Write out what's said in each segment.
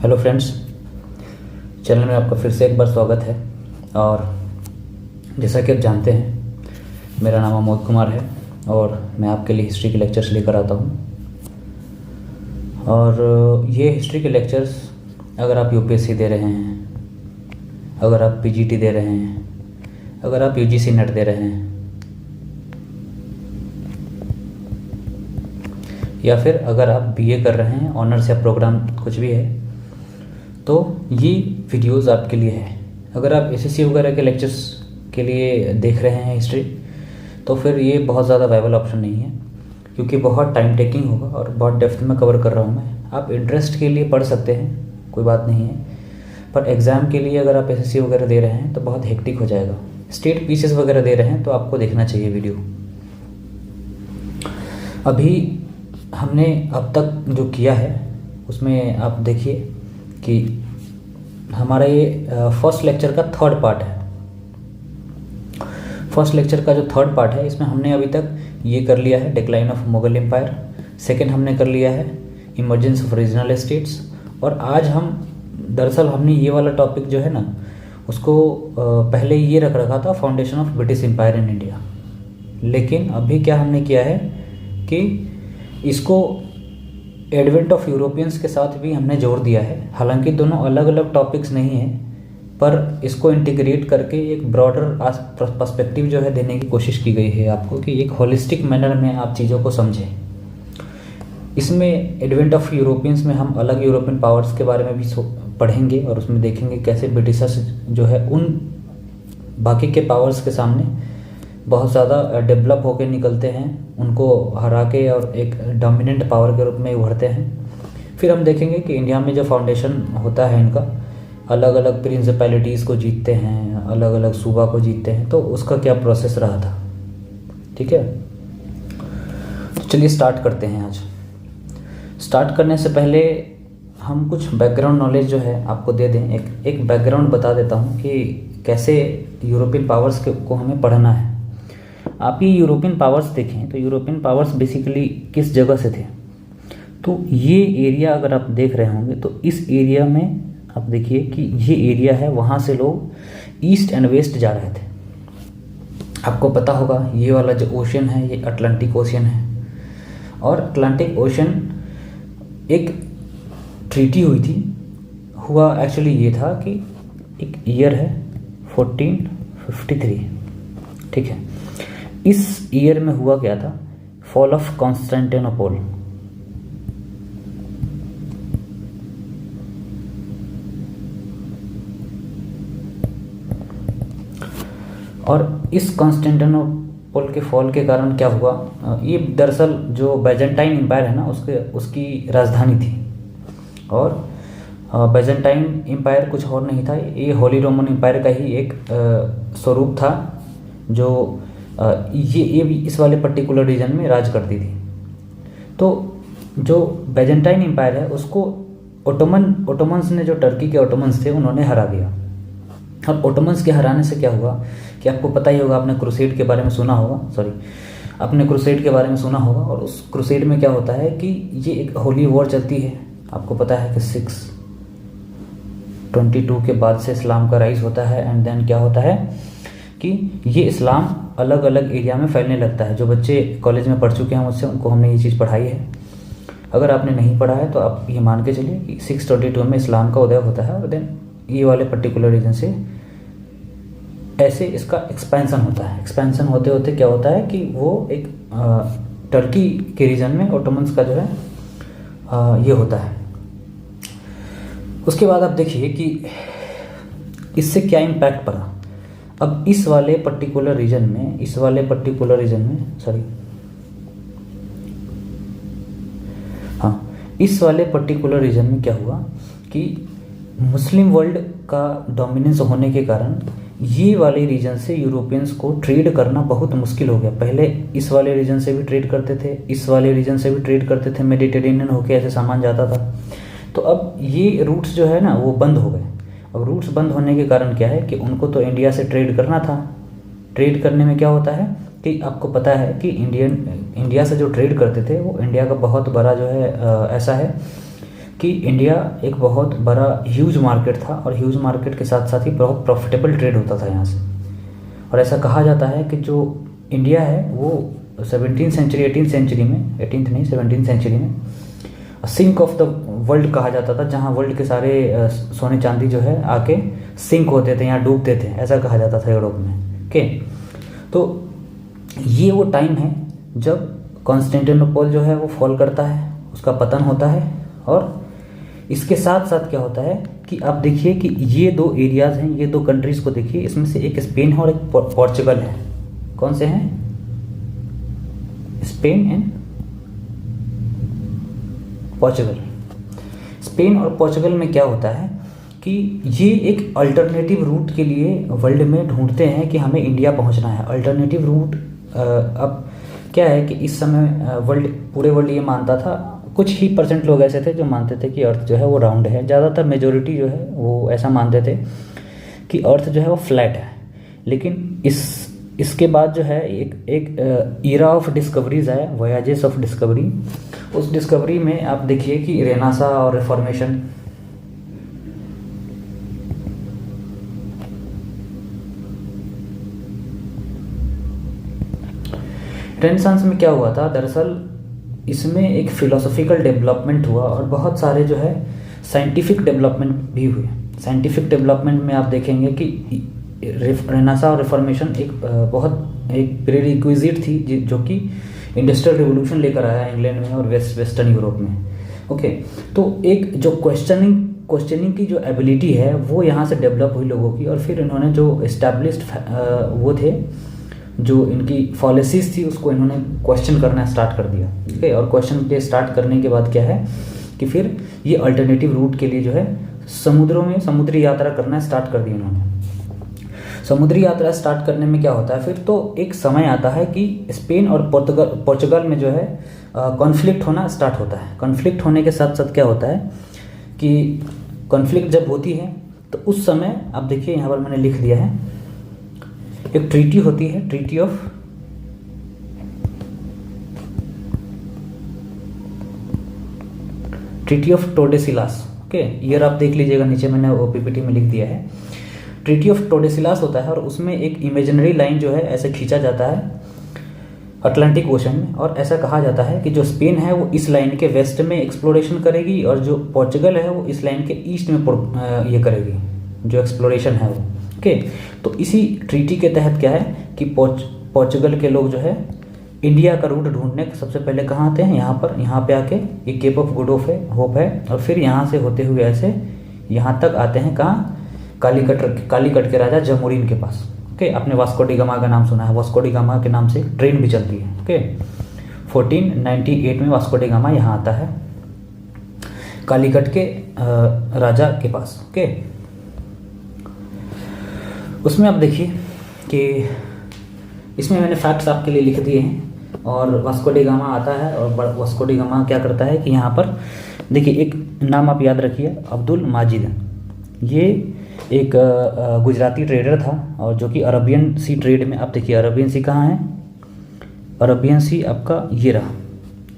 Hello friends, channel में आपका फिर से एक बार स्वागत है। और जैसा कि आप जानते हैं, मेरा नाम अमोद कुमार है और मैं आपके लिए हिस्ट्री के लेक्चर्स लेकर आता हूं। और ये हिस्ट्री के लेक्चर्स अगर आप यूपीएससी दे रहे हैं, अगर आप पीजीटी दे रहे हैं, अगर आप यूजीसी नेट दे रहे हैं, या फिर अगर आप बीए कर रहे हैं, ऑनर्स या प्रोग्राम कुछ भी है, तो ये वीडियोस आपके लिए है। अगर आप एसएससी वगैरह के लेक्चर्स के लिए देख रहे हैं हिस्ट्री, तो फिर ये बहुत ज़्यादा वायबल ऑप्शन नहीं है, क्योंकि बहुत टाइम टेकिंग होगा और बहुत डेप्थ में कवर कर रहा हूँ मैं। आप इंटरेस्ट के लिए पढ़ सकते हैं, कोई बात नहीं है, पर एग्ज़ाम के लिए अगर आप एसएससी वगैरह दे रहे हैं तो बहुत हेक्टिक हो जाएगा। स्टेट पीसीएस वगैरह दे रहे हैं तो आपको देखना चाहिए वीडियो। अभी हमने अब तक जो किया है उसमें आप देखिए कि हमारा ये फर्स्ट लेक्चर का थर्ड पार्ट है। फर्स्ट लेक्चर का जो थर्ड पार्ट है, इसमें हमने अभी तक ये कर लिया है decline of Mughal empire. Second हमने कर लिया है इमर्जेंस ऑफ रीजनल स्टेट्स। और आज हम दरअसल हमने ये वाला टॉपिक जो है ना, उसको पहले ये रख रखा था foundation of British empire in India. लेकिन अभी क्या हमने किया है कि इसको एडवेंट ऑफ यूरोपियंस के साथ भी हमने जोड़ दिया है। हालांकि दोनों अलग अलग टॉपिक्स नहीं हैं, पर इसको इंटीग्रेट करके एक ब्रॉडर पर्सपेक्टिव जो है देने की कोशिश की गई है आपको, कि एक होलिस्टिक मैनर में आप चीज़ों को समझें। इसमें एडवेंट ऑफ यूरोपियंस में हम अलग यूरोपियन पावर्स के बारे में भी पढ़ेंगे और उसमें देखेंगे कैसे ब्रिटिशर्स जो है उन बाकी के पावर्स के सामने बहुत ज़्यादा डेवलप होकर निकलते हैं, उनको हरा के और एक डोमिनेंट पावर के रूप में उभरते हैं। फिर हम देखेंगे कि इंडिया में जो फाउंडेशन होता है इनका, अलग अलग प्रिंसिपैलिटीज़ को जीतते हैं, अलग अलग सूबा को जीतते हैं, तो उसका क्या प्रोसेस रहा था। ठीक है, तो चलिए स्टार्ट करते हैं। आज स्टार्ट करने से पहले हम कुछ बैकग्राउंड नॉलेज जो है आपको दे दें। एक बैकग्राउंड बता देता हूँ कि कैसे यूरोपियन पावर्स को हमें पढ़ना है। आप ये यूरोपियन पावर्स देखें तो यूरोपियन पावर्स बेसिकली किस जगह से थे। तो ये एरिया अगर आप देख रहे होंगे तो इस एरिया में आप देखिए कि ये एरिया है, वहाँ से लोग ईस्ट एंड वेस्ट जा रहे थे। आपको पता होगा ये वाला जो ओशन है ये अटलांटिक ओशन है। और अटलांटिक ओशन एक ट्रीटी हुई थी, हुआ एक्चुअली ये था कि एक ईयर है 1453। ठीक है, इस ईयर में हुआ क्या था, फॉल ऑफ कॉन्स्टेंटिनोपल। और इस कॉन्स्टेंटिनोपल के फॉल के कारण क्या हुआ, ये दरअसल जो बैजेंटाइन एम्पायर है ना उसकी राजधानी थी। और बैजेंटाइन एम्पायर कुछ और नहीं था, ये होली रोमन एम्पायर का ही एक स्वरूप था, जो ये भी इस वाले पर्टिकुलर रीजन में राज करती थी। तो जो बैजेंटाइन एम्पायर है उसको ओटोमन्स ने, जो टर्की के ओटोमन्स थे, उन्होंने हरा दिया। अब ओटोमन्स के हराने से क्या हुआ कि आपको पता ही होगा, आपने क्रूसेड के बारे में सुना होगा, आपने क्रूसेड के बारे में सुना होगा। और उस क्रूसेड में क्या होता है कि ये एक होली वॉर चलती है। आपको पता है कि 622 के बाद से इस्लाम का राइज होता है। एंड देन क्या होता है कि ये इस्लाम अलग अलग एरिया में फैलने लगता है। जो बच्चे कॉलेज में पढ़ चुके हैं मुझसे, उनको हमने ये चीज़ पढ़ाई है। अगर आपने नहीं पढ़ा है तो आप ये मान के चलिए कि 622 में इस्लाम का उदय होता है, और देन ये वाले पर्टिकुलर रीजन से ऐसे इसका एक्सपेंशन होता है। एक्सपेंशन होते होते क्या होता है कि वो एक टर्की के रीजन में ओटोमन्स का जो है ये होता है। उसके बाद आप देखिए कि इससे क्या इम्पैक्ट पड़ा। अब इस वाले पर्टिकुलर रीजन में क्या हुआ कि मुस्लिम वर्ल्ड का डोमिनेंस होने के कारण ये वाले रीजन से यूरोपियंस को ट्रेड करना बहुत मुश्किल हो गया। पहले इस वाले रीजन से भी ट्रेड करते थे, इस वाले रीजन से भी ट्रेड करते थे, मेडिटेरेनियन होके ऐसे सामान जाता था। तो अब ये रूट्स जो है ना वो बंद हो गए। अब रूट्स बंद होने के कारण क्या है कि उनको तो इंडिया से ट्रेड करना था। ट्रेड करने में क्या होता है कि आपको पता है कि इंडिया से जो ट्रेड करते थे वो इंडिया का बहुत बड़ा जो है ऐसा है कि इंडिया एक बहुत बड़ा ह्यूज मार्केट था और ह्यूज मार्केट के साथ साथ ही बहुत प्रॉफिटेबल ट्रेड होता था यहाँ से। और ऐसा कहा जाता है कि जो इंडिया है वो 17th सेंचुरी 18th सेंचुरी में, 18th नहीं 17th सेंचुरी में सिंक ऑफ द वर्ल्ड कहा जाता था, जहाँ वर्ल्ड के सारे सोने चांदी जो है आके सिंक होते थे, यहाँ डूबते थे, ऐसा कहा जाता था यूरोप में। ओके, तो ये वो टाइम है जब कॉन्स्टेंटिनोपल जो है वो फॉल करता है, उसका पतन होता है। और इसके साथ साथ क्या होता है कि आप देखिए कि ये दो एरियाज़ हैं, ये दो कंट्रीज़ को देखिए, इसमें से एक स्पेन है और एक पोर्चुगल है। कौन से हैं? Spain and Portugal. स्पेन और पोर्चुगल में क्या होता है कि ये एक अल्टरनेटिव रूट के लिए वर्ल्ड में ढूंढते हैं कि हमें इंडिया पहुंचना है। अल्टरनेटिव रूट अब क्या है कि इस समय पूरे वर्ल्ड ये मानता था, कुछ ही परसेंट लोग ऐसे थे जो मानते थे कि अर्थ जो है वो राउंड है, ज़्यादातर मेजोरिटी जो है वो ऐसा मानते थे कि अर्थ जो है वो फ्लैट है। लेकिन इसके बाद जो है एक ईरा ऑफ डिस्कवरीज है, वॉयाजेस ऑफ डिस्कवरी। उस डिस्कवरी में आप देखिए कि रेनेसां और रिफॉर्मेशन, रेनेसांस में क्या हुआ था, दरअसल इसमें एक फिलोसॉफिकल डेवलपमेंट हुआ और बहुत सारे जो है साइंटिफिक डेवलपमेंट भी हुए। साइंटिफिक डेवलपमेंट में आप देखेंगे कि रेनेसां और रिफॉर्मेशन एक प्रीरिक्विजिट थी जो कि इंडस्ट्रियल रिवोल्यूशन लेकर आया इंग्लैंड में और वेस्टर्न यूरोप में। ओके, तो एक जो क्वेश्चनिंग की जो एबिलिटी है वो यहाँ से डेवलप हुई लोगों की, और फिर इन्होंने जो इस्टेब्लिश्ड वो थे, जो इनकी पॉलिसीज थी, उसको इन्होंने क्वेश्चन करना स्टार्ट कर दिया। ठीक है, और क्वेश्चन के स्टार्ट करने के बाद क्या है कि फिर ये अल्टरनेटिव रूट के लिए जो है समुद्रों में समुद्री यात्रा करना स्टार्ट कर दी इन्होंने। समुद्री यात्रा स्टार्ट करने में क्या होता है, फिर तो एक समय आता है कि स्पेन और पोर्चुगल में जो है कॉन्फ्लिक्ट होना स्टार्ट होता है। कॉन्फ्लिक्ट होने के साथ साथ क्या होता है कि कॉन्फ्लिक्ट जब होती है तो उस समय आप देखिए यहाँ पर मैंने लिख दिया है, एक ट्रीटी होती है, ट्रीटी ऑफ टोर्डेसिलास। ओके, ईयर आप देख लीजिएगा, नीचे मैंने वो पीपीटी में लिख दिया है। ट्रीटी ऑफ टोर्डेसिलास होता है और उसमें एक इमेजिनरी लाइन जो है ऐसे खींचा जाता है अटलांटिक ओशन में, और ऐसा कहा जाता है कि जो स्पेन है वो इस लाइन के वेस्ट में एक्सप्लोरेशन करेगी और जो पोर्चुगल है वो इस लाइन के ईस्ट में ये करेगी जो एक्सप्लोरेशन है वो। ओके, तो इसी ट्रीटी के तहत क्या है कि पोर्चुगल के लोग जो है इंडिया का रूट ढूंढने सबसे पहले कहाँ आते हैं, यहाँ पे आके ये केप ऑफ गुड होप है, और फिर यहाँ से होते हुए ऐसे यहाँ तक आते हैं, कहाँ, कालीकट के राजा जमोरिन के पास। ओके, आपने वास्को डी गामा का नाम सुना है, वास्को डी गामा के नाम से ट्रेन भी चलती है। ओके, 1498 में वास्को डी गामा यहाँ आता है कालीकट के राजा के पास। ओके, उसमें आप देखिए कि इसमें मैंने फैक्ट्स आपके लिए लिख दिए हैं, और वास्को डी गामा आता है, और वास्को डी गामा क्या करता है कि यहाँ पर देखिए एक नाम आप याद रखिए, अब्दुल माजिद। ये एक गुजराती ट्रेडर था, और जो कि अरबियन सी ट्रेड में, आप देखिए अरबियन सी कहाँ है, अरबियन सी आपका ये रहा,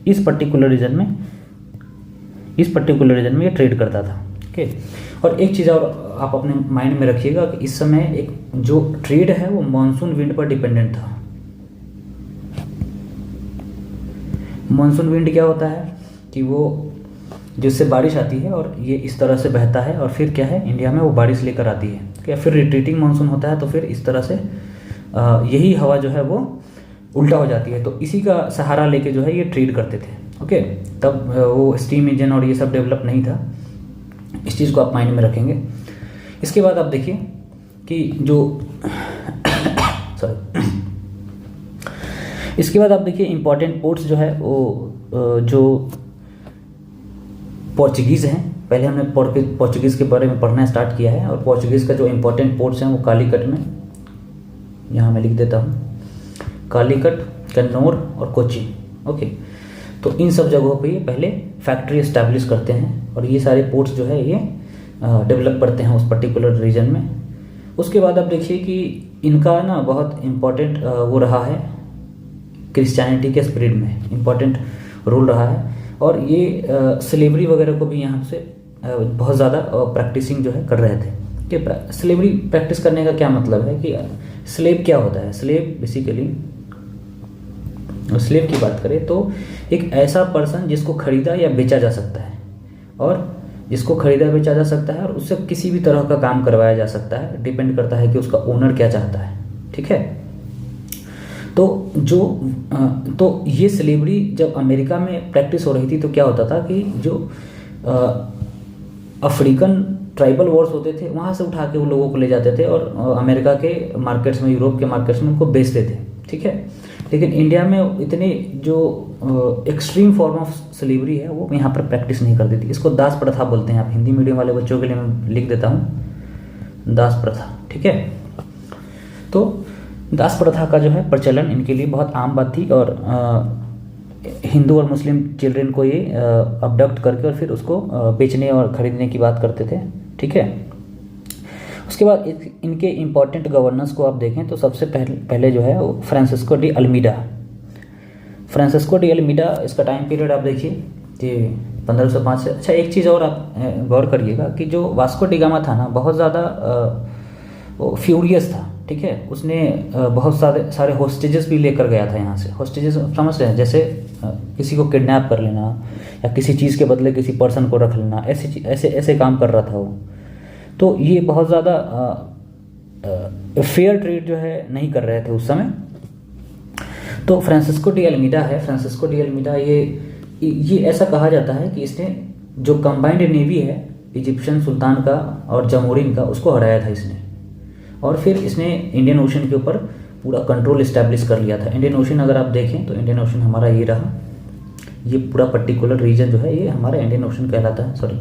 इस पर्टिकुलर रीजन में ये ट्रेड करता था। ओके, और एक चीज़ और आप अपने माइंड में रखिएगा कि इस समय एक जो ट्रेड है वो मॉनसून विंड पर डिपेंडेंट था। मॉनसून विंड क्या होता है कि वो जिससे बारिश आती है और ये इस तरह से बहता है, और फिर क्या है इंडिया में वो बारिश लेकर आती है। क्या फिर रिट्रीटिंग मॉनसून होता है, तो फिर इस तरह से यही हवा जो है वो उल्टा हो जाती है, तो इसी का सहारा लेके जो है ये ट्रेड करते थे। ओके, तब वो स्टीम इंजन और ये सब डेवलप नहीं था, इस चीज़ को आप माइंड में रखेंगे। इसके बाद आप देखिए कि जो इसके बाद आप देखिए इम्पॉर्टेंट पोर्ट्स जो है वो जो पोर्चुगीज़ हैं, पहले हमने पोर्चुगीज़ के बारे में पढ़ना स्टार्ट किया है, और पोर्चुगीज़ का जो इम्पोर्टेंट पोर्ट्स हैं वो कालीकट में, यहाँ मैं लिख देता हूँ, कालीकट, कन्नौर और कोच्चि। ओके, तो इन सब जगहों पे ये पहले फैक्ट्री इस्टेब्लिश करते हैं, और ये सारे पोर्ट्स जो है ये डेवलप करते हैं उस पर्टिकुलर रीजन में। उसके बाद आप देखिए कि इनका ना बहुत इम्पोर्टेंट वो रहा है क्रिश्चियनिटी के स्प्रेड में, इम्पोर्टेंट रोल रहा है। और ये स्लेवरी वगैरह को भी यहाँ से बहुत ज़्यादा प्रैक्टिसिंग जो है कर रहे थे। कि स्लेवरी प्रैक्टिस करने का क्या मतलब है कि स्लेव क्या होता है। स्लेव बेसिकली, स्लेव की बात करें तो एक ऐसा पर्सन जिसको खरीदा या बेचा जा सकता है, और जिसको खरीदा बेचा जा सकता है और उससे किसी भी तरह का काम करवाया जा सकता है, डिपेंड करता है कि उसका ओनर क्या चाहता है। ठीक है, तो ये स्लेवरी जब अमेरिका में प्रैक्टिस हो रही थी तो क्या होता था कि जो अफ्रीकन ट्राइबल वॉर्स होते थे वहाँ से उठा के वो लोगों को ले जाते थे और अमेरिका के मार्केट्स में, यूरोप के मार्केट्स में उनको बेचते थे। ठीक है, लेकिन इंडिया में इतनी जो एक्सट्रीम फॉर्म ऑफ स्लेवरी है वो यहाँ पर प्रैक्टिस नहीं करती थी। इसको दास प्रथा बोलते हैं। आप हिंदी मीडियम वाले बच्चों के लिए मैं लिख देता हूँ, दास प्रथा। ठीक है, तो दास प्रथा का जो है प्रचलन इनके लिए बहुत आम बात थी, और हिंदू और मुस्लिम चिल्ड्रन को ये अबडक्ट करके और फिर उसको बेचने और ख़रीदने की बात करते थे। ठीक है, उसके बाद इनके इम्पॉर्टेंट गवर्नेंस को आप देखें तो सबसे पहले जो है वो Francisco de Almeida. Francisco de Almeida, इसका टाइम पीरियड आप देखिए कि 1505 से। अच्छा, एक चीज़ और आप गौर करिएगा कि जो वास्को डी गामा था ना, बहुत ज़्यादा फ्यूरियस था। ठीक है, उसने बहुत सारे होस्टेजेस भी लेकर गया था यहाँ से। होस्टेजेस समझ रहे हैं, जैसे किसी को किडनैप कर लेना या किसी चीज़ के बदले किसी पर्सन को रख लेना, ऐसे काम कर रहा था वो। तो ये बहुत ज़्यादा फेयर ट्रेड जो है नहीं कर रहे थे उस समय। तो फ्रांसिस्को डी अल्मीडा है, फ्रांसिस्को डी अल्मीडा ये ऐसा कहा जाता है कि इसने जो कंबाइंड नेवी है इजिप्शियन सुल्तान का और जमोरिन का, उसको हराया था इसने, और फिर इसने इंडियन ओशन के ऊपर पूरा कंट्रोल इस्टेब्लिश कर लिया था। इंडियन ओशन अगर आप देखें तो इंडियन ओशन हमारा ये रहा, ये पूरा पर्टिकुलर रीजन जो है ये हमारा इंडियन ओशन कहलाता है। सॉरी,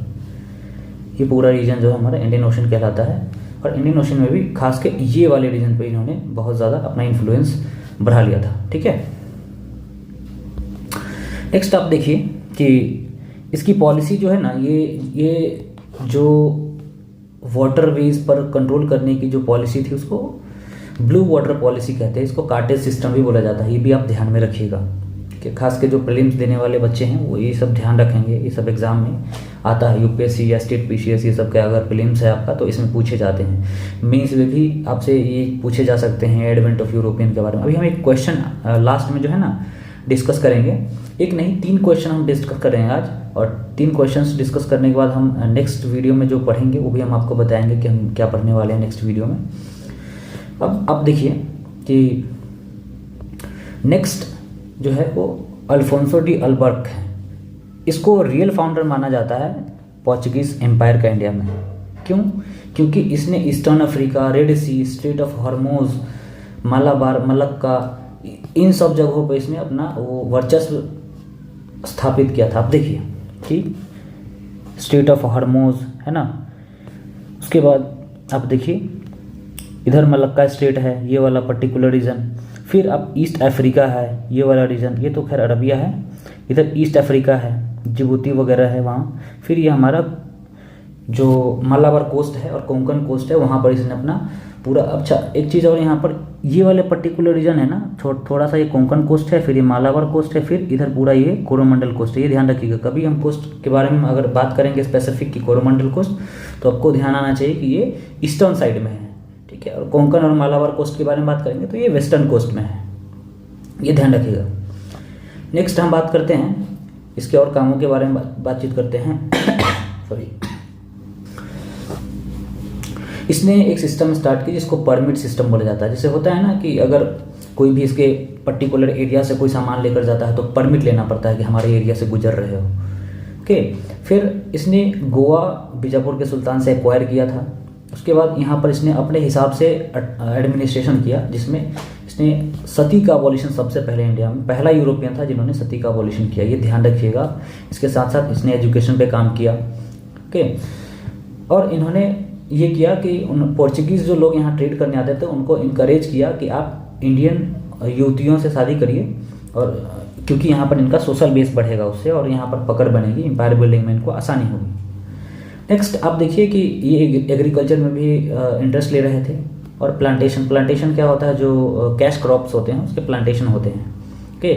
ये पूरा रीजन जो है हमारा इंडियन ओशन कहलाता है, और इंडियन ओशन में भी खास के ये वाले रीजन पे इन्होंने बहुत ज़्यादा अपना इन्फ्लुएंस बढ़ा लिया था। ठीक है, नेक्स्ट आप देखिए कि इसकी पॉलिसी जो है ना, ये जो वाटरवेज पर कंट्रोल करने की जो पॉलिसी थी उसको ब्लू वाटर पॉलिसी कहते हैं। इसको कार्टेज सिस्टम भी बोला जाता है। ये भी आप ध्यान में रखिएगा कि खास के जो प्रीलिम्स देने वाले बच्चे हैं वो ये सब ध्यान रखेंगे। ये सब एग्जाम में आता है, यूपीएससी या स्टेट पीसीएस, ये सब का अगर प्रीलिम्स है आपका तो इसमें पूछे जाते हैं। मेंस में भी आपसे ये पूछे जा सकते हैं एडवेंट ऑफ यूरोपियन के बारे में। अभी हम एक क्वेश्चन लास्ट में जो है ना डिस्कस करेंगे, एक नहीं 3 क्वेश्चन हम डिस्कस करेंगे आज, और 3 क्वेश्चंस डिस्कस करने के बाद हम नेक्स्ट वीडियो में जो पढ़ेंगे वो भी हम आपको बताएंगे कि हम क्या पढ़ने वाले हैं नेक्स्ट वीडियो में। अब आप देखिए कि नेक्स्ट जो है वो अल्फोंसो डी अल्बर्क है। इसको रियल फाउंडर माना जाता है पोर्चुगीज एम्पायर का इंडिया में। क्यों? क्योंकि इसने Eastern Africa, Red Sea, Strait of Hormuz, Malabar, Malacca, इन सब जगहों पर इसने अपना वो वर्चस्व स्थापित किया था। आप देखिए कि स्ट्रेट ऑफ हॉर्मोज है ना, उसके बाद आप देखिए इधर मलक्का स्टेट है, ये वाला पर्टिकुलर रीजन। फिर अब ईस्ट अफ्रीका है, ये वाला रीजन, ये तो खैर अरबिया है। इधर ईस्ट अफ्रीका है, जिबूती वगैरह है वहाँ। फिर ये हमारा जो मालाबार कोस्ट है और कोंकण कोस्ट है, वहाँ पर इसने अपना पूरा। अच्छा, एक चीज़ और, यहाँ पर ये वाले पर्टिकुलर रीजन है ना, थोड़ा सा ये कोंकण कोस्ट है, फिर ये मालाबार कोस्ट है, फिर इधर पूरा ये कोरोमंडल कोस्ट है। ये ध्यान रखिएगा, कभी हम कोस्ट के बारे में अगर बात करेंगे स्पेसिफिक की कोरोमंडल कोस्ट, तो आपको ध्यान आना चाहिए कि ये ईस्टर्न साइड में है। ठीक है, और कोंकण और मालाबार कोस्ट के बारे में बात करेंगे तो ये वेस्टर्न कोस्ट में है। ये ध्यान रखिएगा। नेक्स्ट हम बात करते हैं इसके और कामों के बारे में, बातचीत करते हैं। सॉरी, इसने एक सिस्टम स्टार्ट किया जिसको परमिट सिस्टम बोला जाता है। जैसे होता है ना कि अगर कोई भी इसके पर्टिकुलर एरिया से कोई सामान लेकर जाता है तो परमिट लेना पड़ता है कि हमारे एरिया से गुजर रहे हो। ओके, फिर इसने गोवा बीजापुर के सुल्तान से एक्वायर किया था। उसके बाद यहाँ पर इसने अपने हिसाब से एडमिनिस्ट्रेशन किया, जिसमें इसने सती का अबॉलिशन सबसे पहले इंडिया में पहला यूरोपियन था जिन्होंने सती का अबॉलिशन किया। ये ध्यान रखिएगा। इसके साथ साथ इसने एजुकेशन पे काम किया। ओके, और इन्होंने ये किया कि उन पोर्चुगीज़ जो लोग यहाँ ट्रेड करने आते थे उनको इनकरेज किया कि आप इंडियन युवतियों से शादी करिए, और क्योंकि यहाँ पर इनका सोशल बेस बढ़ेगा उससे, और यहाँ पर पकड़ बनेगी, एम्पायर बिल्डिंग में इनको आसानी होगी। नेक्स्ट आप देखिए कि ये एग्रीकल्चर में भी इंटरेस्ट ले रहे थे, और प्लांटेशन क्या होता है, जो कैश क्रॉप्स होते हैं उसके प्लांटेशन होते हैं। ओके,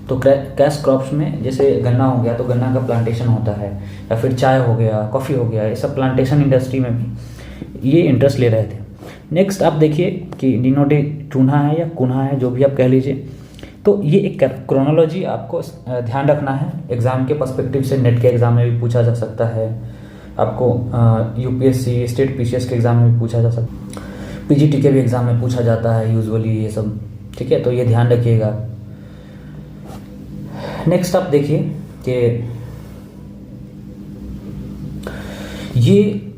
तो कैश क्रॉप्स में जैसे गन्ना हो गया तो गन्ना का प्लांटेशन होता है, या फिर चाय हो गया, कॉफ़ी हो गया, ये सब प्लांटेशन इंडस्ट्री में भी ये इंटरेस्ट ले रहे थे। नेक्स्ट आप देखिए कि नीनो डे टून्हा है या कुन्हा है, जो भी आप कह लीजिए। तो ये एक क्रोनोलॉजी आपको ध्यान रखना है, एग्ज़ाम के पर्सपेक्टिव से नेट के एग्ज़ाम में भी पूछा जा सकता है, आपको यूपीएससी स्टेट पीसीएस के एग्ज़ाम में भी पूछा जा सकता है, पीजीटी के भी एग्ज़ाम में पूछा जाता है यूजुअली ये सब, ठीक है। तो ये ध्यान रखिएगा। नेक्स्ट आप देखिए कि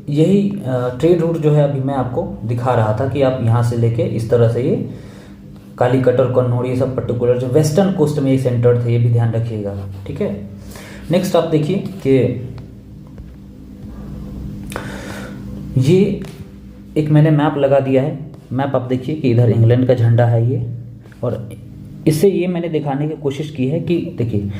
यही ट्रेड रूट जो है अभी मैं आपको दिखा रहा था कि आप यहाँ से लेके इस तरह से ये कालीकट और कन्नौर ये सब पर्टिकुलर जो वेस्टर्न कोस्ट में ये सेंटर थे, ये भी ध्यान रखिएगा, ठीक है। नेक्स्ट आप देखिए कि ये एक मैंने मैप लगा दिया है। मैप आप देखिए कि इधर इंग्लैंड का झंडा है ये, और इससे ये मैंने दिखाने की कोशिश की है कि देखिए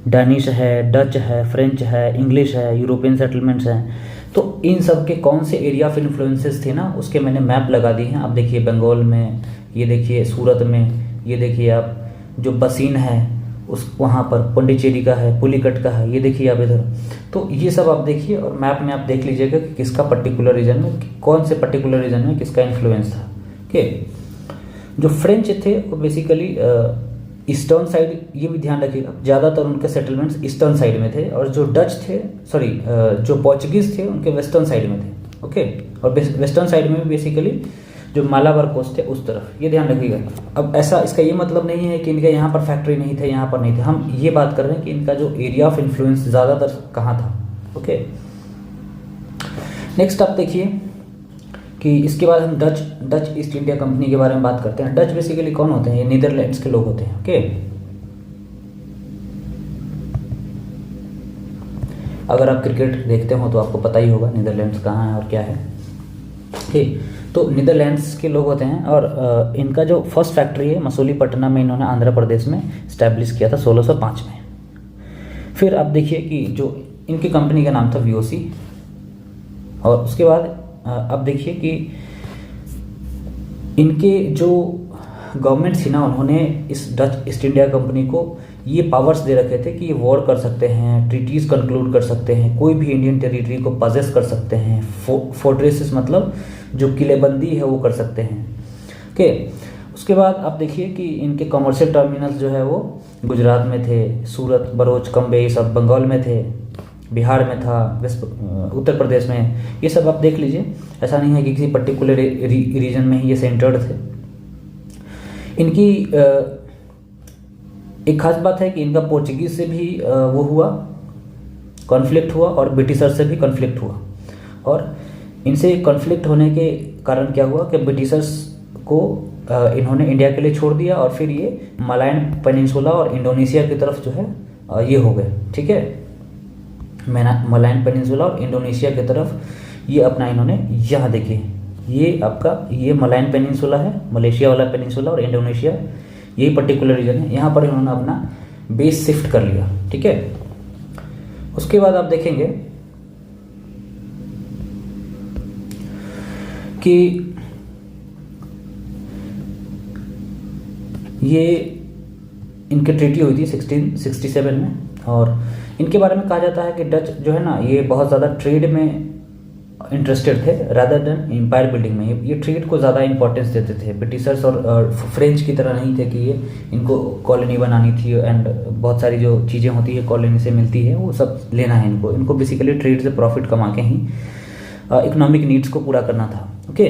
डैनिश है, डच है, फ्रेंच है, इंग्लिश है, यूरोपियन सेटलमेंट्स हैं, तो इन सब के कौन से एरिया ऑफ इन्फ्लुएंसेस थे ना, उसके मैंने मैप लगा दिए हैं। आप देखिए बंगाल में, ये देखिए सूरत में, ये देखिए आप जो बसीन है उस वहाँ पर पौंडीचेरी का है, पुलिकट का है, ये देखिए आप इधर। तो ये सब आप देखिए और मैप में आप देख लीजिएगा कि किसका पर्टिकुलर रीजन में, कौन से पर्टिकुलर रीजन में किसका इन्फ्लुएंस था। ओके, जो फ्रेंच थे वो बेसिकली ईस्टर्न साइड, ये भी ध्यान रखिएगा, ज़्यादातर उनके सेटलमेंट्स ईस्टर्न साइड में थे, और जो डच थे, सॉरी जो पोर्चुगीज़ थे उनके वेस्टर्न साइड में थे। ओके, और वेस्टर्न साइड में बेसिकली जो मालाबार कोस्ट थे उस तरफ, ये ध्यान रखिएगा। अब ऐसा इसका ये मतलब नहीं है कि इनका यहाँ पर फैक्ट्री नहीं थे, यहाँ पर नहीं थे, हम ये बात कर रहे हैं कि इनका जो एरिया ऑफ इन्फ्लुएंस ज़्यादातर कहाँ था। ओके, नेक्स्ट आप देखिए कि इसके बाद हम डच ईस्ट इंडिया कंपनी के बारे में बात करते हैं। डच बेसिकली कौन होते हैं? ये नीदरलैंड्स के लोग होते हैं। ओके, अगर आप क्रिकेट देखते हो तो आपको पता ही होगा नीदरलैंड्स कहाँ है और क्या है। ठीक, तो नीदरलैंड्स के लोग होते हैं, और इनका जो फर्स्ट फैक्ट्री है मसूलीपट्टनम में इन्होंने आंध्र प्रदेश में इस्टेब्लिश किया था 1605 में। फिर आप देखिए कि जो इनकी कंपनी का नाम था VOC, और उसके बाद अब देखिए कि इनके जो गवर्नमेंट थी ना, उन्होंने इस डच ईस्ट इंडिया कंपनी को ये पावर्स दे रखे थे कि ये वॉर कर सकते हैं, ट्रीटीज़ कंक्लूड कर सकते हैं, कोई भी इंडियन टेरिटरी को पजेस कर सकते हैं, फोर्ट्रेसेस मतलब जो किलेबंदी है वो कर सकते हैं। ओके, उसके बाद आप देखिए कि इनके कमर्शियल टर्मिनल्स जो है वो गुजरात में थे, सूरत, बरोच, कम्बे, ये सब बंगाल में थे, बिहार में था, उत्तर प्रदेश में, ये सब आप देख लीजिए। ऐसा नहीं है कि किसी पर्टिकुलर रीजन में ही ये सेंटर्ड थे। इनकी एक खास बात है कि इनका पोर्चुगीज से भी वो हुआ, कॉन्फ्लिक्ट हुआ, और ब्रिटिशर से भी कॉन्फ्लिक्ट हुआ। और इनसे कॉन्फ्लिक्ट होने के कारण क्या हुआ कि ब्रिटिशर्स को इन्होंने इंडिया के लिए छोड़ दिया, और फिर ये मलायन पेनिनसुला और इंडोनेशिया की तरफ जो है ये हो गए। ठीक है, मलायन पेनिनसुला और इंडोनेशिया की तरफ ये अपना इन्होंने, यहाँ देखिए ये आपका ये मलायन पेनिनसुला है, मलेशिया वाला पेनिनसुला, और इंडोनेशिया यही पर्टिकुलर रीजन है, यहाँ पर इन्होंने अपना बेस शिफ्ट कर लिया। ठीक है, उसके बाद आप देखेंगे कि ये इनकी ट्रीटी हुई थी 1667 में, और इनके बारे में कहा जाता है कि डच जो है ना, ये बहुत ज़्यादा ट्रेड में इंटरेस्टेड थे रादर देन एम्पायर बिल्डिंग में। ये ट्रेड को ज़्यादा इंपॉर्टेंस देते थे। ब्रिटिशर्स और फ्रेंच की तरह नहीं थे कि ये इनको कॉलोनी बनानी थी एंड बहुत सारी जो चीज़ें होती है कॉलोनी से मिलती है वो सब लेना है इनको बेसिकली ट्रेड से प्रॉफिट कमा के ही इकोनॉमिक नीड्स को पूरा करना था। ओके,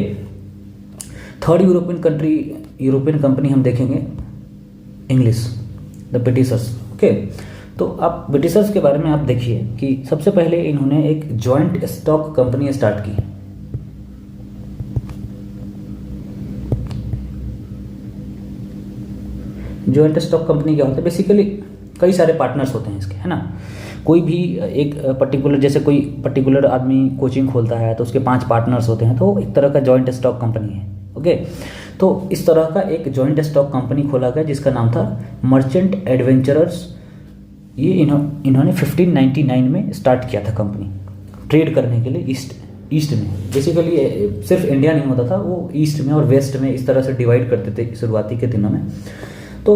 थर्ड यूरोपियन कंपनी हम देखेंगे इंग्लिश, द ब्रिटिशर्स। ओके, तो आप ब्रिटिशर्स के बारे में आप देखिए कि सबसे पहले इन्होंने एक जॉइंट स्टॉक कंपनी स्टार्ट की। जॉइंट स्टॉक कंपनी क्या होता है? बेसिकली कई सारे पार्टनर्स होते हैं इसके, है ना। कोई भी एक पर्टिकुलर, जैसे कोई पर्टिकुलर आदमी कोचिंग खोलता है तो उसके 5 पार्टनर्स होते हैं, तो एक तरह का जॉइंट स्टॉक कंपनी है। ओके, तो इस तरह का एक जॉइंट स्टॉक कंपनी खोला गया जिसका नाम था मर्चेंट एडवेंचरर्स। ये इन्होंने 1599 में स्टार्ट किया था कंपनी, ट्रेड करने के लिए ईस्ट में। बेसिकली सिर्फ इंडिया नहीं होता था, वो ईस्ट में और वेस्ट में इस तरह से डिवाइड करते थे शुरुआती के दिनों में। तो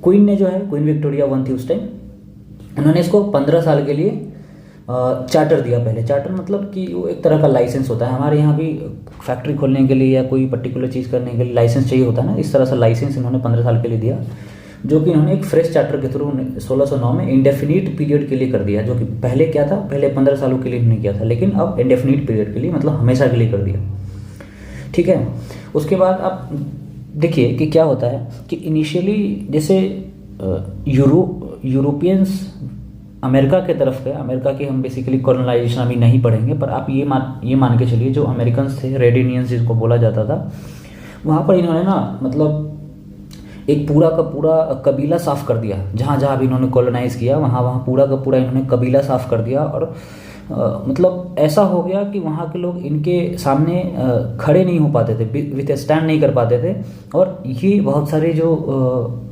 क्वीन ने जो है, क्वीन विक्टोरिया 1 थी उस टाइम, उन्होंने इसको 15 साल के लिए चार्टर दिया। पहले चार्टर मतलब कि वो एक तरह का लाइसेंस होता है, हमारे यहाँ भी फैक्ट्री खोलने के लिए या कोई पर्टिकुलर चीज़ करने के लिए लाइसेंस चाहिए होता है ना, इस तरह से लाइसेंस इन्होंने 15 साल के लिए दिया, जो कि इन्होंने एक फ्रेश चार्टर के थ्रू 1609 में इंडेफिनिट पीरियड के लिए कर दिया। जो कि पहले क्या था, पहले 15 सालों के लिए इन्होंने किया था, लेकिन अब इंडेफिनिट पीरियड के लिए मतलब हमेशा के लिए कर दिया। ठीक है, उसके बाद आप देखिए कि क्या होता है कि इनिशियली जैसे यूरोपियंस अमेरिका के तरफ गए, अमेरिका की हम बेसिकली कॉलोनाइजेशन अभी नहीं पढ़ेंगे, पर आप ये मान के चलिए जो अमेरिकन थे, रेड इंडियंस जिसको बोला जाता था, वहाँ पर इन्होंने ना मतलब एक पूरा का पूरा कबीला साफ़ कर दिया। जहाँ जहाँ भी इन्होंने कॉलोनाइज़ किया वहाँ वहाँ पूरा का पूरा इन्होंने कबीला साफ़ कर दिया, और मतलब ऐसा हो गया कि वहाँ के लोग इनके सामने खड़े नहीं हो पाते थे, विथ स्टैंड नहीं कर पाते थे, और ये बहुत सारे जो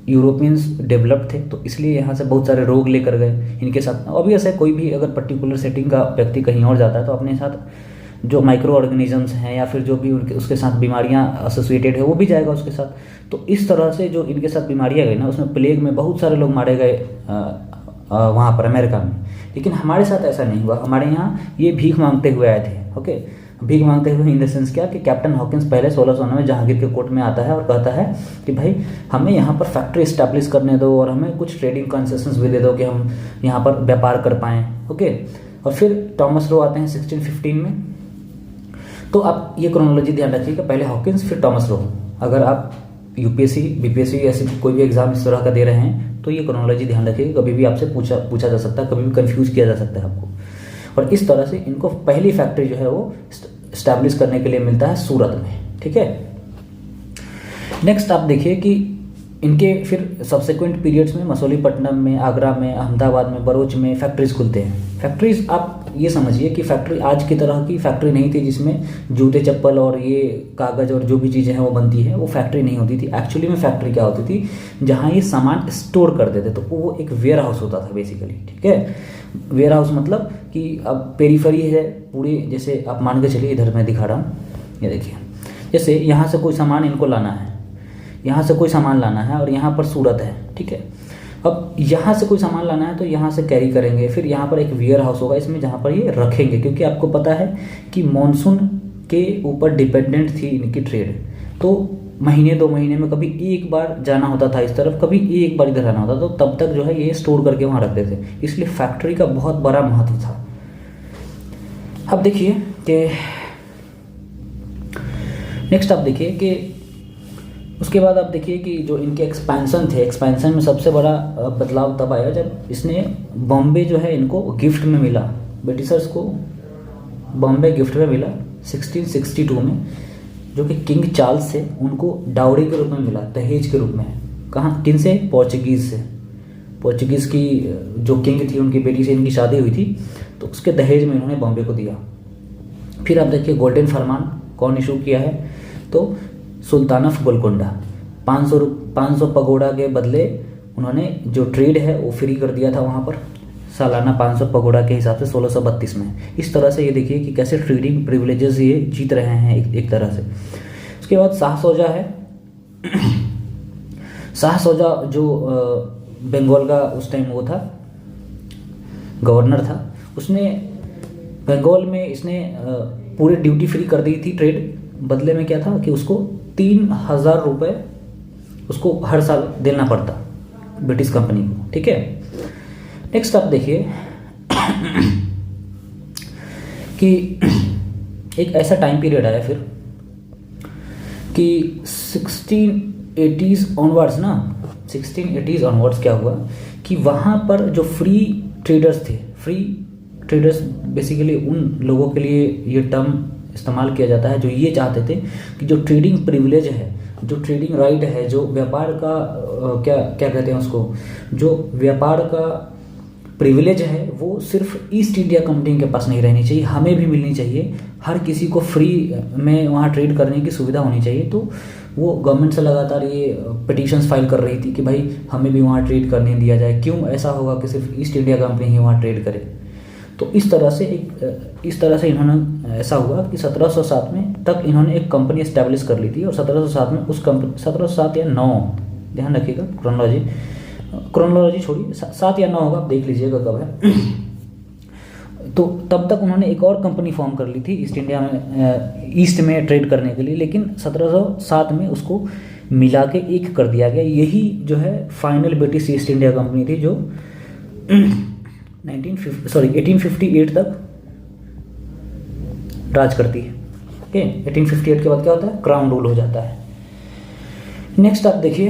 यूरोपियंस डेवलप थे, तो इसलिए यहाँ से बहुत सारे रोग लेकर गए इनके साथ। ऑब्वियस है, कोई भी अगर पर्टिकुलर सेटिंग का व्यक्ति कहीं और जाता है तो अपने साथ जो माइक्रो ऑर्गेनिजम्स हैं या फिर जो भी उसके साथ बीमारियाँ एसोसिएटेड है वो भी जाएगा उसके साथ। तो इस तरह से जो इनके साथ बीमारियाँ गई ना, उसमें प्लेग में बहुत सारे लोग मारे गए वहाँ पर अमेरिका में। लेकिन हमारे साथ ऐसा नहीं हुआ, हमारे यहाँ ये भीख मांगते हुए आए थे। ओके, भीख मांगते हुए इन द सेंस क्या कि कैप्टन हॉकिंस पहले 1609 में जहांगीर के कोर्ट में आता है और कहता है कि भाई हमें यहाँ पर फैक्ट्री इस्टेब्लिश करने दो और हमें कुछ ट्रेडिंग कंसेशंस भी दे दो कि हम यहाँ पर व्यापार कर पाएँ। ओके, और फिर थॉमस रो आते हैं 1615 में। तो आप ये क्रोनोलॉजी ध्यान रखिएगा, पहले हॉकिंस फिर थॉमस रो। अगर आप यूपीएससी बीपीएससी ऐसे कोई भी एग्जाम इस तरह का दे रहे हैं तो ये क्रोनोलॉजी ध्यान रखिएगा, कभी भी आपसे पूछा जा सकता है, कभी भी कंफ्यूज किया जा सकता है आपको। और इस तरह से इनको पहली फैक्ट्री जो है वो इस्टेब्लिश करने के लिए मिलता है सूरत में। ठीक है, नेक्स्ट आप देखिए कि इनके फिर सब्सिक्वेंट पीरियड्स में मसोलीपट्टनम में, आगरा में, अहमदाबाद में, बरोच में फैक्ट्रीज खुलते हैं। फैक्ट्रीज आप ये समझिए कि फैक्ट्री आज की तरह की फैक्ट्री नहीं थी जिसमें जूते चप्पल और ये कागज़ और जो भी चीज़ें हैं वो बनती हैं, वो फैक्ट्री नहीं होती थी। एक्चुअली में फैक्ट्री क्या होती थी, जहाँ ये सामान स्टोर करते थे, तो वो एक वेयर हाउस होता था बेसिकली। ठीक है, वेयर हाउस मतलब कि अब पेरीफरी है पूरी, जैसे आप मान के चलिए, इधर मैं दिखा रहा हूँ, ये देखिए, जैसे यहाँ से कोई सामान इनको लाना है, यहाँ से कोई सामान लाना है और यहाँ पर सूरत है। ठीक है, अब यहाँ से कोई सामान लाना है तो यहाँ से कैरी करेंगे, फिर यहाँ पर एक वेयर हाउस होगा इसमें जहाँ पर ये रखेंगे, क्योंकि आपको पता है कि मॉनसून के ऊपर डिपेंडेंट थी इनकी ट्रेड। तो महीने 2 महीने में कभी एक बार जाना होता था इस तरफ, कभी एक बार इधर आना होता, तो तब तक जो है ये स्टोर करके वहाँ रखते थे, इसलिए फैक्ट्री का बहुत बड़ा महत्व था। अब देखिए कि नेक्स्ट आप देखिए कि उसके बाद आप देखिए कि जो इनके एक्सपेंशन थे, एक्सपेंशन में सबसे बड़ा बदलाव तब आया जब इसने बॉम्बे जो है इनको गिफ्ट में मिला, ब्रिटिशर्स को बॉम्बे गिफ्ट में मिला 1662 में, जो कि किंग चार्ल्स से उनको डाउरी के रूप में मिला, दहेज के रूप में। कहाँ, किन से? पोर्चुगीज़ से। पोर्चुगीज़ की जो किंग थी उनकी बेटी से इनकी शादी हुई थी, तो उसके दहेज में इन्होंने बॉम्बे को दिया। फिर आप देखिए गोल्डन फरमान कौन इशू किया है, तो सुल्तान ऑफ गोलकोंडा। 500 पगोड़ा के बदले उन्होंने जो ट्रेड है वो फ्री कर दिया था वहाँ पर, सालाना 500 पगोड़ा के हिसाब से 1632 में। इस तरह से ये देखिए कि कैसे ट्रेडिंग प्रिविलेजेस ये जीत रहे हैं एक तरह से। उसके बाद शाह सोजा है। शाह सोजा जो बंगाल का उस टाइम वो था, गवर्नर था, उसने बंगाल में इसने पूरे ड्यूटी फ्री कर दी थी ट्रेड। बदले में क्या था कि उसको 3000 रुपये उसको हर साल देना पड़ता ब्रिटिश कंपनी को। ठीक है, नेक्स्ट आप देखिए कि एक ऐसा टाइम पीरियड आया फिर कि 1680s ऑनवर्ड्स ना, 1680s ऑनवर्ड्स क्या हुआ कि वहाँ पर जो फ्री ट्रेडर्स थे, फ्री ट्रेडर्स बेसिकली उन लोगों के लिए ये टर्म इस्तेमाल किया जाता है जो ये चाहते थे कि जो ट्रेडिंग प्रिविलेज है, जो ट्रेडिंग राइट है, जो व्यापार का क्या कहते हैं उसको, जो व्यापार का प्रिविलेज है वो सिर्फ ईस्ट इंडिया कंपनी के पास नहीं रहनी चाहिए, हमें भी मिलनी चाहिए। हर किसी को फ्री में वहाँ ट्रेड करने की सुविधा होनी चाहिए। तो वो गवर्नमेंट से लगातार ये पिटीशंस फाइल कर रही थी कि भाई हमें भी वहाँ ट्रेड करने दिया जाए, क्यों ऐसा होगा कि सिर्फ ईस्ट इंडिया कंपनी ही वहाँ ट्रेड करे। तो इस तरह से इन्होंने ऐसा हुआ कि 1707 में तक इन्होंने एक कंपनी इस्टेब्लिश कर ली थी, और 1707 में उस कंपनी 1707 या 9 ध्यान रखिएगा। क्रोनोलॉजी छोड़िए, 7 या 9 होगा, आप देख लीजिएगा कब है। तो तब तक उन्होंने एक और कंपनी फॉर्म कर ली थी ईस्ट में ट्रेड करने के लिए, लेकिन 1707 में उसको मिला के एक कर दिया गया। यही जो है final British East India company थी जो 1858 तक राज करती है। ओके, 1858 के बाद क्या होता है, क्राउन रूल हो जाता है। नेक्स्ट आप देखिए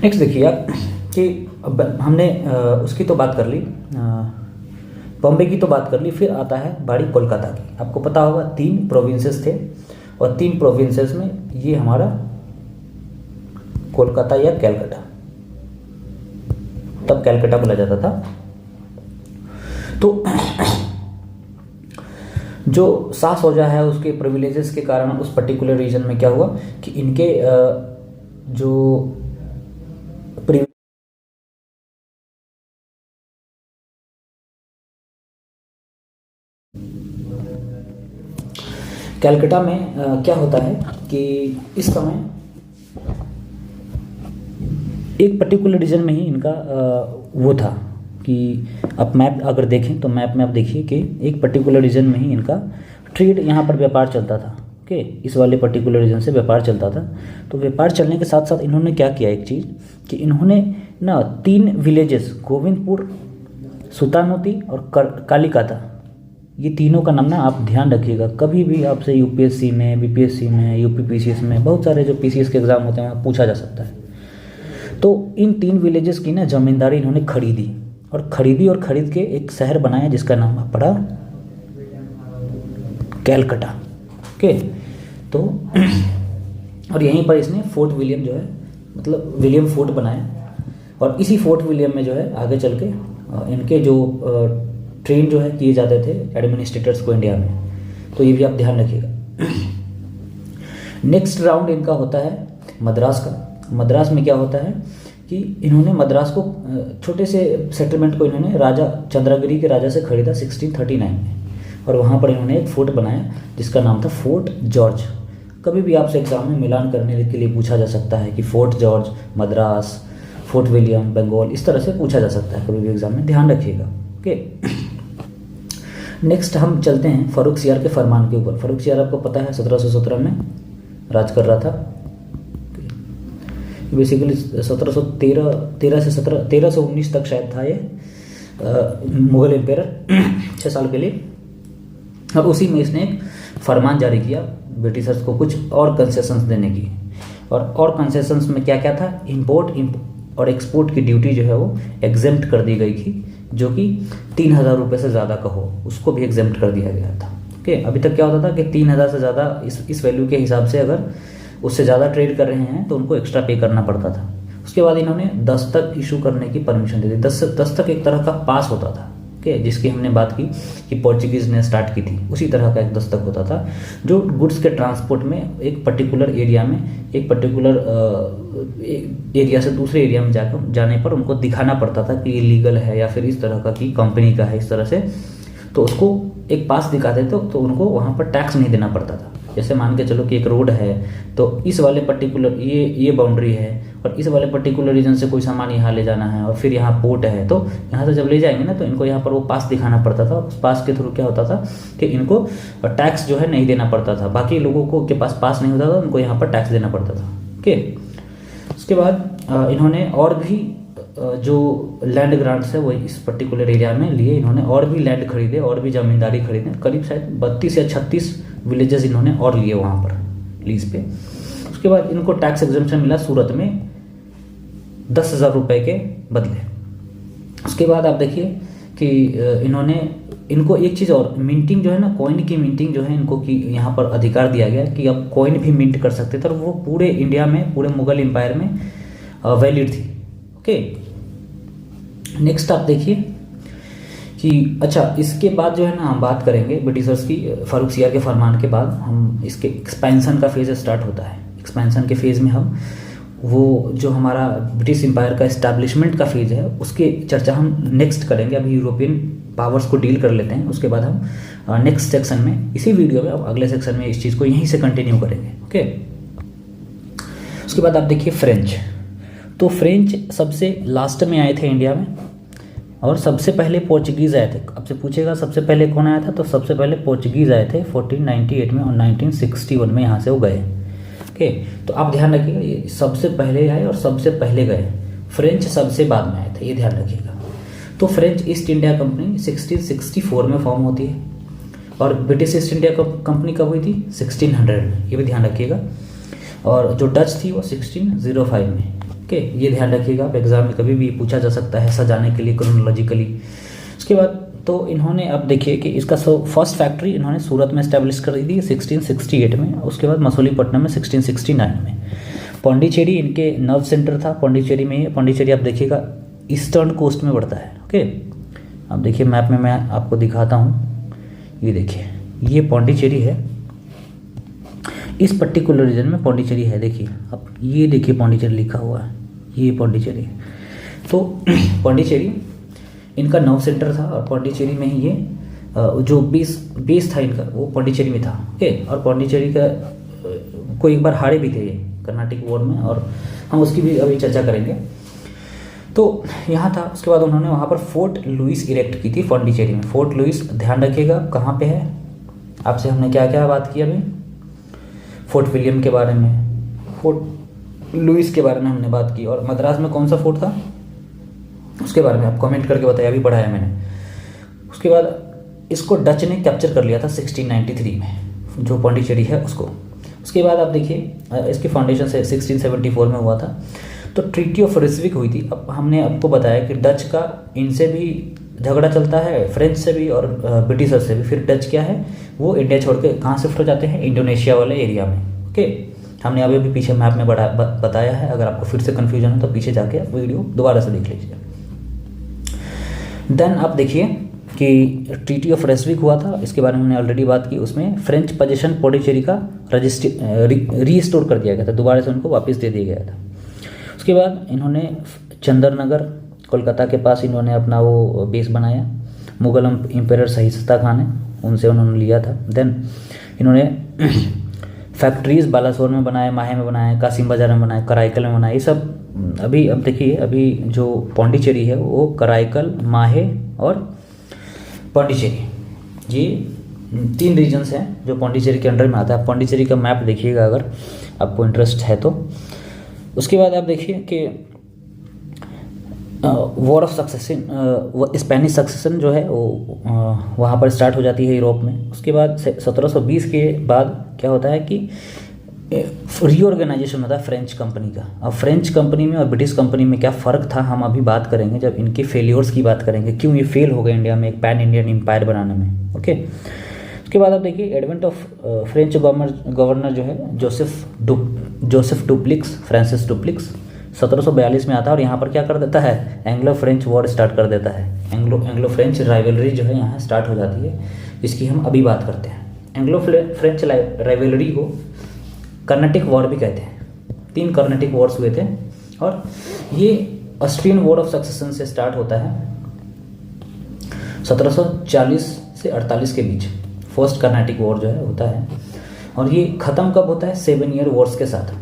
नेक्स्ट देखिए आप कि हमने उसकी तो बात कर ली, बॉम्बे की तो बात कर ली, फिर आता है बारी कोलकाता की। आपको पता होगा 3 प्रोविंसेस थे और 3 प्रोविंसेस में ये हमारा कोलकाता या कैलकाटा, तब कैलकाटा बोला जाता था। तो जो सासौजा है उसके प्रिविलेजेस के कारण उस पर्टिकुलर रीजन में क्या हुआ कि इनके जो कैलकाटा में क्या होता है कि इस समय एक पर्टिकुलर रीजन में ही इनका वो था कि आप मैप अगर देखें तो मैप में आप देखिए कि एक पर्टिकुलर रीजन में ही इनका ट्रेड, यहाँ पर व्यापार चलता था। ओके, इस वाले पर्टिकुलर रीजन से व्यापार चलता था। तो व्यापार चलने के साथ साथ इन्होंने क्या किया, एक चीज़ कि इन्होंने ना 3 विलेजेस, गोविंदपुर, सुतानोती और कालीकाता, ये तीनों का नाम ना आप ध्यान रखिएगा। कभी भी आपसे यूपीएससी में, बीपीएससी में, यूपीपीसीएस में, बहुत सारे जो पीसीएस के एग्जाम होते हैं वहाँ पूछा जा सकता है। तो इन 3 विलेजेस की ना जमींदारी इन्होंने खरीदी और खरीद के एक शहर बनाया जिसका नाम पड़ा कैलकाटा। ओके, तो और यहीं पर इसने फोर्ट विलियम जो है, मतलब विलियम फोर्ट बनाया और इसी फोर्ट विलियम में जो है आगे चल के इनके जो ट्रेन जो है किए जाते थे एडमिनिस्ट्रेटर्स को इंडिया में। तो ये भी आप ध्यान रखिएगा। नेक्स्ट राउंड इनका होता है मद्रास का। मद्रास में क्या होता है कि इन्होंने मद्रास को, छोटे से सेटलमेंट को इन्होंने राजा चंद्रगिरी के राजा से खरीदा 1639 में और वहाँ पर इन्होंने एक फोर्ट बनाया जिसका नाम था फोर्ट जॉर्ज। कभी भी आपसे एग्जाम में मिलान करने के लिए पूछा जा सकता है कि Fort George, Madras, Fort William, Bengal, इस तरह से पूछा जा सकता है कभी भी एग्जाम में, ध्यान रखिएगा। ओके, नेक्स्ट हम चलते हैं फर्रुख सियार के फरमान के ऊपर। फर्रुख सियार आपको पता है 1717 में राज कर रहा था। बेसिकली 1319 तक शायद था ये मुगल एम्पायर 6 साल के लिए। और उसी में इसने एक फरमान जारी किया ब्रिटिशर्स को कुछ और कंसेशंस देने की। और कंसेशंस में क्या क्या था, इंपोर्ट और एक्सपोर्ट की ड्यूटी जो है वो एग्जेम्प्ट कर दी गई थी, जो कि 3000 रुपये से ज़्यादा का हो उसको भी एग्जेम्प्ट कर दिया गया था। ओके, अभी तक क्या होता था कि 3000 से ज़्यादा इस वैल्यू के हिसाब से अगर उससे ज़्यादा ट्रेड कर रहे हैं तो उनको एक्स्ट्रा पे करना पड़ता था। उसके बाद इन्होंने दस्तक इशू करने की परमिशन दे दी। दस्तक एक तरह का पास होता था, ओके, जिसकी हमने बात की कि पोर्चुगीज़ ने स्टार्ट की थी, उसी तरह का एक दस्तक होता था जो गुड्स के ट्रांसपोर्ट में एक पर्टिकुलर एरिया में, एक पर्टिकुलर एरिया से दूसरे एरिया में जाने पर उनको दिखाना पड़ता था कि ये लीगल है या फिर इस तरह का कि कंपनी का है, इस तरह से। तो उसको एक पास दिखाते थे तो उनको वहाँ पर टैक्स नहीं देना पड़ता था। जैसे मान के चलो कि एक रोड है तो इस वाले पर्टिकुलर ये बाउंड्री है और इस वाले पर्टिकुलर रीजन से कोई सामान यहाँ ले जाना है और फिर यहाँ पोर्ट है, तो यहाँ से जब ले जाएंगे ना तो इनको यहाँ पर वो पास दिखाना पड़ता था। उस पास के थ्रू क्या होता था कि इनको टैक्स जो है नहीं देना पड़ता था। बाकी लोगों को के पास नहीं होता था, उनको यहाँ पर टैक्स देना पड़ता था। ओके, उसके बाद इन्होंने और भी जो लैंड ग्रांट्स है वो इस पर्टिकुलर एरिया में लिए। इन्होंने और भी लैंड खरीदे और भी जमींदारी खरीदे, करीब शायद 32 या 36 विलेजेस इन्होंने और लिए वहाँ पर लीज पे। उसके बाद इनको टैक्स एग्जम्पशन मिला सूरत में 10,000 रुपये के बदले। उसके बाद आप देखिए कि इनको एक चीज़ और, मिंटिंग जो है ना, कॉइन की मिंटिंग जो है इनको कि यहाँ पर अधिकार दिया गया कि अब कॉइन भी मिंट कर सकते थे और वो पूरे इंडिया में, पूरे मुगल एम्पायर में वैलिड थी। ओके, नेक्स्ट आप देखिए कि अच्छा, इसके बाद जो है ना हम बात करेंगे ब्रिटिशर्स की। फर्रुख सियार के फरमान के बाद हम इसके एक्सपेंशन का फेज स्टार्ट होता है। एक्सपेंशन के फेज में हम वो जो हमारा ब्रिटिश एम्पायर का इस्टेब्लिशमेंट का फेज है उसकी चर्चा हम नेक्स्ट करेंगे। अभी यूरोपियन पावर्स को डील कर लेते हैं, उसके बाद हम नेक्स्ट सेक्शन में, इसी वीडियो में, अब अगले सेक्शन में इस चीज़ को यहीं से कंटिन्यू करेंगे। ओके, उसके बाद आप देखिए फ्रेंच। तो फ्रेंच सबसे लास्ट में आए थे इंडिया में, और सबसे पहले पोर्चुगीज़ आए थे। आपसे पूछेगा सबसे पहले कौन आया था, तो सबसे पहले पोर्चुगीज़ आए थे 1498 में, और 1961 में यहाँ से वो गए। ओके, तो आप ध्यान रखिएगा, ये सबसे पहले आए और सबसे पहले गए। फ्रेंच सबसे बाद में आए थे, ये ध्यान रखिएगा। तो फ्रेंच ईस्ट इंडिया कंपनी 1664 में फॉर्म होती है, और ब्रिटिश ईस्ट इंडिया कंपनी कब हुई थी, 1600 में, ये भी ध्यान रखिएगा। और जो डच थी वो 1605 में। ओके, ये ध्यान रखिएगा, आप एग्जाम में कभी भी पूछा जा सकता है सजाने के लिए क्रोनोलॉजिकली। उसके बाद तो इन्होंने, अब देखिए कि इसका फर्स्ट फैक्ट्री इन्होंने सूरत में इस्टेब्लिश कर दी थी 1668 में, उसके बाद मसूलीपट्टनम में 1669 में। पौंडीचेरी इनके नर्व सेंटर था, पौंडीचेरी में। पौंडीचेरी आप देखिएगा ईस्टर्न कोस्ट में पड़ता है। ओके, अब देखिए मैप में मैं आपको दिखाता हूँ, ये देखिए ये पौंडीचेरी है, इस पर्टिकुलर रीजन में पौंडीचेरी है। देखिए अब ये देखिए पौंडीचेरी लिखा हुआ है, ये पौंडीचेरी। तो पौंडीचेरी इनका नर्व सेंटर था, और पौंडीचेरी में ही ये जो बेस था इनका वो पौंडीचेरी में था। ओके, और पौंडीचेरी का को एक बार हारे भी थे ये कर्नाटिक वॉर में, और हम उसकी भी अभी चर्चा करेंगे। तो यहाँ था, उसके बाद उन्होंने वहाँ पर फोर्ट लुइस इरेक्ट की थी पौंडीचेरी में। फोर्ट लुइस ध्यान रखिएगा कहाँ पे है, आपसे हमने क्या क्या बात की अभी, फोर्ट विलियम के बारे में, फोर्ट लुइस के बारे में हमने बात की, और मद्रास में कौन सा फोर्ट था उसके बारे में आप कमेंट करके बताइए, अभी पढ़ाया मैंने। उसके बाद इसको डच ने कैप्चर कर लिया था 1693 में, जो पौंडीचेरी है उसको। उसके बाद आप देखिए इसकी फाउंडेशन से 1674 में हुआ था। तो ट्रीटी ऑफ रिस्विक हुई थी। अब हमने आपको बताया कि डच का इनसे भी झगड़ा चलता है, फ्रेंच से भी और ब्रिटिशर से भी। फिर डच क्या है, वो इंडिया छोड़ के कहाँ शिफ्ट हो जाते हैं, इंडोनेशिया वाले एरिया में। ओके, हमने अभी भी पीछे मैप में बताया है, अगर आपको फिर से कन्फ्यूजन हो तो पीछे जाके आप वीडियो दोबारा से देख लीजिए। देन आप देखिए कि ट्रीटी ऑफ रेस्विक हुआ था, इसके बारे में हमने ऑलरेडी बात की। उसमें फ्रेंच पोजीशन पौंडीचेरी का रीस्टोर कर दिया गया था, दोबारा से उनको वापस दे दिया गया था। उसके बाद इन्होंने चंदरनगर कोलकाता के पास इन्होंने अपना वो बेस बनाया। मुगल एम्पायर शाइस्ता खान है, उनसे उन्होंने लिया था। देन इन्होंने फैक्ट्रीज बालासोर में बनाए, माहे में बनाए, कासिम बाजार में बनाए, कराईकल में बनाए। ये सब अभी अब देखिए, अभी जो पौंडीचेरी है वो कराईकल, माहे और पौंडीचेरी, ये 3 रीजन्स हैं जो पौंडीचेरी के अंडर में आता है। पौंडीचेरी का मैप देखिएगा अगर आपको इंटरेस्ट है तो। उसके बाद आप देखिए कि war of succession, Spanish succession जो है वो वहाँ पर स्टार्ट हो जाती है यूरोप में। उसके बाद 1720 के बाद क्या होता है कि रीऑर्गेनाइजेशन होता है फ्रेंच कंपनी का। अब फ्रेंच कंपनी में और ब्रिटिश कंपनी में क्या फ़र्क था हम अभी बात करेंगे, जब इनके फेलियर्स की बात करेंगे, क्यों ये फेल हो गए इंडिया में एक पैन इंडियन एम्पायर बनाने में। ओके, उसके बाद आप देखिए एडवेंट ऑफ फ्रेंच गवर्नर जो है जोसेफ डुप्लिक्स, फ्रांसिस डुप्लिक्स 1742 में आता है, और यहाँ पर क्या कर देता है, एंग्लो फ्रेंच वॉर स्टार्ट कर देता है। एंग्लो फ्रेंच राइवलरी जो है यहाँ स्टार्ट हो जाती है, जिसकी हम अभी बात करते हैं। एंग्लो फ्रेंच राइवलरी को कर्नाटिक वॉर भी कहते हैं। 3 कर्नाटिक वॉर्स हुए थे, और ये ऑस्ट्रियन वॉर ऑफ सक्सेशन से स्टार्ट होता है 1740 से 48 के बीच। फर्स्ट कर्नाटिक वॉर जो है होता है, और ये ख़त्म कब होता है, 7 ईयर वॉर्स के साथ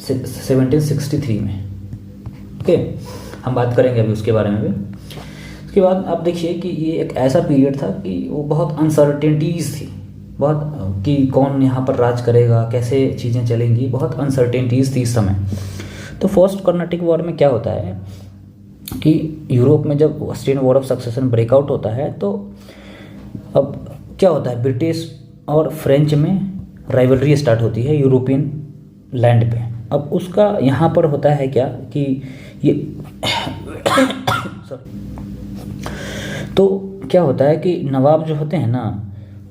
1763 में। ओके, हम बात करेंगे अभी उसके बारे में भी। उसके बाद आप देखिए कि ये एक ऐसा पीरियड था कि वो बहुत अनसर्टेनिटीज़ थी, बहुत कि कौन यहाँ पर राज करेगा, कैसे चीज़ें चलेंगी, बहुत अनसर्टेनिटीज़ थी इस समय। तो फर्स्ट कर्नाटिक वॉर में क्या होता है कि यूरोप में जब Austrian war of succession breakout होता है, तो अब क्या होता है, ब्रिटिश और फ्रेंच में राइवलरी स्टार्ट होती है यूरोपियन लैंड पे। अब उसका यहाँ पर होता है क्या कि ये तो क्या होता है कि नवाब जो होते हैं ना,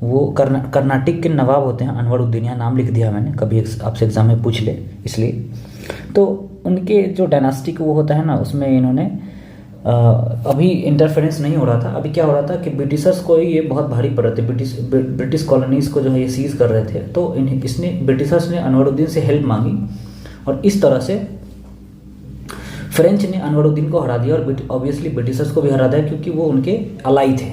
वो कर्नाटक के नवाब होते हैं। अनवरुद्दीन, यहाँ नाम लिख दिया मैंने, कभी आपसे एग्जाम में पूछ ले इसलिए। तो उनके जो डायनास्टिक वो होता है ना, उसमें इन्होंने अभी इंटरफेरेंस नहीं हो रहा था। अभी क्या हो रहा था कि ब्रिटिशर्स को ये बहुत भारी पड़ रहे थे, ब्रिटिश कॉलोनीज़ को जो है ये सीज कर रहे थे। तो ब्रिटिशर्स ने अनवरुद्दीन से हेल्प मांगी, और इस तरह से फ्रेंच ने अनवरुद्दीन को हरा दिया और ऑब्वियसली ब्रिटिशर्स को भी हरा दिया क्योंकि वो उनके अलाई थे।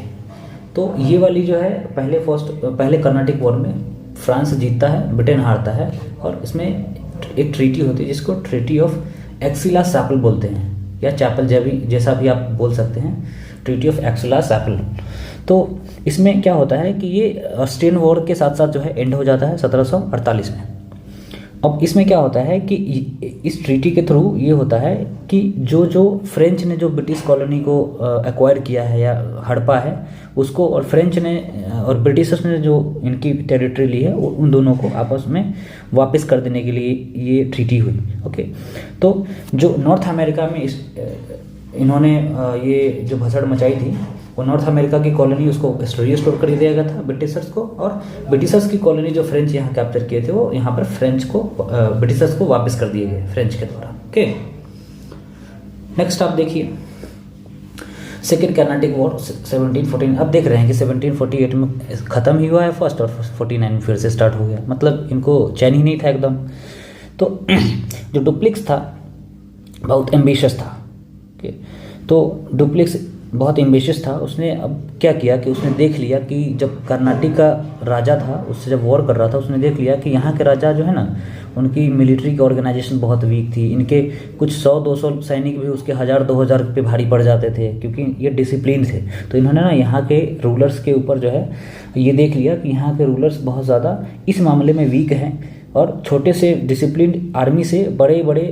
तो ये वाली जो है पहले कर्नाटिक वॉर में फ्रांस जीतता है, ब्रिटेन हारता है, और इसमें एक ट्रीटी होती है जिसको ट्रीटी ऑफ एक्सिला-चैपल बोलते हैं, या चैपल जैसा भी आप बोल सकते हैं, ट्रीटी ऑफ एक्सिला-चैपल। तो इसमें क्या होता है कि ये ऑस्ट्रियन वॉर के साथ साथ जो है एंड हो जाता है 1748 में। अब इसमें क्या होता है कि इस ट्रीटी के थ्रू ये होता है कि जो फ्रेंच ने जो ब्रिटिश कॉलोनी को एक्वायर किया है या हड़पा है उसको, और फ्रेंच ने और ब्रिटिशर्स ने जो इनकी टेरिटरी ली है उन दोनों को आपस में वापस कर देने के लिए ये ट्रीटी हुई। ओके, तो जो नॉर्थ अमेरिका में इन्होंने ये जो भसड़ मचाई थी वो नॉर्थ अमेरिका की कॉलोनी उसको रिस्टोर कर दिया गया था ब्रिटिशर्स को, और ब्रिटिशर्स की कॉलोनी जो फ्रेंच यहाँ कैप्चर किए थे वो यहाँ पर ब्रिटिशर्स को वापस कर दिए गए फ्रेंच के द्वारा। ओके, नेक्स्ट आप देखिए सेकेंड कर्नाटिक वॉर 1714। अब देख रहे हैं कि 1748 में ख़त्म ही हुआ है फर्स्ट, और 49 में फिर से स्टार्ट हो गया, मतलब इनको चैन ही नहीं था एकदम। तो जो डुप्लिक्स था बहुत एम्बिशियस था। ओके, तो डुप्लिक्स बहुत एम्बिशियस था। उसने अब क्या किया कि उसने देख लिया कि जब कर्नाटक का राजा था उससे जब वॉर कर रहा था, उसने देख लिया कि यहाँ के राजा जो है ना उनकी मिलिट्री की ऑर्गेनाइजेशन बहुत वीक थी। इनके कुछ 100-200 सैनिक भी उसके 1000-2000 पे भारी पड़ जाते थे क्योंकि ये डिसिप्लिन थे। तो इन्होंने ना यहाँ के रूलर्स के ऊपर जो है ये देख लिया कि यहाँ के रूलर्स बहुत ज़्यादा इस मामले में वीक हैं और छोटे से डिसिप्लिन आर्मी से बड़े बड़े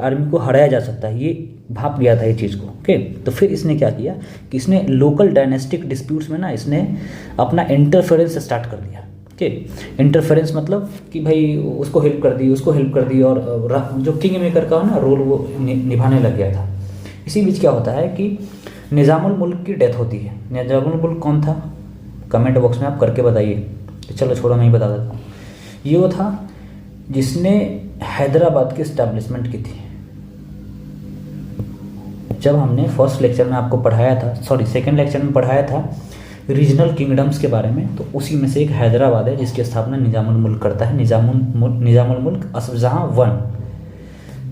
आर्मी को हराया जा सकता है। ये भाप गया था ये चीज़ को। ओके, तो फिर इसने क्या किया कि इसने लोकल डायनेस्टिक डिस्प्यूट्स में ना इसने अपना इंटरफेरेंस स्टार्ट कर दिया। ओके, इंटरफेरेंस मतलब कि भाई उसको हेल्प कर दी और जो किंग मेकर का ना रोल वो निभाने लग गया था। इसी बीच क्या होता है कि निज़ामुल मुल्क की डेथ होती है। निज़ामुल मुल्क कौन था? कमेंट बॉक्स में आप करके बताइए। चलो छोड़ो, मैं ही बता देता हूँ। ये वो था जिसने हैदराबाद की इस्टेब्लिशमेंट की थी। जब हमने फर्स्ट लेक्चर में आपको पढ़ाया था, सेकंड लेक्चर में पढ़ाया था रीजनल किंगडम्स के बारे में, तो उसी में से एक हैदराबाद है जिसकी स्थापना निज़ामुल मुल्क करता है। निज़ामुल मुल्क असफ़जहाँ I।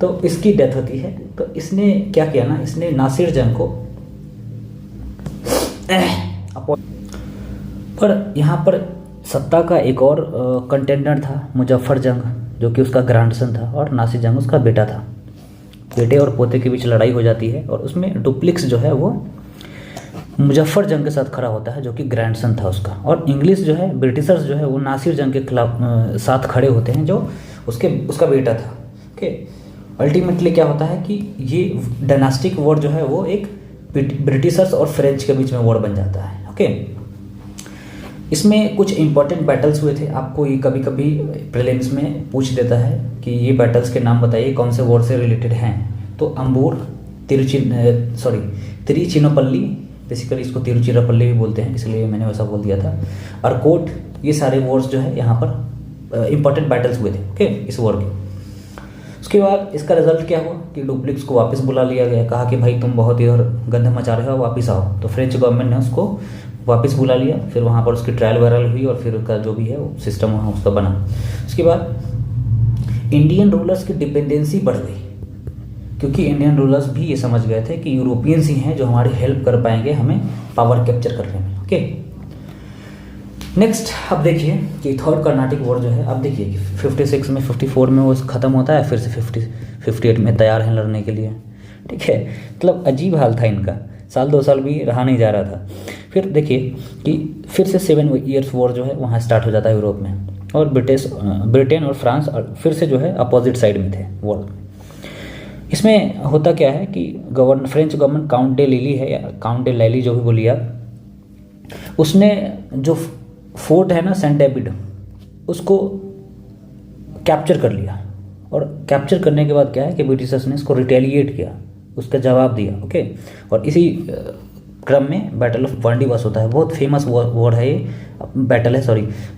तो इसकी डेथ होती है। तो इसने क्या किया ना, इसने नासिर जंग को पर यहाँ पर सत्ता का एक और कंटेंडर था मुजफ्फर जंग, जो कि उसका ग्रैंडसन था, और नासिर जंग उसका बेटा था। बेटे और पोते के बीच लड़ाई हो जाती है और उसमें डुप्लिक्स जो है वो मुजफ्फर जंग के साथ खड़ा होता है जो कि ग्रैंडसन था उसका, और इंग्लिश जो है ब्रिटिशर्स जो है वो नासिर जंग के खिलाफ साथ खड़े होते हैं जो उसका बेटा था। ओके, अल्टीमेटली क्या होता है कि ये डायनास्टिक वॉर जो है वो एक ब्रिटिशर्स और फ्रेंच के बीच में वॉर बन जाता है। ओके, इसमें कुछ इंपॉर्टेंट बैटल्स हुए थे। आपको ये कभी कभी प्रीलिम्स में पूछ देता है कि ये बैटल्स के नाम बताइए कौन से वॉर से रिलेटेड हैं। तो अंबूर, तिरुचिनपल्ली, बेसिकली इसको तिरुचिरापल्ली भी बोलते हैं इसलिए मैंने वैसा बोल दिया था, अरकोट, ये सारे वॉर्स जो है यहाँ पर इंपॉर्टेंट बैटल्स हुए थे। ओके, इस वॉर के उसके बाद इसका रिजल्ट क्या हुआ कि डुप्लिक्स को वापस बुला लिया गया। कहा कि भाई तुम बहुत इधर गंद मचा रहे हो, वापस आओ। तो फ्रेंच गवर्नमेंट ने उसको वापस बुला लिया। फिर वहाँ पर उसकी ट्रायल वायरल हुई और फिर उसका जो भी है वो सिस्टम वहाँ उसका बना। उसके बाद इंडियन रूलर्स की डिपेंडेंसी बढ़ गई क्योंकि इंडियन रूलर्स भी ये समझ गए थे कि यूरोपियंस ही हैं जो हमारी हेल्प कर पाएंगे हमें पावर कैप्चर करने में। ओके, नेक्स्ट अब देखिए कि थर्ड कर्नाटिक वॉर जो है, अब देखिए कि 56 में 54 में वो ख़त्म होता है, फिर से 58 में तैयार हैं लड़ने के लिए। ठीक है, मतलब अजीब हाल था इनका, साल 2 साल भी रहा नहीं जा रहा था। फिर देखिए कि फिर से 7 ईयर्स वॉर जो है वहाँ स्टार्ट हो जाता है यूरोप में, और ब्रिटेन और फ्रांस फिर से जो है अपोजिट साइड में थे वॉर। इसमें होता क्या है कि French government count day lily है या काउंट डे लैली जो भी बोलिए आप, उसने जो फोर्ट है ना सेंट डेविड, उसको कैप्चर कर लिया। और कैप्चर करने के बाद क्या है कि ब्रिटिशर्स ने इसको रिटेलिएट किया, उसका जवाब दिया। ओके, और इसी क्रम में बैटल ऑफ वांडीवास होता है। बहुत फेमस वॉर है ये, बैटल है,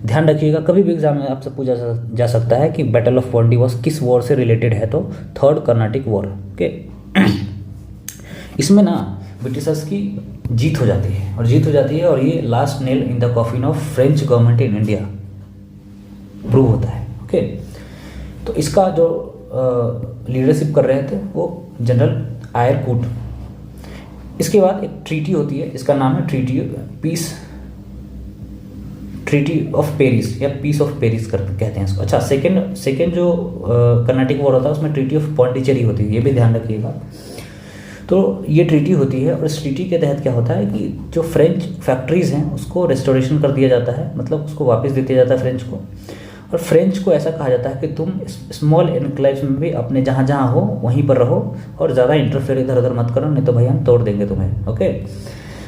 ध्यान रखिएगा कभी भी एग्जाम में आपसे पूछा जा सकता है कि बैटल ऑफ वांडीवास किस वॉर से रिलेटेड है, तो थर्ड कर्नाटिक वॉर। ओके, इसमें ना ब्रिटिशर्स की जीत हो जाती है और ये last nail in the coffin of French government in India prove होता है। ओके, तो इसका जो लीडरशिप कर रहे थे वो जनरल आयरकूट। इसके बाद एक ट्रीटी होती है, इसका नाम है ट्रीटी ऑफ पेरिस या पीस ऑफ पेरिस कहते हैं इसको। अच्छा, सेकेंड जो कर्नाटिक वॉर होता है उसमें ट्रीटी ऑफ पॉन्डिचेरी होती है, ये भी ध्यान रखिएगा। तो ये ट्रीटी होती है और इस ट्रीटी के तहत क्या होता है कि जो फ्रेंच फैक्ट्रीज़ हैं उसको रेस्टोरेशन कर दिया जाता है, मतलब उसको वापस दे दिया जाता है फ्रेंच को। और फ्रेंच को ऐसा कहा जाता है कि तुम स्मॉल एनक्लेव्स में भी अपने जहाँ जहाँ हो वहीं पर रहो और ज़्यादा इंटरफेयर इधर उधर मत करो, नहीं तो भाई हम तोड़ देंगे तुम्हें। ओके,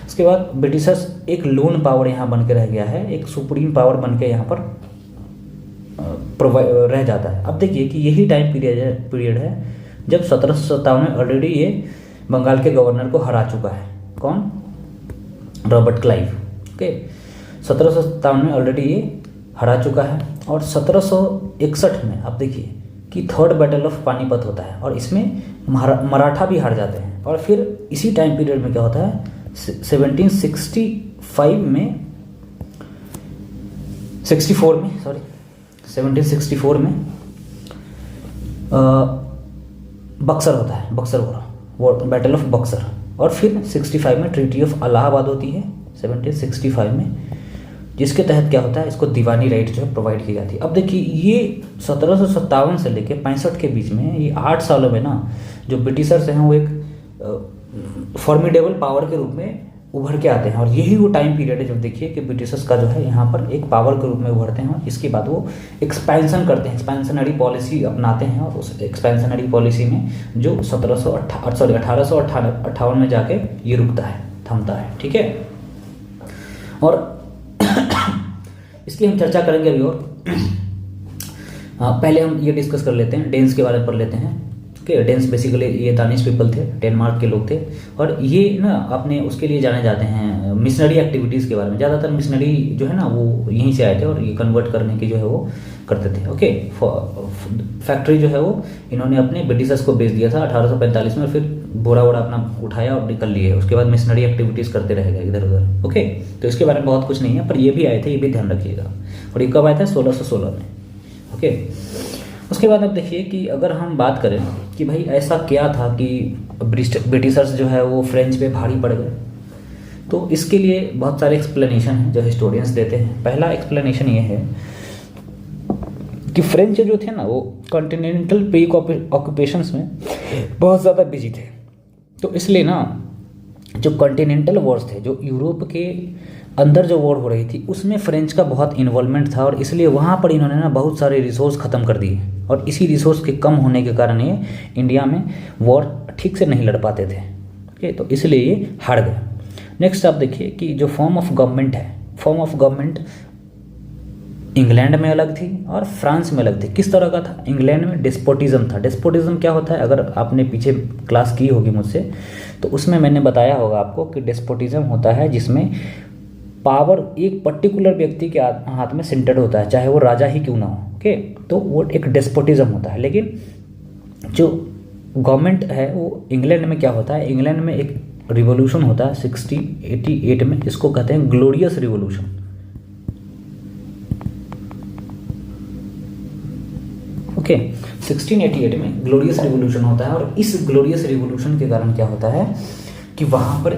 उसके बाद ब्रिटिशर्स एक लोन पावर यहाँ बन के रह गया है, एक सुप्रीम पावर बन के यहाँ पर रह जाता है। अब देखिए कि यही टाइम पीरियड है जब 1757 में ऑलरेडी ये बंगाल के गवर्नर को हरा चुका है। कौन? Robert Clive. ओके, 1757 में ऑलरेडी ये हरा चुका है और 1761 में आप देखिए कि थर्ड बैटल ऑफ पानीपत होता है और इसमें मराठा भी हार जाते हैं। और फिर इसी टाइम पीरियड में क्या होता है, 1764 में बक्सर होता है, Buxar war, battle of Buxar. और फिर 65 में ट्रीटी ऑफ इलाहाबाद होती है 1765 में, जिसके तहत क्या होता है, इसको दीवानी राइट जो है प्रोवाइड की जाती है। अब देखिए ये 1757 से लेके 65 के बीच में ये 8 सालों में ना जो ब्रिटिशर्स हैं वो एक फॉर्मिडेबल पावर के रूप में उभर के आते हैं। और यही वो टाइम पीरियड है जब देखिए कि ब्रिटिशर्स का जो है यहाँ पर एक पावर के रूप में उभरते हैं और इसके बाद वो एक्सपेंशन करते हैं, एक्सपेंशनरी पॉलिसी अपनाते हैं। और उस एक्सपेंशनरी पॉलिसी में जो 1858 में जाके ये रुकता है, थमता है। ठीक है, और इसकी हम चर्चा करेंगे अभी। और पहले हम ये डिस्कस कर लेते हैं, डेन्स के बारे में पढ़ लेते हैं। ओके, डेन्स बेसिकली ये दानिश पीपल थे, डेनमार्क के लोग थे और ये ना अपने उसके लिए जाने जाते हैं मिशनरी एक्टिविटीज़ के बारे में। ज़्यादातर मिशनरी जो है ना वो यहीं से आए थे और ये कन्वर्ट करने की जो है वो करते थे। ओके, फैक्ट्री जो है वो इन्होंने अपने ब्रिटिशर्स को बेच दिया था 1845 में, और फिर बोरा वोरा अपना उठाया और निकल लिए। उसके बाद मिशनरी एक्टिविटीज़ करते रहेगा इधर उधर। ओके, तो इसके बारे में बहुत कुछ नहीं है, पर ये भी आए थे, ये भी ध्यान रखिएगा। और ये कब आया था? 1616 में। ओके, उसके बाद अब देखिए कि अगर हम बात करें कि भाई ऐसा क्या था कि ब्रिटिशर्स जो है वो फ्रेंच पे भारी पड़ गए, तो इसके लिए बहुत सारे एक्सप्लेनेशन हैं जो हिस्टोरियंस देते हैं। पहला एक्सप्लेनेशन ये है कि फ्रेंच जो थे ना वो कॉन्टिनेंटल प्री ऑक्यूपेशंस में बहुत ज़्यादा बिजी थे। तो इसलिए ना जो कॉन्टिनेंटल वॉर्स थे, जो यूरोप के अंदर जो वॉर हो रही थी, उसमें फ्रेंच का बहुत इन्वॉल्वमेंट था और इसलिए वहाँ पर इन्होंने ना बहुत सारे रिसोर्स ख़त्म कर दिए। और इसी रिसोर्स के कम होने के कारण ये इंडिया में वॉर ठीक से नहीं लड़ पाते थे। ओके, तो इसलिए ये हार गए। नेक्स्ट आप देखिए कि जो फॉर्म ऑफ गवर्नमेंट है, फॉर्म ऑफ गवर्नमेंट इंग्लैंड में अलग थी और फ्रांस में अलग थी। किस तरह का था? इंग्लैंड में डेस्पोटिज्म था। डेस्पोटिज्म क्या होता है? अगर आपने पीछे क्लास की होगी मुझसे तो उसमें मैंने बताया होगा आपको कि डेस्पोटिज्म होता है जिसमें पावर एक पर्टिकुलर व्यक्ति के हाथ में सेंटर्ड होता है, चाहे वो राजा ही क्यों ना हो। ओके, तो वो एक डेस्पोटिज्म होता है। लेकिन जो गवर्नमेंट है वो इंग्लैंड में क्या होता है, इंग्लैंड में एक रिवॉल्यूशन होता है 1688 में, इसको कहते हैं ग्लोरियस रिवॉल्यूशन। ओके, 1688 में ग्लोरियस रिवॉल्यूशन होता है और इस ग्लोरियस रिवॉल्यूशन के कारण क्या होता है कि वहाँ पर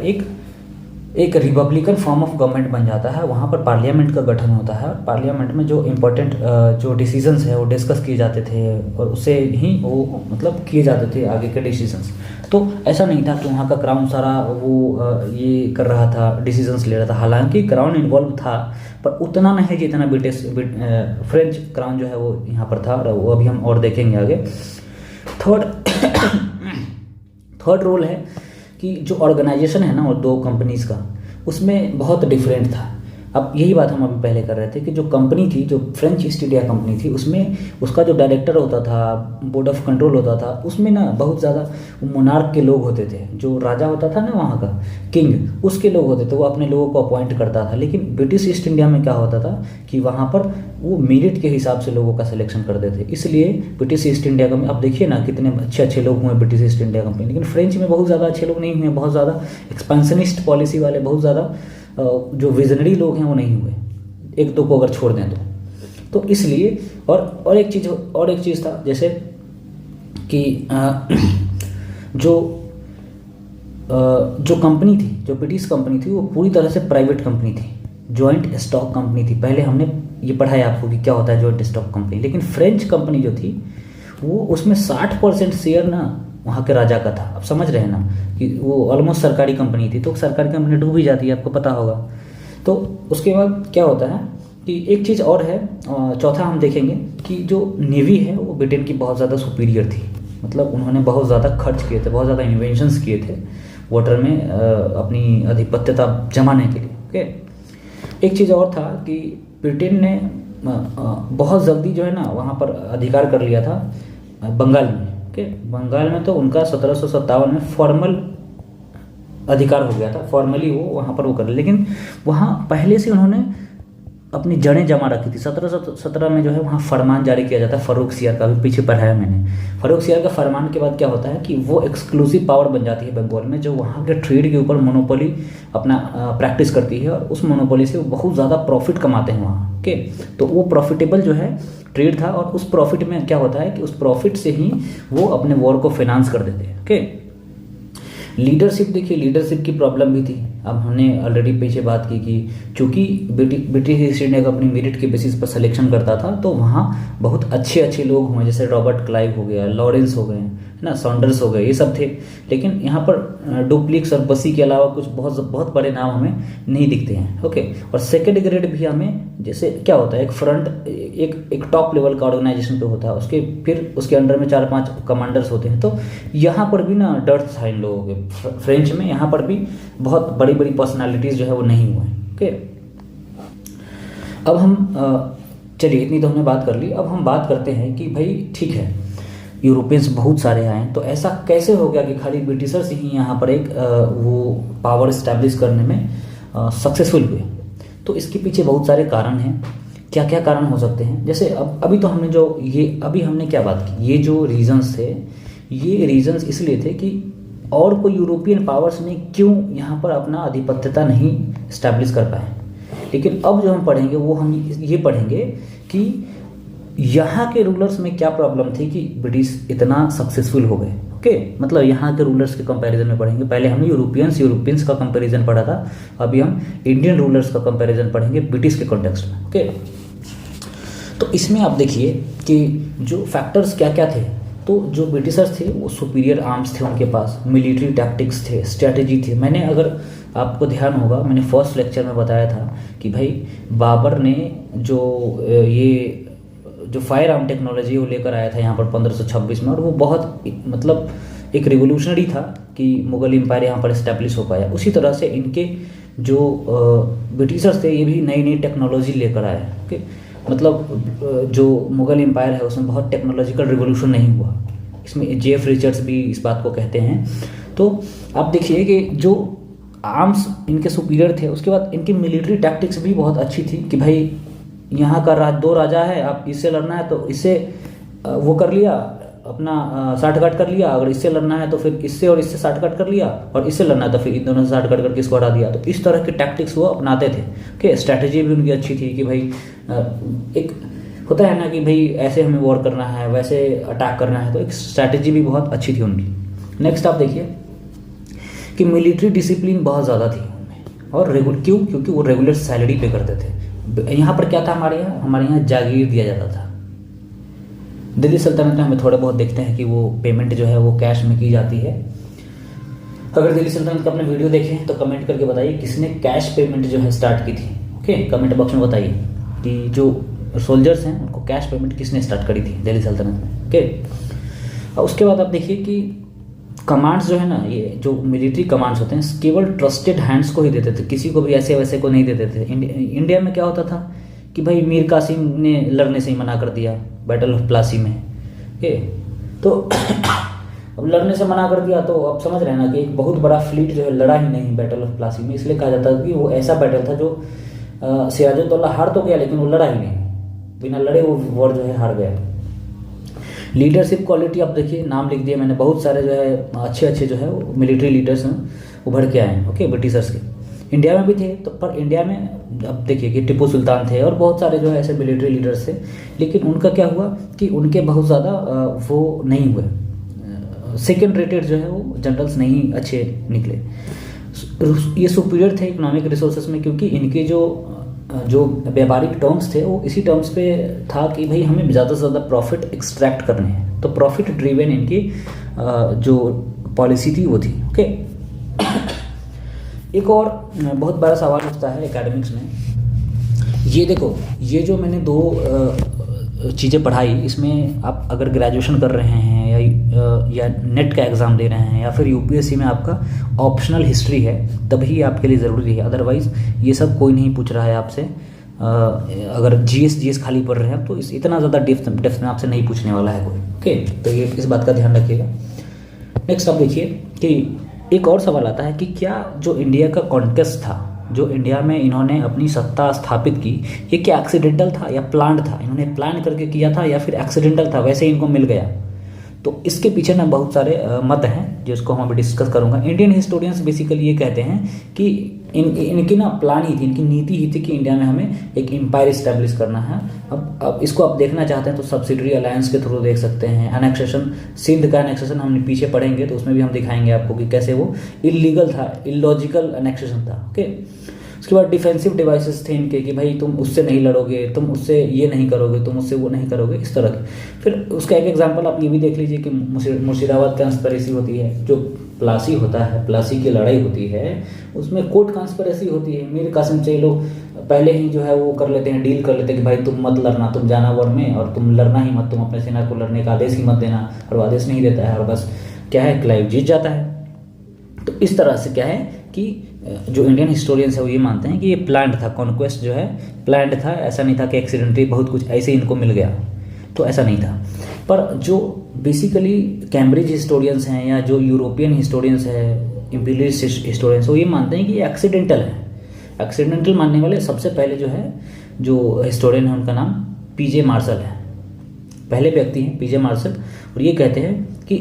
एक रिपब्लिकन फॉर्म ऑफ गवर्नमेंट बन जाता है। वहाँ पर पार्लियामेंट का गठन होता है और पार्लियामेंट में जो इम्पोर्टेंट जो डिसीजंस है वो डिस्कस किए जाते थे और उससे ही वो मतलब किए जाते थे आगे के डिसीजंस। तो ऐसा नहीं था कि वहाँ का क्राउन सारा वो ये कर रहा था, डिसीजंस ले रहा था। हालांकि क्राउन इन्वॉल्व था पर उतना नहीं जितना फ्रेंच क्राउन जो है वो यहाँ पर था, और वो अभी हम और देखेंगे आगे। थर्ड रोल है कि जो ऑर्गेनाइजेशन है ना वो दो कंपनीज़ का, उसमें बहुत डिफरेंट था। अब यही बात हम अभी पहले कर रहे थे कि जो कंपनी थी, जो फ्रेंच ईस्ट इंडिया कंपनी थी, उसमें उसका जो डायरेक्टर होता था, बोर्ड ऑफ कंट्रोल होता था, उसमें ना बहुत ज़्यादा मोनार्क के लोग होते थे। जो राजा होता था ना वहाँ का, किंग, उसके लोग होते थे, वो अपने लोगों को अपॉइंट करता था। लेकिन ब्रिटिश ईस्ट इंडिया में क्या होता था कि वहाँ पर वो मेरिट के हिसाब से लोगों का सिलेक्शन करते थे। इसलिए ब्रिटिश ईस्ट इंडिया कंपनी, अब देखिए ना कितने अच्छे लोग हुए ब्रिटिश ईस्ट इंडिया कंपनी, लेकिन फ्रेंच में बहुत ज़्यादा अच्छे लोग नहीं हुए। बहुत ज़्यादा एक्सपेंशनिस्ट पॉलिसी वाले, बहुत ज़्यादा जो विजनरी लोग हैं वो नहीं हुए, एक दो को अगर छोड़ दें तो इसलिए। और एक चीज़ था, जैसे कि जो जो कंपनी थी, जो ब्रिटिश कंपनी थी, वो पूरी तरह से प्राइवेट कंपनी थी, जॉइंट स्टॉक कंपनी थी। पहले हमने ये पढ़ा है आपको कि क्या होता है जॉइंट स्टॉक कंपनी। लेकिन फ्रेंच कंपनी जो थी वो उसमें 60% शेयर ना वहाँ के राजा का था। आप समझ रहे हैं ना कि वो ऑलमोस्ट सरकारी कंपनी थी, तो सरकारी कंपनी डूब ही जाती है, आपको पता होगा। तो उसके बाद क्या होता है कि एक चीज़ और है, चौथा हम देखेंगे कि जो नेवी है वो ब्रिटेन की बहुत ज़्यादा सुपीरियर थी। मतलब उन्होंने बहुत ज़्यादा खर्च किए थे, बहुत ज़्यादा इन्वेंशंस किए थे वाटर में अपनी आधिपत्यता जमाने के लिए। ओके, एक चीज़ और था कि ब्रिटेन ने बहुत जल्दी जो है ना वहाँ पर अधिकार कर लिया था बंगाल में। ओके, बंगाल में तो उनका 1757 में फॉर्मल अधिकार हो गया था, फॉर्मली वो वहाँ पर वो कर, लेकिन वहाँ पहले से उन्होंने अपनी जड़ें जमा रखी थी। 1717 में जो है वहाँ फरमान जारी किया जाता है फ़र्रुख सियार का, भी पीछे पढ़ा है मैंने। फ़र्रुख सियार का फरमान के बाद क्या होता है कि वो एक्सक्लूसिव पावर बन जाती है बंगाल में, जो वहाँ के ट्रेड के ऊपर मोनोपोली अपना प्रैक्टिस करती है, और उस मोनोपोली से वो बहुत ज़्यादा प्रॉफिट कमाते हैं वहाँ के। तो वो प्रॉफिटेबल जो है ट्रेड था, और उस प्रॉफिट में क्या होता है कि उस प्रॉफिट से ही वो अपने वॉर को फाइनेंस कर देते हैं। ओके, लीडरशिप देखिए, लीडरशिप की प्रॉब्लम भी थी। अब हमने ऑलरेडी पीछे बात की कि चूंकि ब्रिटिश ईस्ट इंडिया अपनी मेरिट के बेसिस पर सिलेक्शन करता था, तो वहाँ बहुत अच्छे अच्छे लोग हुए, जैसे रॉबर्ट क्लाइव हो गया, लॉरेंस हो गए, है ना, सॉन्डर्स हो गए, ये सब थे। लेकिन यहाँ पर डुप्लिक्स और बसी के अलावा कुछ बहुत बड़े नाम हमें नहीं दिखते हैं। ओके, और सेकेंड ग्रेड भी हमें, जैसे क्या होता है एक फ्रंट एक टॉप लेवल का ऑर्गेनाइजेशन पे होता है, उसके फिर उसके अंडर में 4-5 कमांडर्स होते हैं। तो यहाँ पर भी ना डर्थ था इन लोगों के फ्रेंच में, यहाँ पर भी बहुत बड़ी बड़ी पर्सनालिटीज़ जो है वो नहीं हुए। ओके, अब हम चलिए इतनी तो हमने बात कर ली। अब हम बात करते हैं कि भाई ठीक है, यूरोपियंस बहुत सारे आए, तो ऐसा कैसे हो गया कि खाली ब्रिटिशर्स ही यहाँ पर एक वो पावर इस्टेब्लिश करने में सक्सेसफुल हुए। तो इसके पीछे बहुत सारे कारण हैं। क्या क्या कारण हो सकते हैं? जैसे अभी तो हमने जो ये अभी हमने क्या बात की, ये जो रीजंस थे, ये रीजंस इसलिए थे कि और कोई यूरोपियन पावर्स ने क्यों यहाँ पर अपना आधिपत्यता नहीं इस्टेब्लिश कर पाए। लेकिन अब जो हम पढ़ेंगे वो हम ये पढ़ेंगे कि यहाँ के रूलर्स में क्या प्रॉब्लम थी कि ब्रिटिश इतना सक्सेसफुल हो गए। ओके, मतलब यहाँ के रूलर्स के कंपैरिजन में पढ़ेंगे। पहले हमने यूरोपियंस का कंपैरिजन पढ़ा था, अभी हम इंडियन रूलर्स का कंपैरिजन पढ़ेंगे ब्रिटिश के कॉन्टेक्स्ट में। ओके, तो इसमें आप देखिए कि जो फैक्टर्स क्या क्या थे। तो जो ब्रिटिशर्स थे वो सुपीरियर आर्म्स थे, उनके पास मिलिट्री टैक्टिक्स थे, स्ट्रैटेजी थे। मैंने, अगर आपको ध्यान होगा, मैंने फर्स्ट लेक्चर में बताया था कि भाई बाबर ने जो फायर आर्म टेक्नोलॉजी वो लेकर आया था यहाँ पर 1526 में, और वो बहुत मतलब एक रिवोल्यूशनरी था कि मुगल एम्पायर यहाँ पर इस्टेब्लिश हो पाया। उसी तरह से इनके जो ब्रिटिशर्स थे ये भी नई नई टेक्नोलॉजी लेकर आए। ओके, मतलब जो मुगल एम्पायर है उसमें बहुत टेक्नोलॉजिकल रिवोल्यूशन नहीं हुआ। इसमें जेफ रिचर्ड्स भी इस बात को कहते हैं। तो आप देखिए कि जो आर्म्स इनके सुपीरियर थे, उसके बाद इनकी मिलिट्री टैक्टिक्स भी बहुत अच्छी थी कि भाई यहाँ का दो राजा है, आप इससे लड़ना है तो इससे वो कर लिया, अपना साठगांठ कर लिया, अगर इससे लड़ना है तो फिर इससे और इससे साठगांठ कर लिया, और इससे लड़ना है तो फिर इन दोनों से साठगांठ करके इसको हरा दिया। तो इस तरह के टैक्टिक्स वो अपनाते थे। ओके, स्ट्रैटेजी भी उनकी अच्छी थी कि भाई एक होता है ना कि भाई ऐसे हमें वॉर करना है, वैसे अटैक करना है, तो एक स्ट्रैटेजी भी बहुत अच्छी थी उनकी। नेक्स्ट आप देखिए कि मिलिट्री डिसिप्लिन बहुत ज़्यादा थी उनमें, और क्योंकि वो रेगुलर सैलरी पे करते थे। यहाँ पर क्या था, हमारे यहाँ जागीर दिया जाता था। दिल्ली सल्तनत में हमें थोड़े बहुत देखते हैं कि वो पेमेंट जो है वो कैश में की जाती है। अगर दिल्ली सल्तनत का अपने वीडियो देखें तो कमेंट करके बताइए किसने कैश पेमेंट जो है स्टार्ट की थी। ओके, कमेंट बॉक्स में बताइए कि जो सोल्जर्स हैं उनको कैश पेमेंट किसने स्टार्ट करी थी दिल्ली सल्तनत में। ओके, और उसके बाद आप देखिए कि कमांड्स जो है ना, ये जो मिलिट्री कमांड्स होते हैं केवल ट्रस्टेड हैंड्स को ही देते थे, किसी को भी ऐसे वैसे को नहीं देते थे। इंडिया में क्या होता था कि भाई मीर कासिम ने लड़ने से ही मना कर दिया बैटल ऑफ प्लासी में। ओके, तो अब लड़ने से मना कर दिया, तो आप समझ रहे हैं ना कि एक बहुत बड़ा फ्लीट जो है लड़ा ही नहीं बैटल ऑफ प्लासी में। इसलिए कहा जाता है कि वो ऐसा बैटल था जो सिराजुद्दौला हार तो गया लेकिन वो लड़ा ही नहीं, बिना लड़े वो वॉर जो है हार गया। लीडरशिप क्वालिटी आप देखिए, नाम लिख दिया मैंने, बहुत सारे जो है अच्छे जो है वो मिलिट्री लीडर्स हैं उभर के आए हैं। ओके, ब्रिटिशर्स के इंडिया में भी थे, तो पर इंडिया में अब देखिए कि टिप्पू सुल्तान थे और बहुत सारे जो है ऐसे मिलिट्री लीडर्स थे, लेकिन उनका क्या हुआ कि उनके बहुत ज़्यादा वो नहीं हुए, सेकेंड रेटेड जो है वो जनरल्स नहीं अच्छे निकले। ये सुपीरियर थे इकोनॉमिक रिसोर्सेज में, क्योंकि इनके जो व्यापारिक टर्म्स थे वो इसी टर्म्स पे था कि भाई हमें ज़्यादा से ज़्यादा प्रॉफिट एक्सट्रैक्ट करने हैं। तो प्रॉफिट ड्रिवन इनकी जो पॉलिसी थी वो थी। ओके, एक और बहुत बड़ा सवाल उठता है एकेडमिक्स में, ये देखो, ये जो मैंने दो चीज़ें पढ़ाई, इसमें आप अगर ग्रेजुएशन कर रहे हैं या नेट का एग्ज़ाम दे रहे हैं या फिर यूपीएससी में आपका ऑप्शनल हिस्ट्री है, तभी आपके लिए ज़रूरी है। अदरवाइज़ ये सब कोई नहीं पूछ रहा है आपसे। अगर जीएस खाली पढ़ रहे हैं तो इतना ज़्यादा डेप्थ में आपसे नहीं पूछने वाला है कोई। ओके, तो ये इस बात का ध्यान रखिएगा। नेक्स्ट आप देखिए कि एक और सवाल आता है कि क्या जो इंडिया का कॉन्क्वेस्ट था, जो इंडिया में इन्होंने अपनी सत्ता स्थापित की, ये क्या एक्सीडेंटल था या प्लान्ड था? इन्होंने प्लान करके किया था या फिर एक्सीडेंटल था, वैसे इनको मिल गया? तो इसके पीछे ना बहुत सारे मत हैं जिसको हम अभी डिस्कस करूंगा। इंडियन हिस्टोरियंस बेसिकली ये कहते हैं कि इनकी ना प्लान ही थी, इनकी नीति ही थी कि इंडिया में हमें एक एम्पायर इस्टेब्लिश करना है। अब इसको आप देखना चाहते हैं तो सब्सिडरी अलायंस के थ्रू देख सकते हैं। एनेक्सेशन, सिंध का एनेक्सेशन हम पीछे पढ़ेंगे तो उसमें भी हम दिखाएंगे आपको कि कैसे वो इलीगल था, इलॉजिकल एनेक्सेशन था। ओके, उसके बाद डिफेंसिव डिवाइसेस थे इनके कि भाई तुम उससे नहीं लड़ोगे, तुम उससे ये नहीं करोगे, तुम उससे वो नहीं करोगे, इस तरह के। फिर उसका एक एग्जांपल आप ये भी देख लीजिए कि मुर्शिदाबाद कंस्पिरेसी होती है, जो प्लासी होता है, प्लासी की लड़ाई होती है, उसमें कोर्ट कंस्पिरेसी होती है। मीर कासिम चाहिए लोग पहले ही जो है वो कर लेते हैं, डील कर लेते हैं कि भाई तुम मत लड़ना, तुम जाना वॉर में और तुम लड़ना ही मत, तुम अपने सेना को लड़ने का आदेश ही मत देना, और वो आदेश नहीं देता है और बस क्या है, क्लाइव जीत जाता है। तो इस तरह से क्या है कि जो इंडियन हिस्टोरियंस है वो ये मानते हैं कि ये प्लान्ड था, कॉन्क्वेस्ट जो है प्लान्ड था, ऐसा नहीं था कि एक्सीडेंटली बहुत कुछ ऐसे इनको मिल गया, तो ऐसा नहीं था। पर जो बेसिकली कैम्ब्रिज हिस्टोरियंस हैं या जो यूरोपियन हिस्टोरियंस है, इम्पीरियलिस्ट हिस्टोरियंस, वो ये मानते हैं कि ये एक्सीडेंटल है। एक्सीडेंटल मानने वाले सबसे पहले जो हिस्टोरियन है उनका नाम पीजे मार्शल है, पहले व्यक्ति हैं पीजे मार्शल, और ये कहते हैं कि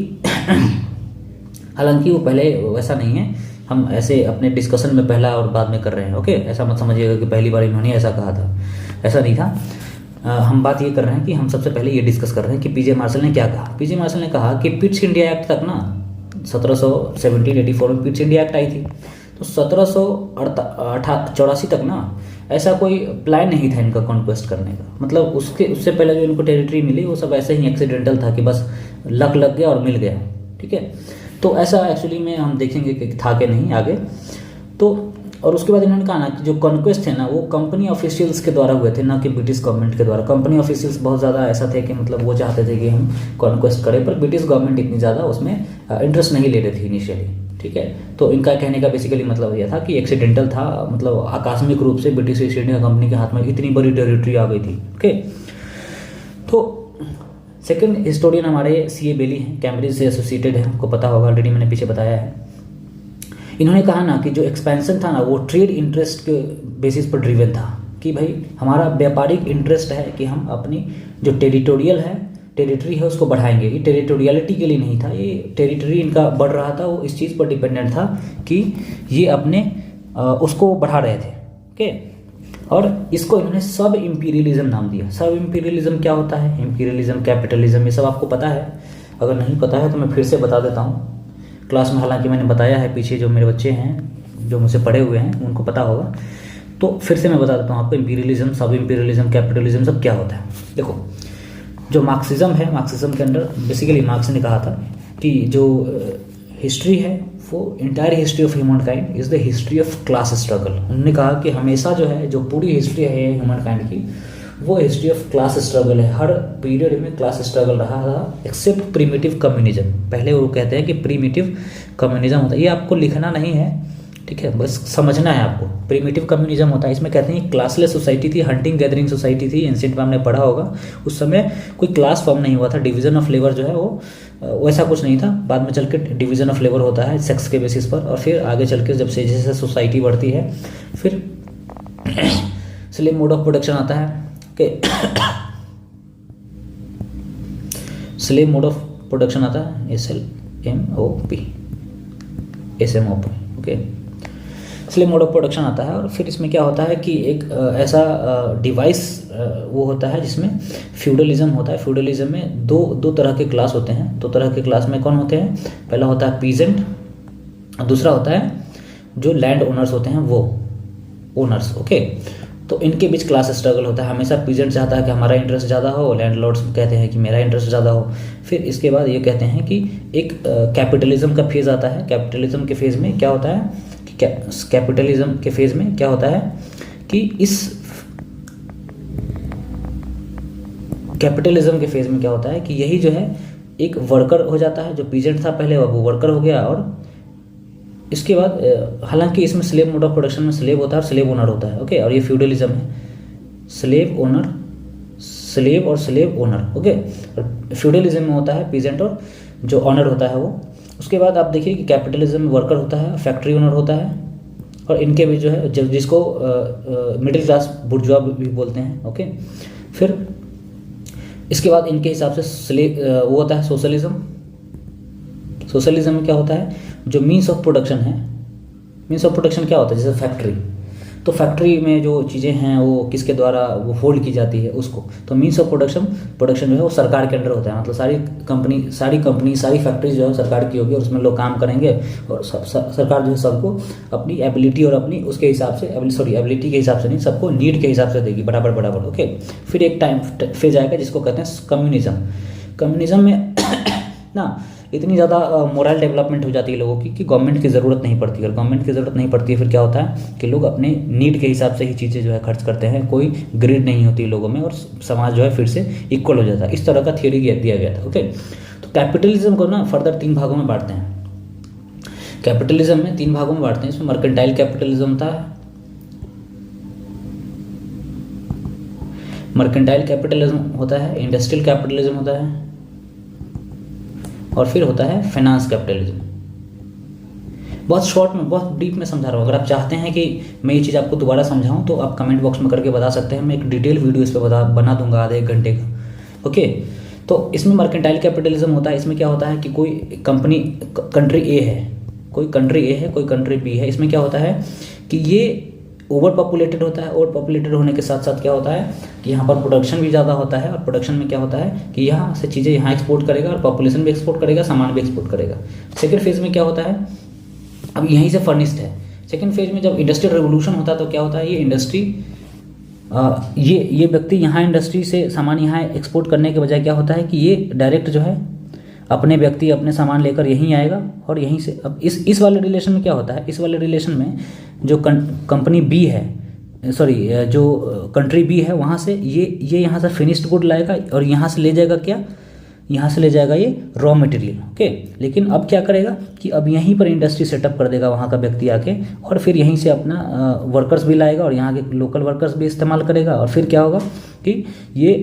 हालांकि वो पहले वैसा नहीं है, हम ऐसे अपने डिस्कशन में पहला और बाद में कर रहे हैं। ओके, ऐसा मत समझिएगा कि पहली बार इन्होंने ऐसा कहा था, ऐसा नहीं था। हम बात ये कर रहे हैं कि हम सबसे पहले ये डिस्कस कर रहे हैं कि पीजे मार्शल ने क्या कहा। पीजे मार्शल ने कहा कि पिट्स इंडिया एक्ट तक ना 1784 में पिट्स इंडिया एक्ट आई थी, तो 1784 तक ना ऐसा कोई प्लान नहीं था इनका कॉन्क्वेस्ट करने का। मतलब उससे पहले जो इनको टेरिटरी मिली वो सब ऐसे ही एक्सीडेंटल था कि बस लक लग गया और मिल गया। ठीक है, तो ऐसा एक्चुअली में हम देखेंगे कि था कि नहीं आगे। तो और उसके बाद इन्होंने कहा ना कि जो कॉन्क्वेस्ट थे ना वो कंपनी ऑफिशियल्स के द्वारा हुए थे, ना कि ब्रिटिश गवर्नमेंट के द्वारा। कंपनी ऑफिशियल्स बहुत ज़्यादा ऐसा थे कि मतलब वो चाहते थे कि हम कॉन्क्वेस्ट करें, पर ब्रिटिश गवर्नमेंट इतनी ज़्यादा उसमें इंटरेस्ट नहीं ले रही थी इनिशियली। ठीक है, तो इनका कहने का बेसिकली मतलब यह था कि एक्सीडेंटल था, मतलब आकस्मिक रूप से ब्रिटिश ईस्ट इंडिया कंपनी के हाथ में इतनी बड़ी टेरिटरी आ गई थी। ओके, तो सेकंड हिस्टोरियन हमारे सीए बेली हैं, कैम्ब्रिज से एसोसिएटेड है, आपको पता होगा, ऑलरेडी मैंने पीछे बताया है। इन्होंने कहा ना कि जो एक्सपेंशन था ना वो ट्रेड इंटरेस्ट के बेसिस पर ड्रिवन था, कि भाई हमारा व्यापारिक इंटरेस्ट है कि हम अपनी जो टेरिटरी है उसको बढ़ाएंगे। ये टेरिटोरियलिटी के लिए नहीं था, ये टेरिटरी इनका बढ़ रहा था, वो इस चीज़ पर डिपेंडेंट था कि ये अपने उसको बढ़ा रहे थे। ओके, और इसको इन्होंने सब इम्पीरियलिज्म नाम दिया। सब इम्पीरियलिज्म क्या होता है, इम्पीरियलिज्म, कैपिटलिज्म, ये सब आपको पता है। अगर नहीं पता है तो मैं फिर से बता देता हूँ क्लास में, हालांकि मैंने बताया है, पीछे जो मेरे बच्चे हैं जो मुझसे पढ़े हुए हैं उनको पता होगा, तो फिर से मैं बता देता हूँ आपको इम्पीरियलिज्म, सब इम्पीरियलिज्म, कैपिटलिज्म सब क्या होता है। देखो, जो मार्क्सिज्म है, मार्क्सिज्म के अंदर बेसिकली मार्क्स ने कहा था कि जो हिस्ट्री है वो entire history of human kind is the history of class struggle. उन्होंने कहा कि हमेशा जो है, जो पूरी हिस्ट्री है ह्यूमन काइंड की, वो हिस्ट्री ऑफ क्लास स्ट्रगल है। हर पीरियड में क्लास स्ट्रगल रहा था एक्सेप्ट प्रीमिटिव कम्युनिज्म। पहले वो कहते हैं कि प्रीमिटिव कम्युनिज्म होता है, ये आपको लिखना नहीं है, ठीक है, बस समझना है आपको। प्रीमिटिव कम्युनिज्म होता है, इसमें कहते हैं क्लासलेस सोसाइटी थी, हंटिंग गैदरिंग सोसाइटी थी। एंशिएंट में हमने पढ़ा होगा, उस समय कोई क्लास फॉर्म नहीं हुआ था। डिवीजन ऑफ लेबर जो है वो वैसा कुछ नहीं था। बाद में चल के डिवीजन ऑफ लेबर होता है सेक्स के बेसिस पर, और फिर आगे चल के जब से जैसे सोसाइटी बढ़ती है फिर स्लेव मोड ऑफ प्रोडक्शन आता है। Okay, slave mode of production आता है, SLMOP, SMOP। Okay, slave mode of production आता है। और फिर इसमें क्या होता है कि एक ऐसा डिवाइस वो होता है जिसमें फ्यूडलिज्म होता है। फ्यूडलिज्म में दो तरह के क्लास होते हैं। दो तरह के क्लास में कौन होते हैं? पहला होता है पीजेंट और दूसरा होता है जो लैंड ओनर्स होते हैं, वो ओनर्स। ओके, तो इनके बीच क्लास स्ट्रगल होता है। हमेशा पीजेंट चाहता है कि हमारा इंटरेस्ट ज़्यादा हो, लैंडलॉर्ड्स कहते हैं कि मेरा इंटरेस्ट ज़्यादा हो। फिर इसके बाद ये कहते हैं कि एक कैपिटलिज्म का फेज़ आता है। कैपिटलिज्म के फेज़ में क्या होता है कि कैपिटलिज्म के फेज़ में क्या होता है कि इस कैपिटलिज्म के फेज़ में क्या होता है कि यही जो है एक वर्कर हो जाता है। जो पीजेंट था पहले वो वर्कर हो गया। और इसके बाद हालांकि इसमें स्लेव मोड ऑफ प्रोडक्शन में स्लेव होता है और स्लेव ओनर होता है। ओके, और ये फ्यूडलिज्म है, स्लेव ओनर, स्लेव और स्लेव ओनर। ओके, और फ्यूडलिज्म में होता है पीजेंट और जो ऑनर होता है वो। उसके बाद आप देखिए कि कैपिटलिज्म में वर्कर होता है, फैक्ट्री ओनर होता है, और इनके भी जो है जिसको मिडिल क्लास बुर्जुआ भी बोलते हैं। ओके, फिर इसके बाद इनके हिसाब से वो होता है सोशलिज्म। सोशलिज्म में क्या होता है? जो मीन्स ऑफ प्रोडक्शन है, मीन्स ऑफ प्रोडक्शन क्या होता है? जैसे फैक्ट्री, तो फैक्ट्री में जो चीज़ें हैं वो किसके द्वारा वो होल्ड की जाती है उसको। तो मीन्स ऑफ प्रोडक्शन जो है वो सरकार के अंडर होता है। मतलब सारी फैक्ट्रीज जो है सरकार की होगी और उसमें लोग काम करेंगे और सरकार जो है सबको अपनी एबिलिटी और अपनी उसके हिसाब से एबिलिटी के हिसाब से नहीं, सबको नीड के हिसाब से देगी बराबर। ओके, फिर एक टाइम फेज आएगा जिसको कहते हैं कम्युनिज्म। कम्युनिज्म में ना इतनी ज़्यादा मोरल डेवलपमेंट हो जाती है लोगों की कि गवर्नमेंट की ज़रूरत नहीं पड़ती। अगर गवर्नमेंट की ज़रूरत नहीं पड़ती है फिर क्या होता है कि लोग अपने नीड के हिसाब से ही चीज़ें जो है खर्च करते हैं। कोई ग्रीड नहीं होती लोगों में और समाज जो है फिर से इक्वल हो जाता है। इस तरह का थियरी दिया गया था। ओके, तो कैपिटलिज्म को ना फर्दर 3 भागों में बांटते हैं। कैपिटलिज्म में 3 भागों में बांटते हैं। इसमें मर्केंटाइल कैपिटलिज्म था, मर्केंटाइल कैपिटलिज्म होता है, इंडस्ट्रियल कैपिटलिज्म होता है और फिर होता है फाइनेंस कैपिटलिज्म। बहुत शॉर्ट में, बहुत डीप में समझा रहा हूँ। अगर आप चाहते हैं कि मैं ये चीज़ आपको दोबारा समझाऊँ तो आप कमेंट बॉक्स में करके बता सकते हैं। मैं एक डिटेल वीडियो इस पर बना दूंगा आधे 1 घंटे का। ओके, तो इसमें मर्केंटाइल कैपिटलिज्म होता है। इसमें क्या होता है कि कोई कंट्री ए है, कोई कंट्री बी है। इसमें क्या होता है कि ये ओवर पॉपुलेटेड होता है। ओवर पॉपुलेटेड होने के साथ साथ क्या होता है कि यहाँ पर प्रोडक्शन भी ज़्यादा होता है और प्रोडक्शन में क्या होता है कि यहाँ से चीज़ें यहाँ एक्सपोर्ट करेगा और पॉपुलेशन भी एक्सपोर्ट करेगा, सामान भी एक्सपोर्ट करेगा। सेकेंड फेज में क्या होता है, अब यहीं से फर्निश्ड है। सेकेंड फेज में जब इंडस्ट्रियल रेवोल्यूशन होता है तो क्या होता है, ये इंडस्ट्री ये व्यक्ति यहाँ इंडस्ट्री से सामान यहाँ एक्सपोर्ट करने के बजाय क्या होता है कि ये डायरेक्ट जो है अपने सामान लेकर यहीं आएगा और यहीं से। अब इस वाले रिलेशन में क्या होता है, इस वाले रिलेशन में जो कंपनी बी है, जो कंट्री बी है, वहाँ से ये यहाँ से फिनिश्ड गुड लाएगा और यहाँ से ले जाएगा क्या, यहाँ से ले जाएगा ये रॉ मटेरियल। ओके, लेकिन अब क्या करेगा कि अब यहीं पर इंडस्ट्री सेटअप कर देगा वहाँ का व्यक्ति आके और फिर यहीं से अपना वर्कर्स भी लाएगा और यहाँ के लोकल वर्कर्स भी इस्तेमाल करेगा। और फिर क्या होगा कि ये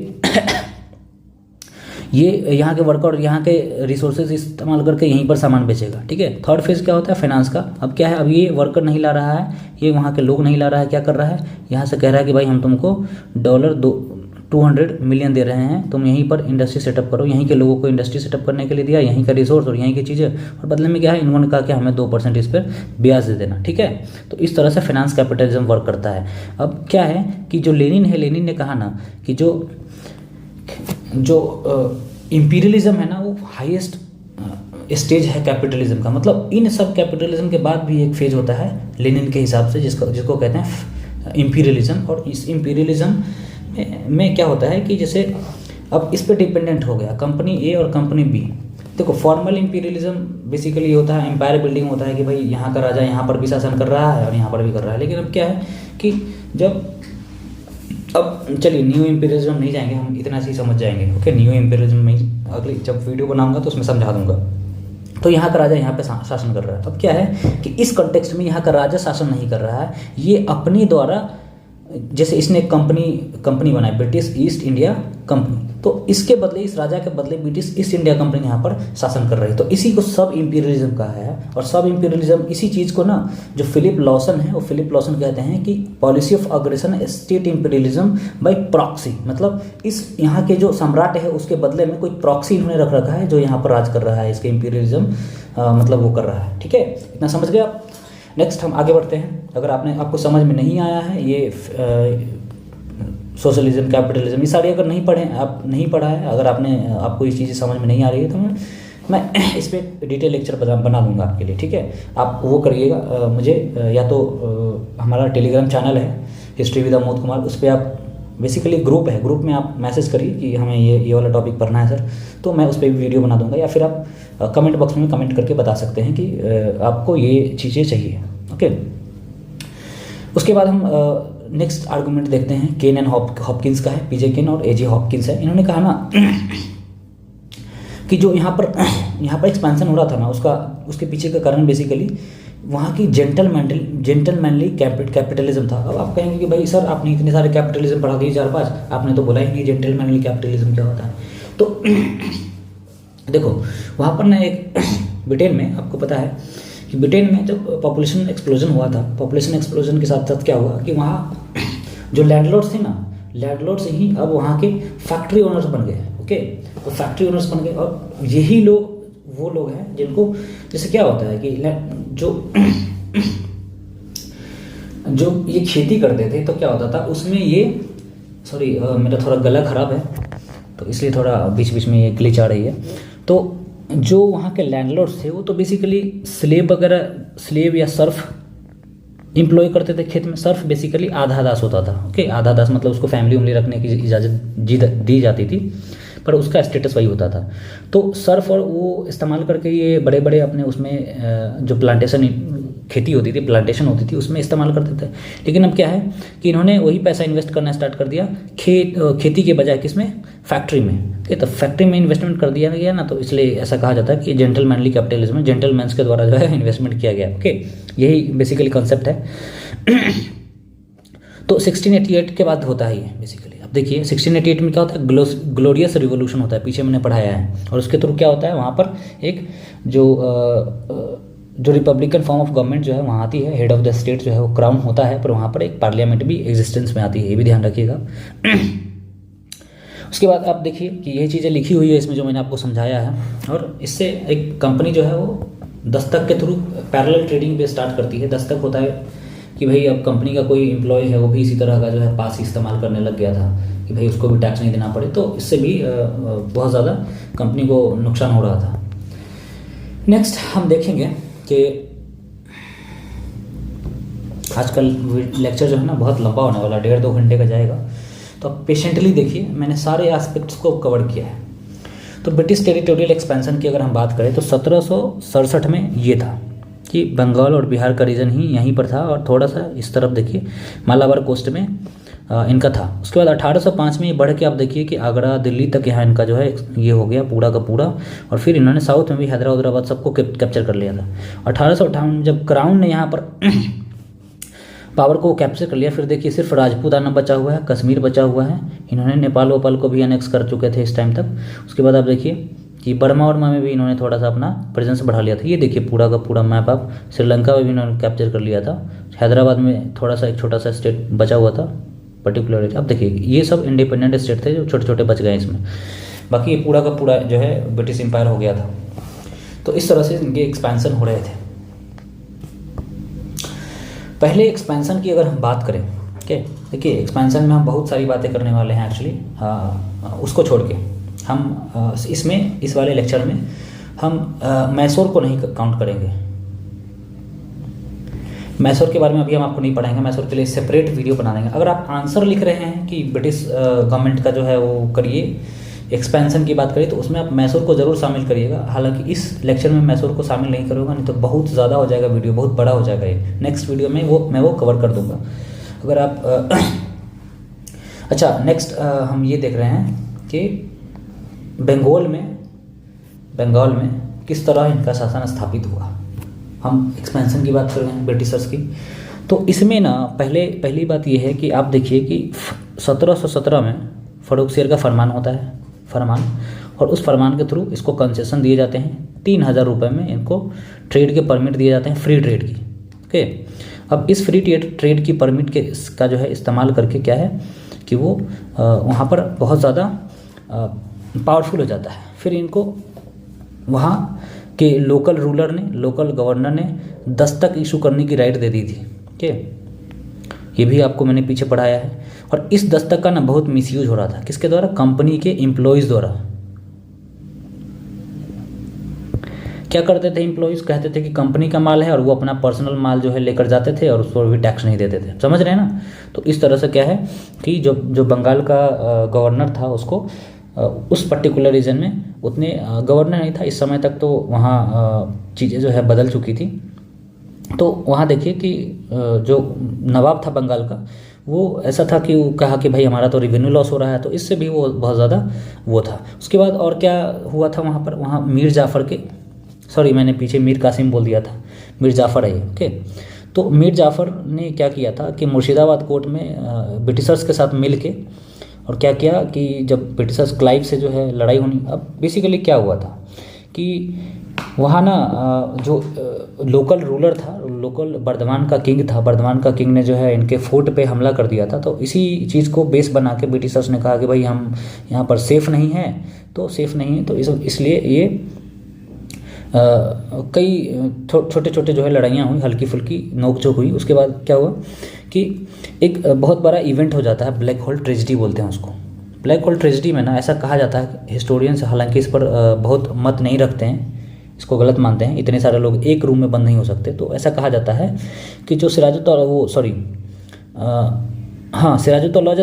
यहाँ के वर्कर और यहाँ के रिसोर्सेज इस्तेमाल करके यहीं पर सामान बेचेगा। ठीक है, थर्ड फेज क्या होता है, फाइनेंस का। अब क्या है, अब ये वर्कर नहीं ला रहा है, ये वहाँ के लोग नहीं ला रहा है, क्या कर रहा है, यहाँ से कह रहा है कि भाई हम तुमको $200 मिलियन दे रहे हैं, तुम यहीं पर इंडस्ट्री सेटअप करो। यहीं के लोगों को इंडस्ट्री सेटअप करने के लिए दिया, यहीं का रिसोर्स और यहीं की चीज़ें, और बदले में क्या है, इन्होंने कहा कि हमें 2% इस पर ब्याज दे देना। ठीक है, तो इस तरह से फाइनेंस कैपिटलिज्म वर्क करता है। अब क्या है कि जो लेनिन ने कहा ना कि जो इंपीरियलिज्म है ना वो हाईएस्ट स्टेज है कैपिटलिज्म का। मतलब इन सब कैपिटलिज्म के बाद भी एक फेज होता है लेनिन के हिसाब से जिसको कहते हैं इंपीरियलिज्म। और इस इंपीरियलिज्म में क्या होता है कि जैसे अब इस पे डिपेंडेंट हो गया कंपनी ए और कंपनी बी। देखो, फॉर्मल इंपीरियलिज्म बेसिकली होता है, एम्पायर बिल्डिंग होता है कि भाई यहाँ का राजा यहाँ पर भी शासन कर रहा है और यहाँ पर भी कर रहा है। लेकिन अब क्या है कि अब चलिए न्यू इंपीरियलिज्म नहीं जाएंगे, हम इतना सी समझ जाएंगे। ओके, न्यू इंपीरियलिज्म में अगली जब वीडियो बनाऊंगा तो उसमें समझा दूंगा। तो यहाँ का राजा यहाँ पे शासन कर रहा है। अब क्या है कि इस कॉन्टेक्स्ट में यहाँ का राजा शासन नहीं कर रहा है, ये अपने द्वारा, जैसे इसने कंपनी बनाई ब्रिटिश ईस्ट इंडिया कंपनी, तो इसके बदले, इस राजा के बदले ब्रिटिश ईस्ट इंडिया कंपनी यहाँ पर शासन कर रही है। तो इसी को सब इंपीरियलिज्म कहा है। और सब इंपीरियलिज्म इसी चीज़ को ना जो फिलिप लॉसन है, वो फिलिप लॉसन कहते हैं कि policy of aggression state imperialism bye proxy. मतलब इस यहाँ के जो सम्राट है उसके बदले में कोई प्रॉक्सी इन्होंने रख रखा है जो यहाँ पर राज कर रहा है, इसके इंपीरियलिज्म मतलब वो कर रहा है। ठीक है, इतना समझ गए आप। नेक्स्ट हम आगे बढ़ते हैं। अगर आपको समझ में नहीं आया है ये सोशलिज्म, कैपिटलिज्म, ये सारे अगर नहीं पढ़ा है, अगर आपको ये चीज़ें समझ में नहीं आ रही है, तो मैं इस पर डिटेल लेक्चर बना दूंगा आपके लिए, ठीक है। आप वो करिएगा, मुझे या तो हमारा टेलीग्राम चैनल है हिस्ट्री विद अमोद कुमार, उस पर आप बेसिकली ग्रुप में आप मैसेज करिए कि हमें ये वाला टॉपिक पढ़ना है सर, तो मैं उस पर भी वीडियो बना दूंगा, या फिर आप कमेंट बॉक्स में कमेंट करके बता सकते हैं कि आपको ये चीज़ें चाहिए, ओके। उसके बाद हम नेक्स्ट आर्गूमेंट देखते हैं, केन एंड हॉपकिंस का है, पीजे केन और एजे हॉपकिंस है। इन्होंने कहा ना कि जो यहाँ पर एक्सपेंशन हो रहा था ना, उसके पीछे का कारण बेसिकली वहाँ की जेंटलमैनली कैपिटलिज्म था। अब आप कहेंगे कि भाई सर आपने इतने सारे कैपिटलिज्म पढ़ा दिए 4-5, आपने तो बोला ही नहीं जेंटलमैनली कैपिटलिज्म क्या होता है। तो देखो वहाँ पर ना एक ब्रिटेन में, आपको पता है कि ब्रिटेन में जब पॉपुलेशन एक्सप्लोजन हुआ था, पॉपुलेशन एक्सप्लोजन के साथ साथ क्या हुआ कि वहाँ जो लैंडलॉर्ड्स थे ना, लैंडलॉर्ड्स ही अब वहाँ के फैक्ट्री ओनर्स बन गए, ओके। तो फैक्ट्री ओनर्स बन गए, और यही वो लोग हैं जिनको, जैसे क्या होता है कि जो ये खेती करते थे, तो क्या होता था उसमें ये, सॉरी मेरा थोड़ा गला खराब है तो इसलिए थोड़ा बीच बीच में ये ग्लिच आ रही है। तो जो वहाँ के लैंडलॉर्ड्स थे वो तो बेसिकली स्लेव या सर्फ एम्प्लॉय करते थे खेत में। सर्फ बेसिकली आधा दास होता था, ओके। आधा दास मतलब उसको फैमिली उमली रखने की इजाज़त दी जाती थी, पर उसका स्टेटस वही होता था। तो सर्फ और वो इस्तेमाल करके ये बड़े बड़े अपने उसमें जो खेती होती थी, प्लांटेशन होती थी, उसमें इस्तेमाल करते थे। लेकिन अब क्या है कि इन्होंने वही पैसा इन्वेस्ट करना स्टार्ट कर दिया खेती के बजाय किसमें, फैक्ट्री में। तो फैक्ट्री में इन्वेस्टमेंट कर दिया गया ना, तो इसलिए ऐसा कहा जाता है कि जेंटलमैनली कैपिटलिज्म में जेंटलमैन्स के द्वारा जो है इन्वेस्टमेंट किया गया, ओके। यही बेसिकली कॉन्सेप्ट है। तो 1688 के बाद होता है ये बेसिकली। अब देखिए 1688 में क्या होता है, ग्लोरियस रिवोल्यूशन होता है, पीछे मैंने पढ़ाया है। और उसके थ्रू क्या होता है, वहाँ पर एक जो रिपब्लिकन फॉर्म ऑफ गवर्नमेंट जो है वहाँ आती है, हेड ऑफ द स्टेट जो है वो क्राउन होता है, पर वहाँ पर एक पार्लियामेंट भी एग्जिस्टेंस में आती है, ये भी ध्यान रखिएगा। उसके बाद आप देखिए कि ये चीज़ें लिखी हुई है इसमें जो मैंने आपको समझाया है, और इससे एक कंपनी जो है वो दस्तक के थ्रू पैरेलल ट्रेडिंग पे स्टार्ट करती है। दस्तक होता है कि भाई अब कंपनी का कोई एम्प्लॉय है वो भी इसी तरह का जो है पास इस्तेमाल करने लग गया था कि भाई उसको भी टैक्स नहीं देना पड़े, तो इससे भी बहुत ज़्यादा कंपनी को नुकसान हो रहा था। नेक्स्ट हम देखेंगे कि आजकल लेक्चर जो है ना बहुत लंबा होने वाला, 1.5-2 घंटे का जाएगा, तो आप पेशेंटली देखिए, मैंने सारे एस्पेक्ट्स को कवर किया है। तो ब्रिटिश टेरिटोरियल एक्सपेंशन की अगर हम बात करें तो 1767 में ये था कि बंगाल और बिहार का रीजन ही यहीं पर था, और थोड़ा सा इस तरफ देखिए मालाबार कोस्ट में इनका था। उसके बाद 1805 में ये बढ़ के आप देखिए कि आगरा दिल्ली तक यहाँ इनका जो है ये हो गया पूरा का पूरा, और फिर इन्होंने साउथ में भी हैदराबाद सबको कैप्चर कर लिया था। 1858 में जब क्राउन ने यहाँ पर पावर को कैप्चर कर लिया, फिर देखिए सिर्फ राजपूताना बचा हुआ है, कश्मीर बचा हुआ है, इन्होंने नेपाल वोपाल को भी अनेक्स कर चुके थे इस टाइम तक। उसके बाद आप देखिए कि बर्मा में भी इन्होंने थोड़ा सा अपना प्रेजेंस बढ़ा लिया था। ये देखिए पूरा का पूरा मैप, आप श्रीलंका में भी इन्होंने कैप्चर कर लिया था। हैदराबाद में थोड़ा सा एक छोटा सा स्टेट बचा हुआ था पर्टिकुलरली। अब देखिए ये सब इंडिपेंडेंट स्टेट थे जो छोटे छोटे बच गए इसमें, बाकी ये पूरा का पूरा जो है ब्रिटिश एम्पायर हो गया था। तो इस तरह से इनके एक्सपेंशन हो रहे थे। पहले एक्सपेंशन की अगर हम बात करें, ओके, देखिए एक्सपेंशन में हम बहुत सारी बातें करने वाले हैं एक्चुअली। उसको छोड़ के हम इसमें इस वाले लेक्चर में हम मैसूर को नहीं काउंट करेंगे। मैसूर के बारे में अभी हम आपको नहीं पढ़ाएंगे, मैसूर के लिए सेपरेट वीडियो बना देंगे। अगर आप आंसर लिख रहे हैं कि ब्रिटिश गवर्नमेंट का जो है वो करिए, एक्सपेंशन की बात करिए, तो उसमें आप मैसूर को ज़रूर शामिल करिएगा। हालांकि इस लेक्चर में मैसूर को शामिल नहीं करूँगा, नहीं तो बहुत ज़्यादा हो जाएगा वीडियो, बहुत बड़ा हो जाएगा ये। नेक्स्ट वीडियो में मैं वो कवर कर दूँगा। अगर आप अच्छा, नेक्स्ट हम ये देख रहे हैं कि बंगाल में किस तरह इनका शासन स्थापित हुआ। हम एक्सपेंशन की बात कर रहे हैं ब्रिटिशर्स की, तो इसमें ना पहली बात ये है कि आप देखिए कि 1717 में फर्रुखसियर का फरमान होता है, और उस फरमान के थ्रू इसको कंसेशन दिए जाते हैं। 3000 रुपये में इनको ट्रेड के परमिट दिए जाते हैं, फ्री ट्रेड की, ओके। अब इस फ्री ट्रेड की परमिट का जो है इस्तेमाल करके क्या है कि वो वहाँ पर बहुत ज़्यादा पावरफुल हो जाता है। फिर इनको वहाँ कि लोकल रूलर ने, लोकल गवर्नर ने दस्तक इशू करने की राइट दे दी थी। ओके, ये भी आपको मैंने पीछे पढ़ाया है। और इस दस्तक का ना बहुत मिसयूज हो रहा था, किसके द्वारा? कंपनी के एम्प्लॉयज़ द्वारा। क्या करते थे एम्प्लॉयज़? कहते थे कि कंपनी का माल है और वो अपना पर्सनल माल जो है लेकर जाते थे और उस पर भी टैक्स नहीं देते थे। समझ रहे हैं ना? तो इस तरह से क्या है कि जो बंगाल का गवर्नर था उसको उस पर्टिकुलर रीजन में उतने गवर्नर नहीं था इस समय तक, तो वहाँ चीज़ें जो है बदल चुकी थी। तो वहाँ देखिए कि जो नवाब था बंगाल का, वो ऐसा था कि वो कहा कि भाई हमारा तो रेवेन्यू लॉस हो रहा है, तो इससे भी वो बहुत ज़्यादा वो था। उसके बाद और क्या हुआ था वहाँ पर? वहाँ मीर जाफ़र के, सॉरी मैंने पीछे मीर कासिम बोल दिया था, मीर जाफ़र है ये। ओके, तो मीर जाफ़र ने क्या किया था कि मुर्शिदाबाद कोर्ट में ब्रिटिशर्स के साथ मिल के और क्या किया कि जब ब्रिटिशर्स क्लाइव से जो है लड़ाई होनी, अब बेसिकली क्या हुआ था कि वहाँ ना जो लोकल रूलर था, लोकल बर्धमान का किंग था, बर्धमान का किंग ने जो है इनके फोर्ट पे हमला कर दिया था। तो इसी चीज़ को बेस बना के ब्रिटिशर्स ने कहा कि भाई हम यहाँ पर सेफ़ नहीं हैं, तो सेफ़ नहीं है, तो इसलिए ये कई छोटे छोटे जो है लड़ाइयाँ हुई, हल्की फुल्की नोकझोंक हुई। उसके बाद क्या हुआ कि एक बहुत बड़ा इवेंट हो जाता है, ब्लैक होल ट्रेजेडी बोलते हैं उसको। ब्लैक होल ट्रेजेडी में ना ऐसा कहा जाता है, हिस्टोरियंस हालांकि इस पर बहुत मत नहीं रखते हैं, इसको गलत मानते हैं, इतने सारे लोग एक रूम में बंद नहीं हो सकते। तो ऐसा कहा जाता है कि जो सिराजुद्दौला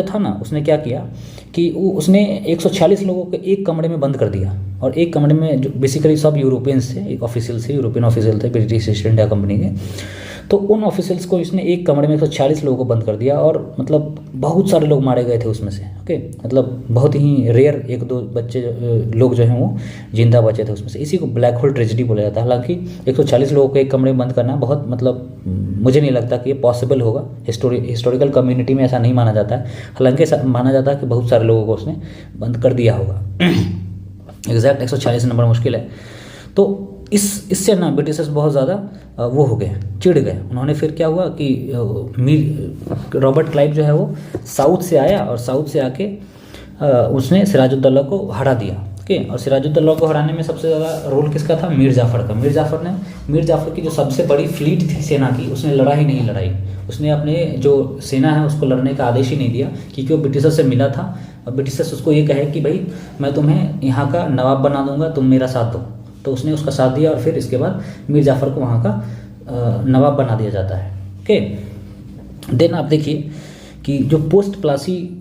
था ना, उसने क्या किया कि उसने 146 लोगों को एक कमरे में बंद कर दिया, और एक कमरे में जो बेसिकली सब यूरोपियंस थे, यूरोपियन ऑफिशियल थे ब्रिटिश ईस्ट इंडिया कंपनी के। तो उन ऑफिशियल्स को इसने एक कमरे में 140 लोगों को बंद कर दिया, और मतलब बहुत सारे लोग मारे गए थे उसमें से। ओके, मतलब बहुत ही रेयर एक दो बच्चे लोग जो हैं वो जिंदा बचे थे उसमें से। इसी को ब्लैक होल ट्रेजेडी बोला जाता है। हालांकि 140 लोगों को एक कमरे में बंद करना बहुत, मतलब मुझे नहीं लगता कि ये पॉसिबल होगा। हिस्टोरिकल कम्युनिटी में ऐसा नहीं माना जाता है, हालांकि ऐसा माना जाता है कि बहुत सारे लोगों को उसने बंद कर दिया होगा। एग्जैक्ट 140 नंबर मुश्किल है। तो इससे ना ब्रिटिशर्स बहुत ज़्यादा वो हो गए, चिढ़ गए। उन्होंने फिर क्या हुआ कि रॉबर्ट क्लाइव जो है वो साउथ से आया, और साउथ से आके उसने सिराजुद्दौला को हरा दिया। ओके, और सिराजुद्दौला को हराने में सबसे ज़्यादा रोल किसका था? मीर जाफ़र का। मीर जाफ़र की जो सबसे बड़ी फ्लीट थी सेना की, उसने लड़ाई नहीं लड़ाई। उसने अपने जो सेना है उसको लड़ने का आदेश ही नहीं दिया, क्योंकि वो ब्रिटिशर्स से मिला था, और ब्रिटिशर्स उसको ये कहे कि भाई मैं तुम्हें यहाँ का नवाब बना दूंगा, तुम मेरा साथ दो। तो उसने उसका साथ दिया, और फिर इसके बाद मीर जाफ़र को वहाँ का नवाब बना दिया जाता है। ओके, देन आप देखिए कि जो पोस्ट प्लासी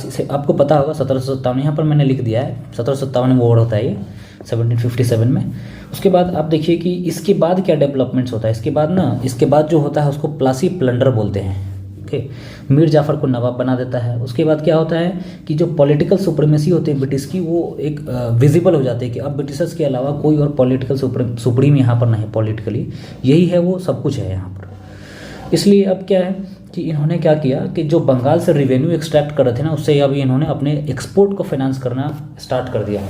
से आपको पता होगा 1757, यहाँ पर मैंने लिख दिया है 1757 में वॉर होता है ये 1757 में। उसके बाद आप देखिए कि इसके बाद क्या डेवलपमेंट्स होता है। इसके बाद जो होता है उसको प्लासी प्लंडर बोलते हैं। ओके, मीर जाफ़र को नवाब बना देता है। उसके बाद क्या होता है कि जो पॉलिटिकल सुप्रीमेसी होती है ब्रिटिश की, वो एक विजिबल हो जाती है कि अब ब्रिटिशर्स के अलावा कोई और पॉलिटिकल सुप्रीम यहाँ पर नहीं, पॉलिटिकली यही है, वो सब कुछ है यहाँ पर। इसलिए अब क्या है कि इन्होंने क्या किया कि जो बंगाल से रेवेन्यू एक्सट्रैक्ट कर रहे थे ना, उससे अभी इन्होंने अपने एक्सपोर्ट को फाइनेंस करना स्टार्ट कर दिया।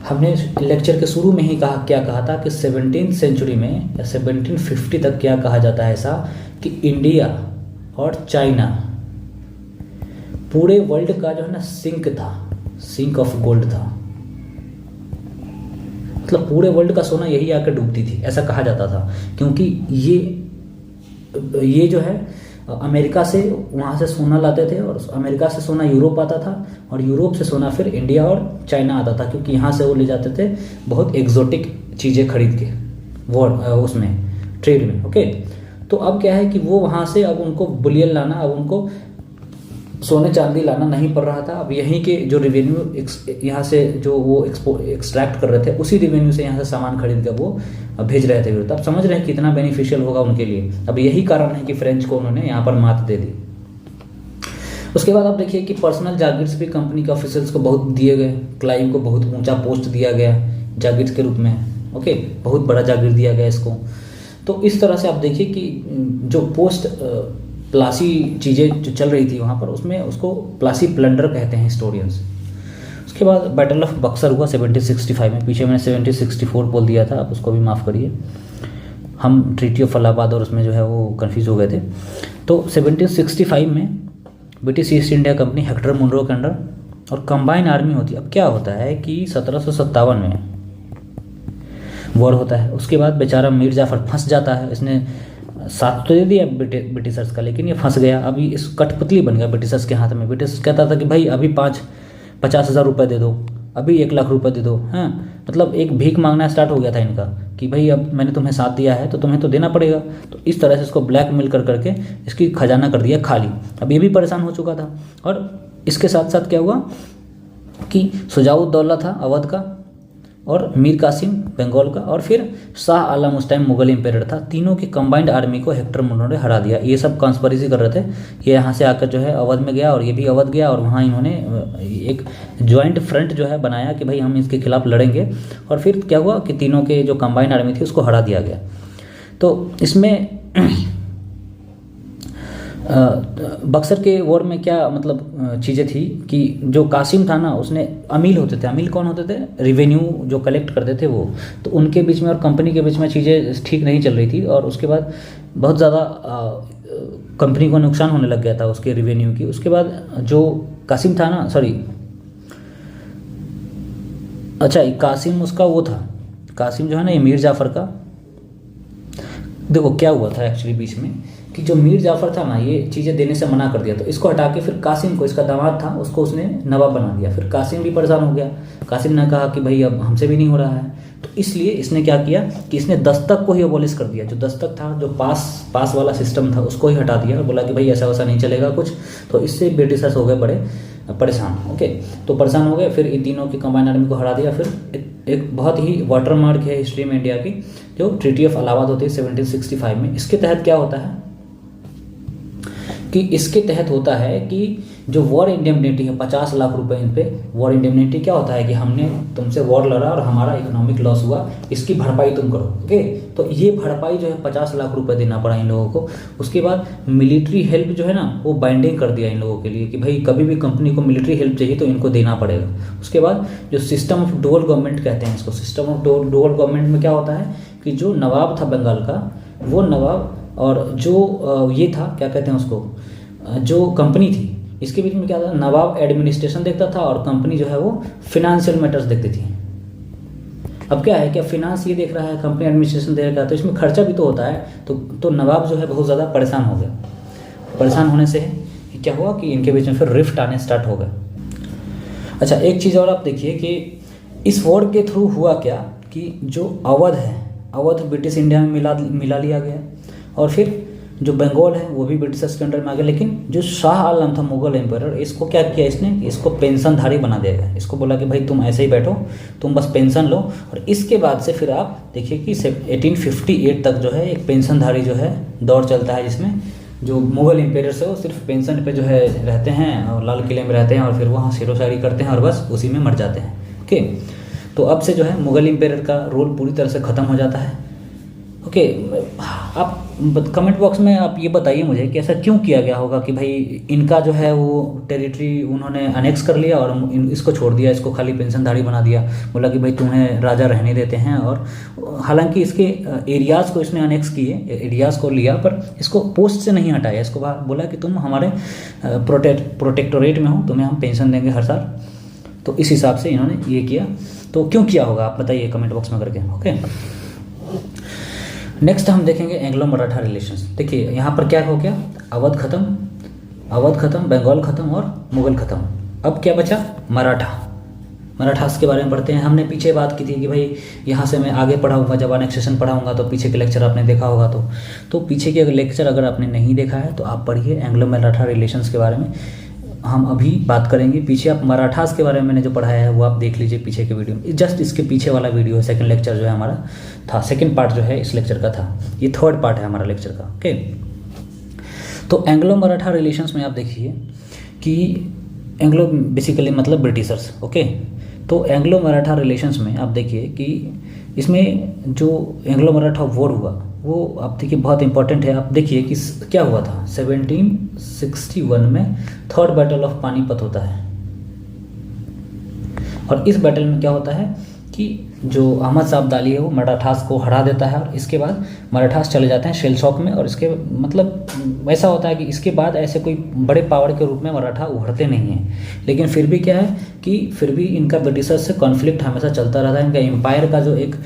हमने लेक्चर के शुरू में ही क्या कहा था कि 17th सेंचुरी में या 1750 तक क्या कहा जाता है ऐसा कि इंडिया और चाइना पूरे वर्ल्ड का जो है ना सिंक ऑफ गोल्ड था। मतलब पूरे वर्ल्ड का सोना यही आकर डूबती थी, ऐसा कहा जाता था। क्योंकि ये जो है अमेरिका से, वहाँ से सोना लाते थे, और अमेरिका से सोना यूरोप आता था, और यूरोप से सोना फिर इंडिया और चाइना आता था, क्योंकि यहाँ से वो ले जाते थे बहुत एग्जोटिक चीज़ें खरीद के उसमें ट्रेड में। ओके, तो अब क्या है कि वो वहाँ से अब उनको बुलियन लाना, अब उनको सोने चांदी लाना नहीं पड़ रहा था। अब यहीं के जो रेवेन्यू यहाँ से जो वो एक्सट्रैक्ट कर रहे थे, उसी रेवेन्यू से यहाँ से सामान खरीद कर वो भेज रहे थे विरोध। अब समझ रहे हैं कितना बेनिफिशियल होगा उनके लिए। अब यही कारण है कि फ्रेंच को उन्होंने यहाँ पर मात दे दी। उसके बाद आप देखिए कि पर्सनल जागीर्स भी कंपनी के ऑफिसर्स को बहुत दिए गए। क्लाइव को बहुत ऊंचा पोस्ट दिया गया जागीर के रूप में। ओके, बहुत बड़ा जागीर दिया गया इसको। तो इस तरह से आप देखिए कि जो पोस्ट प्लासी चीज़ें जो चल रही थी वहाँ पर, उसमें उसको प्लासी प्लंडर कहते हैं हिस्टोरियंस। उसके बाद बैटल ऑफ बक्सर हुआ 1765 में। पीछे मैंने 1764 बोल दिया था, आप उसको भी माफ़ करिए, हम ट्रीटी ऑफ इलाहाबाद और उसमें जो है वो कन्फ्यूज़ हो गए थे। तो 1765 में British East India Company Hector Munro के अंडर और कंबाइन आर्मी होती है। अब क्या होता है कि 1757 में वॉर होता है। उसके बाद बेचारा मीर जाफ़र फंस जाता है। इसने साथ तो दे दिया ब्रिटिशर्स का, लेकिन ये फंस गया। अभी इस कठपुतली बन गया ब्रिटिशर्स के हाथ में। ब्रिटिश कहता था कि भाई अभी 50,000 रुपये दे दो, अभी 1 लाख रुपये दे दो। हाँ, मतलब एक भीख मांगना स्टार्ट हो गया था इनका कि भाई अब मैंने तुम्हें साथ दिया है तो तुम्हें तो देना पड़ेगा। तो इस तरह से इसको ब्लैकमेल कर करके इसकी खजाना कर दिया खाली। अब ये भी परेशान हो चुका था। और इसके साथ साथ क्या हुआ कि शुजाउद्दौला था अवध का, और मीर कासिम बंगाल का, और फिर शाह आलम उस टाइम मुगल एम्पायर था। तीनों की कंबाइंड आर्मी को हेक्टर मुंडो ने हरा दिया। ये सब कॉन्स्पिरेसी कर रहे थे। ये यहाँ से आकर जो है अवध में गया और ये भी अवध गया, और वहाँ इन्होंने एक जॉइंट फ्रंट जो है बनाया कि भाई हम इसके खिलाफ लड़ेंगे। और फिर क्या हुआ कि तीनों के जो कंबाइंड आर्मी थी उसको हरा दिया गया। तो इसमें बक्सर के वॉर में क्या मतलब चीज़ें थी कि जो कासिम था ना, उसने अमील होते थे। अमील कौन होते थे? रिवेन्यू जो कलेक्ट करते थे वो। तो उनके बीच में और कंपनी के बीच में चीज़ें ठीक नहीं चल रही थी, और उसके बाद बहुत ज़्यादा कंपनी को नुकसान होने लग गया था उसके रिवेन्यू की। उसके बाद जो कासिम था ना, कासिम उसका वो था, कासिम जो है ना ये मीर जाफ़र का। देखो क्या हुआ था एक्चुअली बीच में कि जो मीर जाफ़र था ना, ये चीज़ें देने से मना कर दिया। तो इसको हटा के फिर कासिम को, इसका दामाद था, उसको उसने नवाब बना दिया। फिर कासिम भी परेशान हो गया। कासिम ने कहा कि भाई अब हमसे भी नहीं हो रहा है। तो इसलिए इसने क्या किया कि इसने दस्तक को ही अबॉलिश कर दिया। जो दस्तक था, जो पास वाला सिस्टम था, उसको ही हटा दिया और बोला कि भाई ऐसा वैसा नहीं चलेगा कुछ। तो इससे ब्रिटिशर्स हो गए बड़े परेशान। ओके, तो परेशान हो गए। फिर इन तीनों की कंबाइंड आर्मी को हरा दिया। फिर एक बहुत ही वाटरमार्क है हिस्ट्री में इंडिया की, जो ट्रीटी ऑफ इलाहाबाद होती है 1765 में। इसके तहत क्या होता है कि इसके तहत होता है कि जो वॉर इंडेमनिटी है 50 लाख रुपए इन पे वॉर इंडेमनिटी। क्या होता है कि हमने तुमसे वॉर लड़ा और हमारा इकोनॉमिक लॉस हुआ, इसकी भरपाई तुम करो। ओके, तो ये भरपाई जो है 50 लाख रुपए देना पड़ा इन लोगों को। उसके बाद मिलिट्री हेल्प जो है ना, वो बाइंडिंग कर दिया इन लोगों के लिए कि भाई कभी भी कंपनी को मिलिट्री हेल्प चाहिए तो इनको देना पड़ेगा। उसके बाद जो सिस्टम ऑफ डुअल गवर्नमेंट कहते हैं इसको, सिस्टम ऑफ डुअल गवर्नमेंट में क्या होता है कि जो नवाब था बंगाल का, वो नवाब और जो ये था क्या कहते हैं उसको, जो कंपनी थी, इसके बीच में क्या था, नवाब एडमिनिस्ट्रेशन देखता था और कंपनी जो है वो फिनेंशियल मैटर्स देखती थी। अब क्या है, क्या फिनांस ये देख रहा है, कंपनी एडमिनिस्ट्रेशन देख रहा है, तो इसमें खर्चा भी तो होता है। तो नवाब जो है बहुत ज़्यादा परेशान हो गया। परेशान होने से क्या हुआ कि इनके बीच में फिर रिफ्ट आने स्टार्ट हो गए। अच्छा, एक चीज़ और आप देखिए कि इस वॉर के थ्रू हुआ क्या कि जो अवध है, अवध ब्रिटिश इंडिया में मिला लिया गया, और फिर जो बंगाल है वो भी ब्रिटिशर्स के अंडर में आ गया। लेकिन जो शाह आलम था मुगल एम्पायर, इसको क्या किया इसने, इसको पेंशनधारी बना दिया गया। इसको बोला कि भाई तुम ऐसे ही बैठो, तुम बस पेंशन लो। और इसके बाद से फिर आप देखिए कि 1858 तक जो है एक पेंशनधारी जो है दौर चलता है, जिसमें जो मुगल एम्पायर्स है वो सिर्फ पेंशन पे जो है रहते हैं और लाल किले में रहते हैं, और फिर वहाँ शेरो शायरी करते हैं और बस उसी में मर जाते हैं। ओके, तो अब से जो है मुगल एम्पायर का रोल पूरी तरह से ख़त्म हो जाता है। ओके, आप कमेंट बॉक्स में आप ये बताइए मुझे कि ऐसा क्यों किया गया होगा कि भाई इनका जो है वो टेरिटरी उन्होंने अनेक्स कर लिया और इसको छोड़ दिया, इसको खाली पेंशनधारी बना दिया। बोला कि भाई तुम्हें राजा रहने देते हैं, और हालांकि इसके एरियाज़ को इसने अनेक्स किए, एरियाज़ को लिया, पर इसको पोस्ट से नहीं हटाया। इसको बोला कि तुम हमारे प्रोटेक्टोरेट में हो, तुम्हें हम पेंशन देंगे हर साल। तो इस हिसाब से इन्होंने ये किया। तो क्यों किया होगा आप बताइए कमेंट बॉक्स में करके। ओके, नेक्स्ट हम देखेंगे एंग्लो मराठा रिलेशंस। देखिए यहाँ पर क्या हो गया, अवध खत्म, बंगाल खत्म और मुगल खत्म। अब क्या बचा, मराठास के बारे में पढ़ते हैं। हमने पीछे बात की थी कि भाई यहाँ से मैं आगे पढ़ाऊँगा, जब एनेक्सेशन पढ़ाऊँगा तो पीछे के लेक्चर आपने देखा होगा। तो पीछे के लेक्चर अगर आपने नहीं देखा है तो आप पढ़िए एंग्लो मराठा रिलेशंस के बारे में। हम अभी बात करेंगे पीछे आप मराठास के बारे में मैंने जो पढ़ाया है वो आप देख लीजिए पीछे के वीडियो में। जस्ट इसके पीछे वाला वीडियो है, सेकंड लेक्चर जो है हमारा था, सेकंड पार्ट जो है इस लेक्चर का था, ये थर्ड पार्ट है हमारा लेक्चर का। ओके, तो एंग्लो मराठा रिलेशंस में आप देखिए कि एंग्लो बेसिकली मतलब ब्रिटिशर्स। ओके, तो एंग्लो मराठा रिलेशंस में आप देखिए कि इसमें जो एंग्लो मराठा वॉर हुआ वो आप देखिए बहुत इंपॉर्टेंट है। आप देखिए कि क्या हुआ था, 1761 में थर्ड बैटल ऑफ पानीपत होता है, और इस बैटल में क्या होता है कि जो अहमद शाह अब्दाली है वो मराठास को हरा देता है, और इसके बाद मराठास चले जाते हैं शेल शॉक में। और इसके मतलब ऐसा होता है कि इसके बाद ऐसे कोई बड़े पावर के रूप में मराठा उभरते नहीं हैं। लेकिन फिर भी क्या है कि फिर भी इनका ब्रिटिशर्स से कॉन्फ्लिक्ट हमेशा चलता रहता है। इनका एम्पायर का जो एक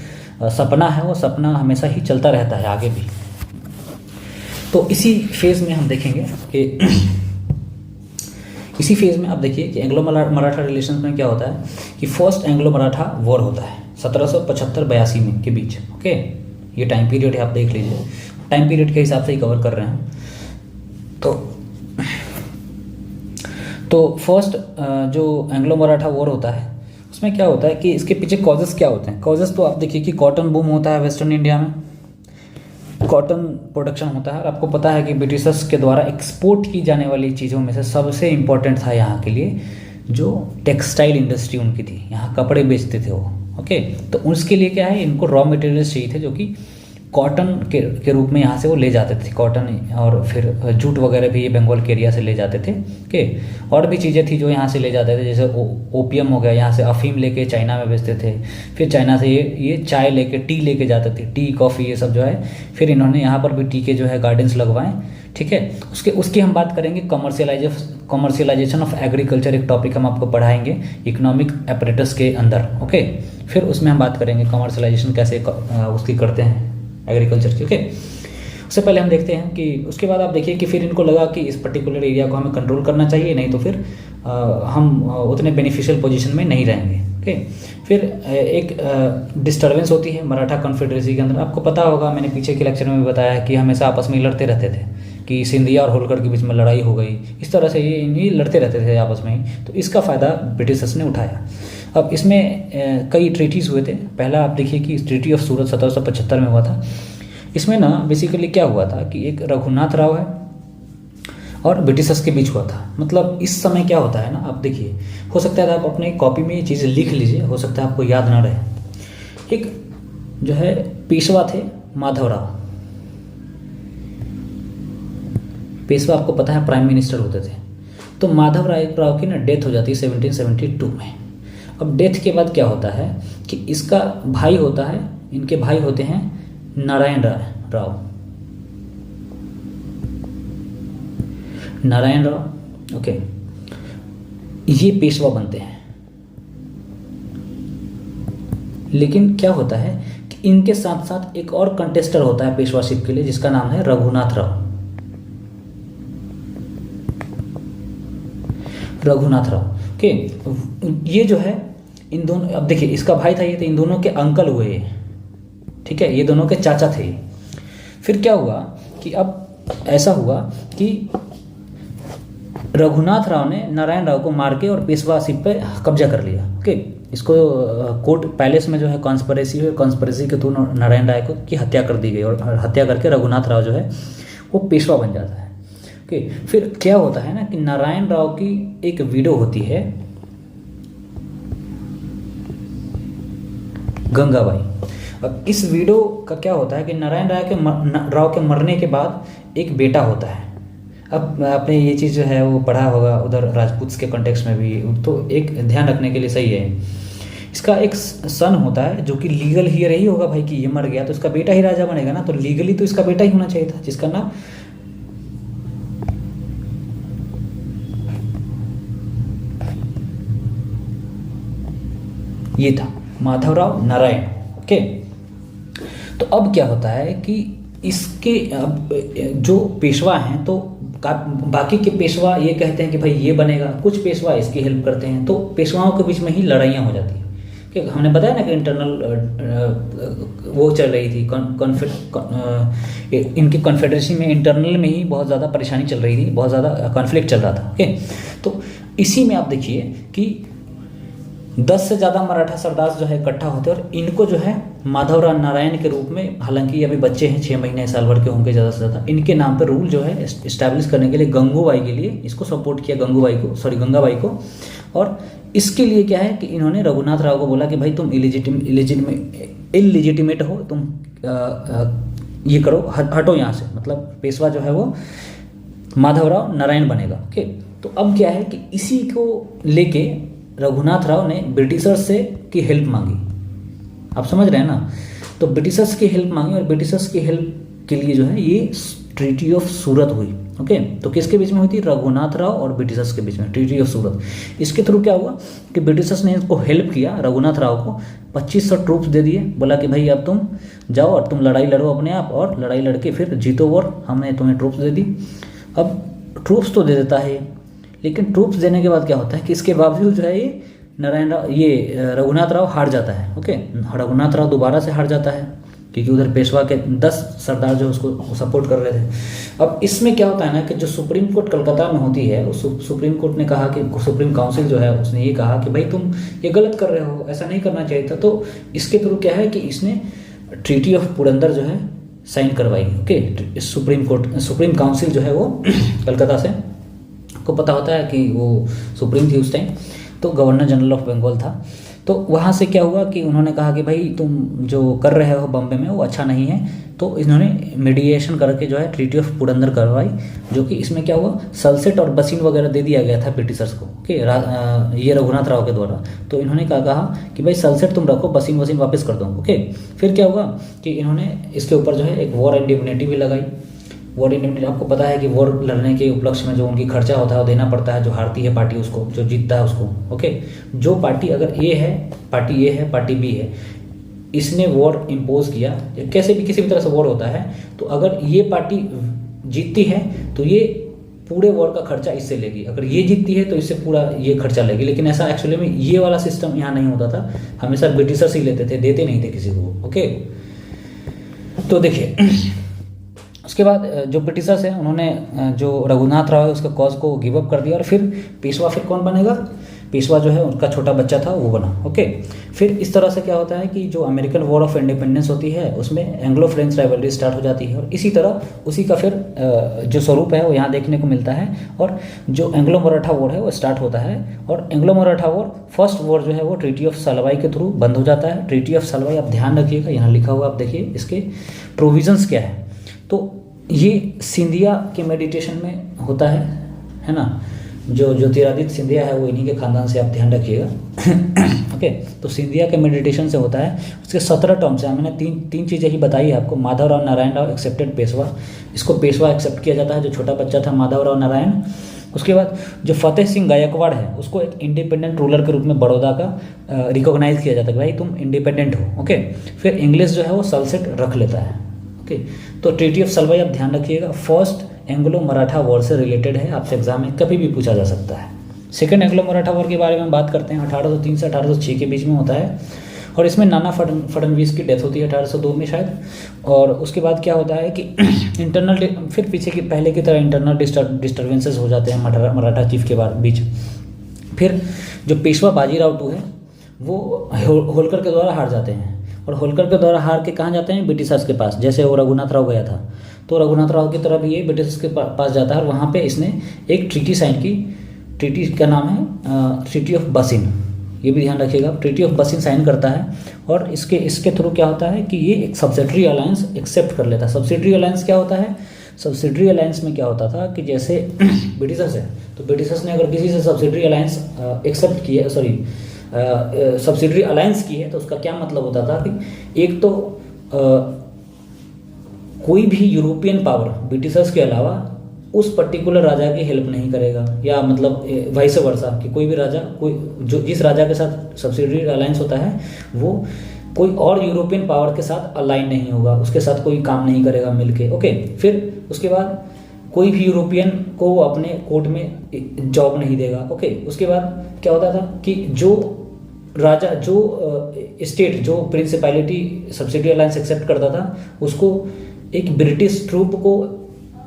सपना है वो सपना हमेशा ही चलता रहता है आगे भी। तो इसी फेज़ में हम देखेंगे कि इसी फेज़ में आप देखिए कि एंग्लो मराठा रिलेशंस में क्या होता है कि फर्स्ट एंग्लो मराठा वॉर होता है 1775-82 में के बीच। ओके, ये टाइम पीरियड है, आप देख लीजिए, टाइम पीरियड के हिसाब से ही कवर कर रहे हैं। तो फर्स्ट जो एंग्लो मराठा वॉर होता है उसमें क्या होता है कि इसके पीछे कॉजेज़ क्या होते हैं। कॉजेज़ तो आप देखिए कि कॉटन बूम होता है वेस्टर्न इंडिया में, कॉटन प्रोडक्शन होता है। और आपको पता है कि ब्रिटिशर्स के द्वारा एक्सपोर्ट की जाने वाली चीज़ों में से सबसे इम्पोर्टेंट था यहाँ के लिए जो टेक्सटाइल इंडस्ट्री उनकी थी, यहाँ कपड़े बेचते थे वो। ओके, तो उसके लिए क्या है, इनको रॉ मटेरियल्स चाहिए थे जो कि कॉटन के रूप में यहाँ से वो ले जाते थे, कॉटन और फिर जूट वगैरह भी ये बंगाल के एरिया से ले जाते थे। ओके, और भी चीज़ें थी जो यहाँ से ले जाते थे, जैसे ओपियम हो गया, यहाँ से अफीम लेके चाइना में बेचते थे, फिर चाइना से ये चाय लेके टी लेके जाते थे, टी कॉफ़ी ये सब जो है। फिर इन्होंने यहाँ पर भी टी के जो है गार्डन्स लगवाएं। ठीक है, उसकी हम बात करेंगे कमर्शियलाइजेशन ऑफ एग्रीकल्चर, एक टॉपिक हम आपको पढ़ाएंगे इकोनॉमिक अपरेटस के अंदर। ओके, फिर उसमें हम बात करेंगे कमर्शियलाइजेशन कैसे उसकी करते हैं एग्रीकल्चर की। ओके, उससे पहले हम देखते हैं कि उसके बाद आप देखिए कि फिर इनको लगा कि इस पर्टिकुलर एरिया को हमें कंट्रोल करना चाहिए, नहीं तो फिर हम उतने बेनिफिशियल पोजीशन में नहीं रहेंगे। ओके, फिर एक डिस्टर्बेंस होती है मराठा कॉन्फेडरेसी के अंदर। आपको पता होगा, मैंने पीछे के लेक्चर में भी बताया है कि हमेशा आपस में लड़ते रहते थे, कि सिंधिया और होलकर के बीच में लड़ाई हो गई, इस तरह से ये लड़ते रहते थे आपस में ही। तो इसका फ़ायदा ब्रिटिशर्स ने उठाया। अब इसमें कई ट्रीटीज़ हुए थे। पहला आप देखिए कि ट्रीटी ऑफ सूरत 1775 में हुआ था। इसमें ना बेसिकली क्या हुआ था कि एक रघुनाथ राव है और ब्रिटिशर्स के बीच हुआ था। मतलब इस समय क्या होता है ना, आप देखिए, हो सकता है आप अपने कॉपी में ये चीज़ें लिख लीजिए, हो सकता है आपको याद ना रहे। एक जो है पेशवा थे माधवराव, पेशवा आपको पता है प्राइम मिनिस्टर होते थे। तो माधवराव की ना डेथ हो जाती है 1772 में। अब डेथ के बाद क्या होता है कि इसका भाई होता है, इनके भाई होते हैं नारायण राव। ओके, ये पेशवा बनते हैं। लेकिन क्या होता है कि इनके साथ साथ एक और कंटेस्टर होता है पेशवाशिप के लिए, जिसका नाम है रघुनाथ राव। ओके, ये जो है इन दोनों, अब देखिए इसका भाई था ये, तो इन दोनों के अंकल हुए। ठीक है, ये दोनों के चाचा थे। फिर क्या हुआ कि अब ऐसा हुआ कि रघुनाथ राव ने नारायण राव को मार के और पेशवाशिप पे कब्जा कर लिया। ओके, इसको कोर्ट पैलेस में जो है कॉन्स्पिरेसी के थ्रू नारायण राव की हत्या कर दी गई और हत्या करके रघुनाथ राव जो है वो पेशवा बन जाता है। ओके, फिर क्या होता है ना कि नारायण राव की एक विडो होती है गंगाबाई। अब इस विडो का क्या होता है कि नारायण राव के मरने के बाद एक बेटा होता है। अब आपने ये चीज़ जो है वो पढ़ा होगा उधर राजपूत के कॉन्टेक्स्ट में भी, तो एक ध्यान रखने के लिए सही है। इसका एक सन होता है जो कि लीगल ही रही होगा भाई कि ये मर गया तो इसका बेटा ही राजा बनेगा ना, तो लीगली तो इसका बेटा ही होना चाहिए था, जिसका नाम ये था माधवराव नारायण। ओके, तो अब क्या होता है कि इसके अब जो पेशवा हैं तो बाकी के पेशवा ये कहते हैं कि भाई ये बनेगा, कुछ पेशवा इसकी हेल्प करते हैं, तो पेशवाओं के बीच में ही लड़ाइयाँ हो जाती हैं। कि हमने बताया ना कि इंटरनल वो चल रही थी, इनकी कॉन्फेडरेसी में इंटरनल में ही बहुत ज़्यादा परेशानी चल रही थी, बहुत ज़्यादा कॉन्फ्लिक्ट चल रहा था। ओके, तो इसी में आप देखिए कि 10 से ज़्यादा मराठा सरदार जो है इकट्ठा होते हैं और इनको जो है माधवराव नारायण के रूप में, हालांकि अभी बच्चे हैं 6 महीने साल भर के होंगे ज़्यादा से ज़्यादा, इनके नाम पर रूल जो है इस्टेब्लिश करने के लिए गंगूबाई के लिए इसको सपोर्ट किया, गंगाबाई को। और इसके लिए क्या है कि इन्होंने रघुनाथ राव को बोला कि भाई तुम इलिजिटिमेट हो, तुम ये करो, हटो यहाँ से, मतलब पेशवा जो है वो माधवराव नारायण बनेगा। ओके, तो अब क्या है कि इसी को लेके रघुनाथ राव ने ब्रिटिशर्स से की हेल्प मांगी। आप समझ रहे हैं ना, तो ब्रिटिशर्स की हेल्प मांगी और ब्रिटिशर्स की हेल्प के लिए जो है ये ट्रीटी ऑफ सूरत हुई। ओके। तो किसके बीच में हुई थी? रघुनाथ राव और ब्रिटिशर्स के बीच में, ट्रीटी ऑफ सूरत। इसके थ्रू क्या हुआ कि ब्रिटिशर्स ने इसको हेल्प किया, रघुनाथ राव को 2500 ट्रूप्स दे दिए, बोला कि भाई अब तुम जाओ और तुम लड़ाई लड़ो अपने आप, और लड़ाई लड़के फिर जीतो वॉर, हमने तुम्हें ट्रूप्स दे दी। अब ट्रूप्स तो दे देता है, लेकिन ट्रूप्स देने के बाद क्या होता है कि इसके बावजूद जो है ये नारायण राव, ये रघुनाथ राव हार जाता है। ओके, रघुनाथ राव दोबारा से हार जाता है, क्योंकि उधर पेशवा के 10 सरदार जो उसको सपोर्ट कर रहे थे। अब इसमें क्या होता है ना कि जो सुप्रीम कोर्ट कलकत्ता में होती है, उस सुप्रीम कोर्ट ने कहा कि सुप्रीम काउंसिल जो है उसने ये कहा कि भाई तुम ये गलत कर रहे हो, ऐसा नहीं करना चाहिए था। तो इसके थ्रू क्या है कि इसने ट्रीटी ऑफ पुरंदर जो है साइन करवाई। ओके, सुप्रीम काउंसिल जो है वो कलकत्ता से, को पता होता है कि वो सुप्रीम थी उस टाइम, तो गवर्नर जनरल ऑफ बंगाल था। तो वहाँ से क्या हुआ कि उन्होंने कहा कि भाई तुम जो कर रहे हो बॉम्बे में वो अच्छा नहीं है। तो इन्होंने मीडिएशन करके जो है ट्रीटी ऑफ पुरंदर करवाई, जो कि इसमें क्या हुआ, सलसेट और बसीन वगैरह दे दिया गया था ब्रिटिशर्स को। ओके, ये रघुनाथ राव के द्वारा। तो इन्होंने कहा कि भाई सलसेट तुम रखो, बसीन वसीन वापस कर दो। ओके, फिर क्या हुआ कि इन्होंने इसके ऊपर जो है एक वॉर इंडिमनिटी भी लगाई। वॉर इंडिमनिटी आपको पता है कि वॉर लड़ने के उपलक्ष्य में जो उनकी खर्चा होता है वो देना पड़ता है, जो हारती है पार्टी उसको, जो जीतता है उसको। ओके, जो पार्टी अगर ए है, पार्टी ए है, पार्टी बी है, इसने वॉर इम्पोज किया, कैसे भी किसी भी तरह से वॉर होता है, तो अगर ये पार्टी जीतती है तो ये पूरे वॉर का खर्चा इससे लेगी, अगर ये जीतती है तो इससे पूरा ये खर्चा लेगी। लेकिन ऐसा एक्चुअली में ये वाला सिस्टम यहाँ नहीं होता था, हमेशा ब्रिटिशर्स ही लेते थे, देते नहीं थे किसी को। ओके, तो देखिए उसके बाद जो ब्रिटिशर्स हैं उन्होंने जो रघुनाथ राव है उसका कॉज को गिव अप कर दिया, और फिर पेशवा फिर कौन बनेगा? पेशवा जो है उनका छोटा बच्चा था वो बना। ओके, फिर इस तरह से क्या होता है कि जो अमेरिकन वॉर ऑफ इंडिपेंडेंस होती है उसमें एंग्लो फ्रेंच राइवलरी स्टार्ट हो जाती है, और इसी तरह उसी का फिर जो स्वरूप है वो यहाँ देखने को मिलता है। और जो एंग्लो मराठा वॉर है वो स्टार्ट होता है, और Anglo Maratha war first war जो है वो ट्रीटी ऑफ सलवाई के थ्रू बंद हो जाता है। ट्रीटी ऑफ सलवाई आप ध्यान रखिएगा, यहाँ लिखा हुआ आप देखिए इसके प्रोविजंस क्या है। तो ये सिंधिया के मेडिटेशन में होता है ना, जो ज्योतिरादित्य सिंधिया है वो इन्हीं के खानदान से, आप ध्यान रखिएगा। ओके, तो सिंधिया के मेडिटेशन से होता है। उसके 17 टर्म्स हैं, मैंने तीन चीज़ें ही बताई है आपको। माधव राव नारायण राव एक्सेप्टेड पेशवा, इसको पेशवा एक्सेप्ट किया जाता है, जो छोटा बच्चा था माधव राव नारायण। उसके बाद जो फतेह सिंह गायकवाड़ है उसको एक इंडिपेंडेंट रूलर के रूप में बड़ौदा का रिकॉग्नाइज किया जाता है कि भाई तुम इंडिपेंडेंट हो। ओके, फिर इंग्लिश जो है वो सलसेट रख लेता है। ओके, तो ट्रीटी ऑफ सलवाई आप ध्यान रखिएगा, फर्स्ट एंग्लो मराठा वॉर से रिलेटेड है, आपसे एग्जाम में कभी भी पूछा जा सकता है। सेकेंड एंग्लो मराठा वॉर के बारे में बात करते हैं, 1803 से 1806 के बीच में होता है, और इसमें नाना फडणवीस की डेथ होती है 1802 में शायद। और उसके बाद क्या होता है कि इंटरनल, फिर पीछे की पहले की तरह इंटरनल डिस्टर्बेंसेस हो जाते हैं मराठा चीफ के बीच। फिर जो पेशवा बाजीराव टू है वो होलकर के द्वारा हार जाते हैं, और होलकर के द्वारा हार के कहाँ जाते हैं? ब्रिटिशर्स के पास, जैसे वो रघुनाथ राव गया था, तो रघुनाथ राव की तरह भी ये ब्रिटिशर्स के पास जाता है, और वहाँ पे इसने एक ट्रीटी साइन की। ट्रीटी का नाम है ट्रीटी ऑफ बसिन, ये भी ध्यान रखिएगा। ट्रीटी ऑफ बसिन साइन करता है, और इसके थ्रू क्या होता है कि ये एक सब्सिडरी अलायंस एक्सेप्ट कर लेता है। सब्सिडरी अलायंस क्या होता है? सब्सिडरी अलायंस में क्या होता था कि जैसे ब्रिटिशर्स है, तो ब्रिटिशर्स ने अगर किसी से सब्सिडरी अलायंस एक्सेप्ट किया, सब्सिडरी अलायंस की है, तो उसका क्या मतलब होता था कि एक तो कोई भी यूरोपियन पावर ब्रिटिशर्स के अलावा उस पर्टिकुलर राजा की हेल्प नहीं करेगा, या मतलब वाइस वर्सा कि कोई भी राजा, कोई जो जिस राजा के साथ सब्सिडरी अलायंस होता है वो कोई और यूरोपियन पावर के साथ अलाइन नहीं होगा, उसके साथ कोई काम नहीं करेगा मिलके। ओके, फिर उसके बाद कोई भी यूरोपियन को अपने कोर्ट में जॉब नहीं देगा। ओके, उसके बाद क्या होता था कि जो राजा, जो स्टेट, जो प्रिंसिपैलिटी सब्सिडी अलायंस एक्सेप्ट करता था, उसको एक ब्रिटिश ट्रूप को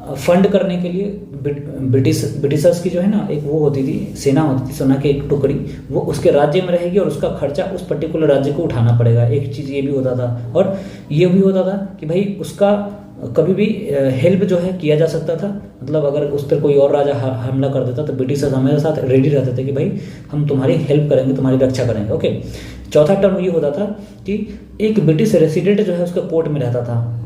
फंड करने के लिए ब्रिटिशर्स की जो है ना एक वो होती थी, सेना होती थी, सेना की एक टुकड़ी, वो उसके राज्य में रहेगी और उसका खर्चा उस पर्टिकुलर राज्य को उठाना पड़ेगा। एक चीज़ ये भी होता था, और ये भी होता था कि भाई उसका कभी भी हेल्प जो है किया जा सकता था, मतलब अगर उस पर कोई और राजा हमला कर देता तो ब्रिटिशर्स हमारे साथ रेडी रहते थे कि भाई हम तुम्हारी हेल्प करेंगे, तुम्हारी रक्षा करेंगे। ओके, चौथा टर्म ये होता था कि एक ब्रिटिश रेसिडेंट जो है उसका कोर्ट में रहता था।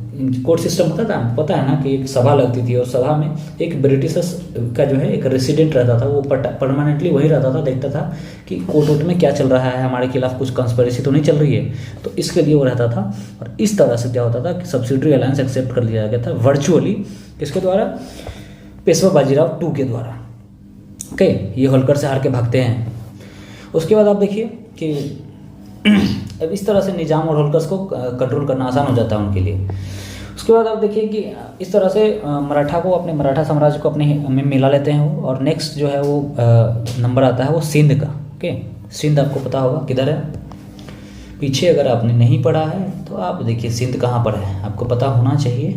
कोर्ट सिस्टम होता था, पता है ना कि एक सभा लगती थी, और सभा में एक ब्रिटिशर्स का जो है एक रेसिडेंट रहता था, वो परमानेंटली वही रहता था, देखता था कि कोर्ट में क्या चल रहा है, हमारे खिलाफ कुछ कंस्पिरेसी तो नहीं चल रही है, तो इसके लिए वो रहता था। और इस तरह से क्या होता था कि सब्सिडरी अलायंस एक्सेप्ट कर लिया गया था वर्चुअली, किसके द्वारा? पेशवा बाजीराव टू के द्वारा। ओके, ये होलकर से हार के भागते हैं। उसके बाद आप देखिए कि अब इस तरह से निजाम और होलकर्स को कंट्रोल करना आसान हो जाता है उनके लिए। उसके बाद आप देखिए कि इस तरह से मराठा साम्राज्य को अपने में मिला लेते हैं वो। और नेक्स्ट जो है वो नंबर आता है वो सिंध का। ओके, सिंध आपको पता होगा किधर है, पीछे अगर आपने नहीं पढ़ा है तो आप देखिए सिंध कहाँ पर है, आपको पता होना चाहिए।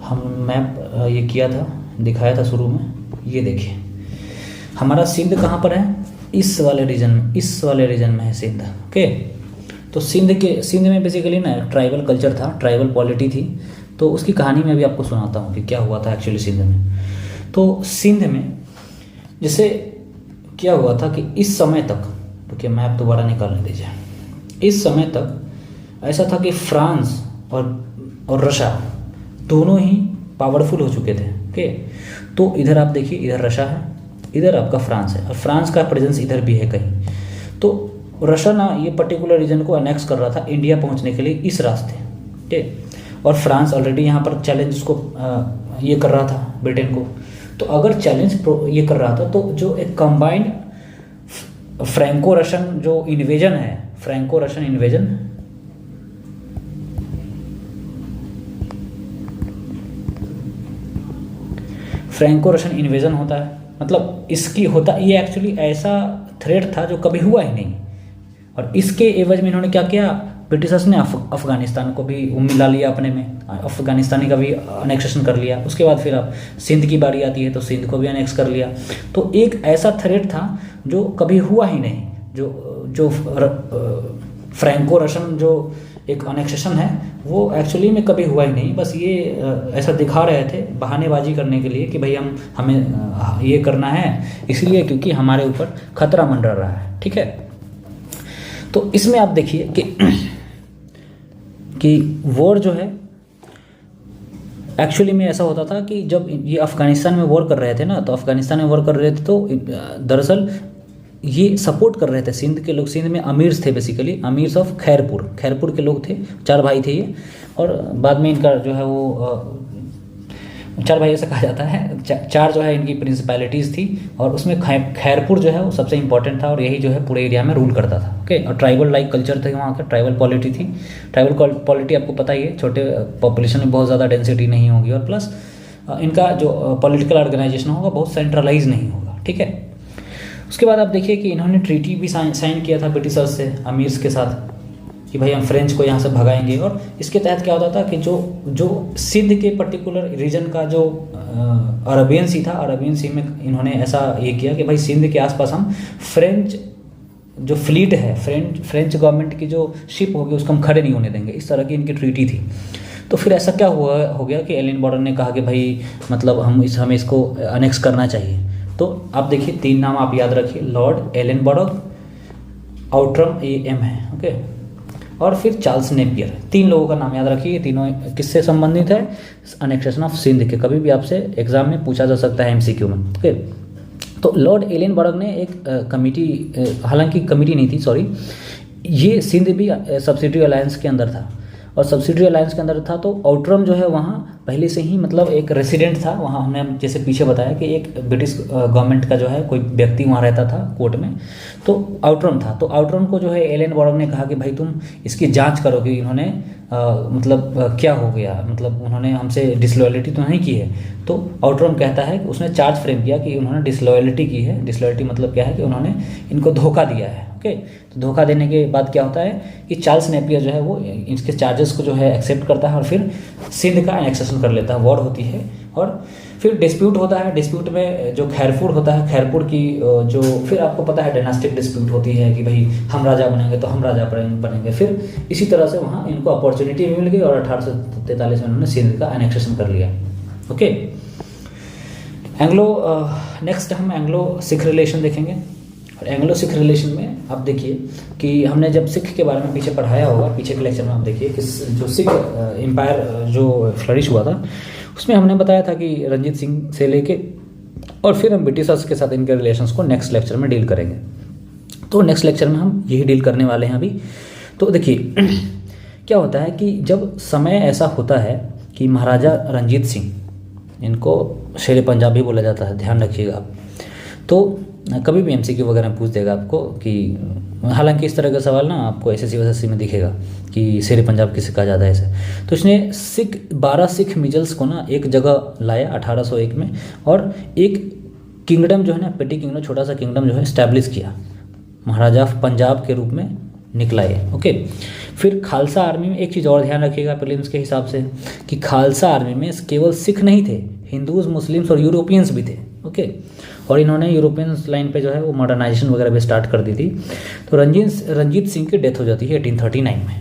हम मैप ये किया था, दिखाया था शुरू में, ये देखिए हमारा सिंध कहाँ पर है, इस वाले रीजन में है सिंध। ओके, तो सिंध में बेसिकली ना ट्राइबल कल्चर था, ट्राइबल पॉलिटी थी। तो उसकी कहानी मैं भी आपको सुनाता हूँ कि क्या हुआ था एक्चुअली सिंध में। तो सिंध में जैसे क्या हुआ था कि इस समय तक, तो मैप दोबारा निकालने दीजिए, इस समय तक ऐसा था कि फ्रांस और रशिया दोनों ही पावरफुल हो चुके थे। ओके, तो इधर आप देखिए, इधर रशिया है, इधर आपका फ्रांस है, और फ्रांस का प्रेजेंस इधर भी है कहीं। तो रशिया ना ये पर्टिकुलर रीजन को अनेक्स कर रहा था इंडिया पहुंचने के लिए इस रास्ते। ठीक, और फ्रांस ऑलरेडी यहाँ पर चैलेंज उसको ये कर रहा था ब्रिटेन को। तो अगर चैलेंज ये कर रहा था तो जो एक कंबाइंड फ्रैंको रशियन जो इन्वेजन है, फ्रैंको रशियन इन्वेजन होता है, मतलब इसकी होता, ये एक्चुअली ऐसा थ्रेट था जो कभी हुआ ही नहीं। और इसके एवज में इन्होंने क्या किया, ब्रिटिशर्स ने अफगानिस्तान को भी मिला लिया अपने में, अफगानिस्तानी का भी अनेक्सेशन कर लिया। उसके बाद फिर अब सिंध की बारी आती है तो सिंध को भी अनेक्स कर लिया। तो एक ऐसा थ्रेट था जो कभी हुआ ही नहीं, जो फ्रैंको रशियन जो एक अनेक्सेशन है वो एक्चुअली में कभी हुआ ही नहीं। बस ये ऐसा दिखा रहे थे बहानेबाजी करने के लिए कि भाई हमें ये करना है इसलिए क्योंकि हमारे ऊपर खतरा मंडरा रहा है। ठीक है, तो इसमें आप देखिए कि वॉर जो है एक्चुअली में ऐसा होता था कि जब ये अफ़गानिस्तान में वॉर कर रहे थे ना, तो अफ़गानिस्तान में वॉर कर रहे थे तो दरअसल ये सपोर्ट कर रहे थे सिंध के लोग। सिंध में अमीर्स थे, बेसिकली अमीर्स ऑफ खैरपुर के लोग थे, 4 भाई थे ये। और बाद में इनका जो है वो 4 भाई ऐसा कहा जाता है, 4 जो है इनकी प्रिंसिपैलिटीज़ थी। और उसमें खैरपुर जो है वो सबसे इंपॉर्टेंट था और यही जो है पूरे एरिया में रूल करता था। ओके, और ट्राइबल लाइक कल्चर थे वहाँ का, ट्राइबल पॉलिटी थी। ट्राइबल पॉलिटी आपको पता ही है, छोटे पॉपुलेशन में बहुत ज़्यादा डेंसिटी नहीं होगी, और प्लस इनका जो पॉलिटिकल ऑर्गेनाइजेशन होगा बहुत सेंट्रलाइज नहीं होगा। ठीक है, उसके बाद आप देखिए कि इन्होंने ट्रीटी भी साइन किया था ब्रिटिशर्स से, अमीर्स के साथ, कि भाई हम फ्रेंच को यहाँ से भगाएंगे। और इसके तहत क्या होता था कि जो सिंध के पर्टिकुलर रीजन का जो अरबियन सी था, अरबियन सी में इन्होंने ऐसा ये किया कि भाई सिंध के आसपास हम फ्रेंच जो फ्लीट है, फ्रेंच गवर्नमेंट की जो शिप होगी उसको हम खड़े नहीं होने देंगे। इस तरह की इनकी ट्रीटी थी। तो फिर ऐसा क्या हो गया कि एलन बॉर्डर ने कहा कि भाई मतलब हमें इसको अनेक्स करना चाहिए। तो आप देखिए 3 नाम आप याद रखिए, Lord Allan Border, Outram AM है, ओके, और फिर चार्ल्स नेपियर। 3 लोगों का नाम याद रखिए। तीनों किससे संबंधित है, अनेक्सेशन ऑफ सिंध के। कभी भी आपसे एग्जाम में पूछा जा सकता है MCQ में। ओके, तो लॉर्ड एलन बॉर्डर ने एक कमेटी, हालांकि कमेटी नहीं थी, सॉरी, ये सिंध भी सब्सिडरी अलायंस के अंदर था, और सब्सिडरी अलायंस के अंदर था। तो आउटरम जो है वहाँ पहले से ही मतलब एक रेसिडेंट था वहाँ। हमने जैसे पीछे बताया कि एक ब्रिटिश गवर्नमेंट का जो है कोई व्यक्ति वहाँ रहता था कोर्ट में, तो आउटरम था। तो आउटरम को जो है एलन बॉर्डर ने कहा कि भाई तुम इसकी जांच करो कि इन्होंने मतलब क्या हो गया, मतलब उन्होंने हमसे डिसलॉयलिटी तो नहीं की है। तो आउटरम कहता है कि उसने चार्ज फ्रेम किया कि उन्होंने डिसलॉयलिटी की है। डिसलॉयलिटी मतलब क्या है कि उन्होंने इनको धोखा दिया है। ओके, तो धोखा देने के बाद क्या होता है कि चार्ल्स नेपियर जो है वो इसके चार्जेस को जो है एक्सेप्ट करता है और फिर सिंध का एनेक्सेशन कर लेता है। वॉर होती है और फिर डिस्प्यूट होता है। डिस्प्यूट में जो खैरपुर होता है, खैरपुर की जो फिर आपको पता है डायनास्टिक डिस्प्यूट होती है कि भाई हम राजा बनेंगे तो हम राजा बनेंगे। फिर इसी तरह से वहाँ इनको अपॉर्चुनिटी मिल गई और 1843 में उन्होंने सिंध का एनेक्सेशन कर लिया। ओके, नेक्स्ट हम एंग्लो सिख रिलेशन देखेंगे। और एंग्लो सिख रिलेशन में आप देखिए कि हमने जब सिख के बारे में पीछे पढ़ाया होगा, पीछे के लेक्चर में आप देखिए कि जो सिख एम्पायर जो फ्लरिश हुआ था उसमें हमने बताया था कि रंजीत सिंह से लेके और फिर हम ब्रिटिशर्स के साथ इनके रिलेशंस को नेक्स्ट लेक्चर में डील करेंगे। तो नेक्स्ट लेक्चर में हम यही डील करने वाले हैं अभी। तो देखिए क्या होता है कि जब समय ऐसा होता है कि महाराजा रंजीत सिंह, इनको शेर पंजाब भी बोला जाता है, ध्यान रखिएगा आप। तो कभी भी एमसीक्यू वगैरह पूछ देगा आपको कि, हालांकि इस तरह का सवाल ना आपको एसएससी वैसेसी में दिखेगा कि शेर पंजाब किसे कहा जाता है ऐसे। तो इसने 12 सिख मिजल्स को ना एक जगह लाया 1801 में, और एक किंगडम जो है ना, पेटी किंगडम, छोटा सा किंगडम जो है इस्टेब्लिश किया, महाराजा ऑफ पंजाब के रूप में निकला ये। ओके, फिर खालसा आर्मी में एक चीज़ और ध्यान रखिएगा प्रीलिम्स के हिसाब से, कि खालसा आर्मी में केवल सिख नहीं थे, हिंदूज, मुस्लिम्स और यूरोपियंस भी थे। ओके, और इन्होंने यूरोपियन लाइन पे जो है वो मॉडर्नाइजेशन वगैरह भी स्टार्ट कर दी थी। तो रंजीत सिंह की डेथ हो जाती है 1839 में,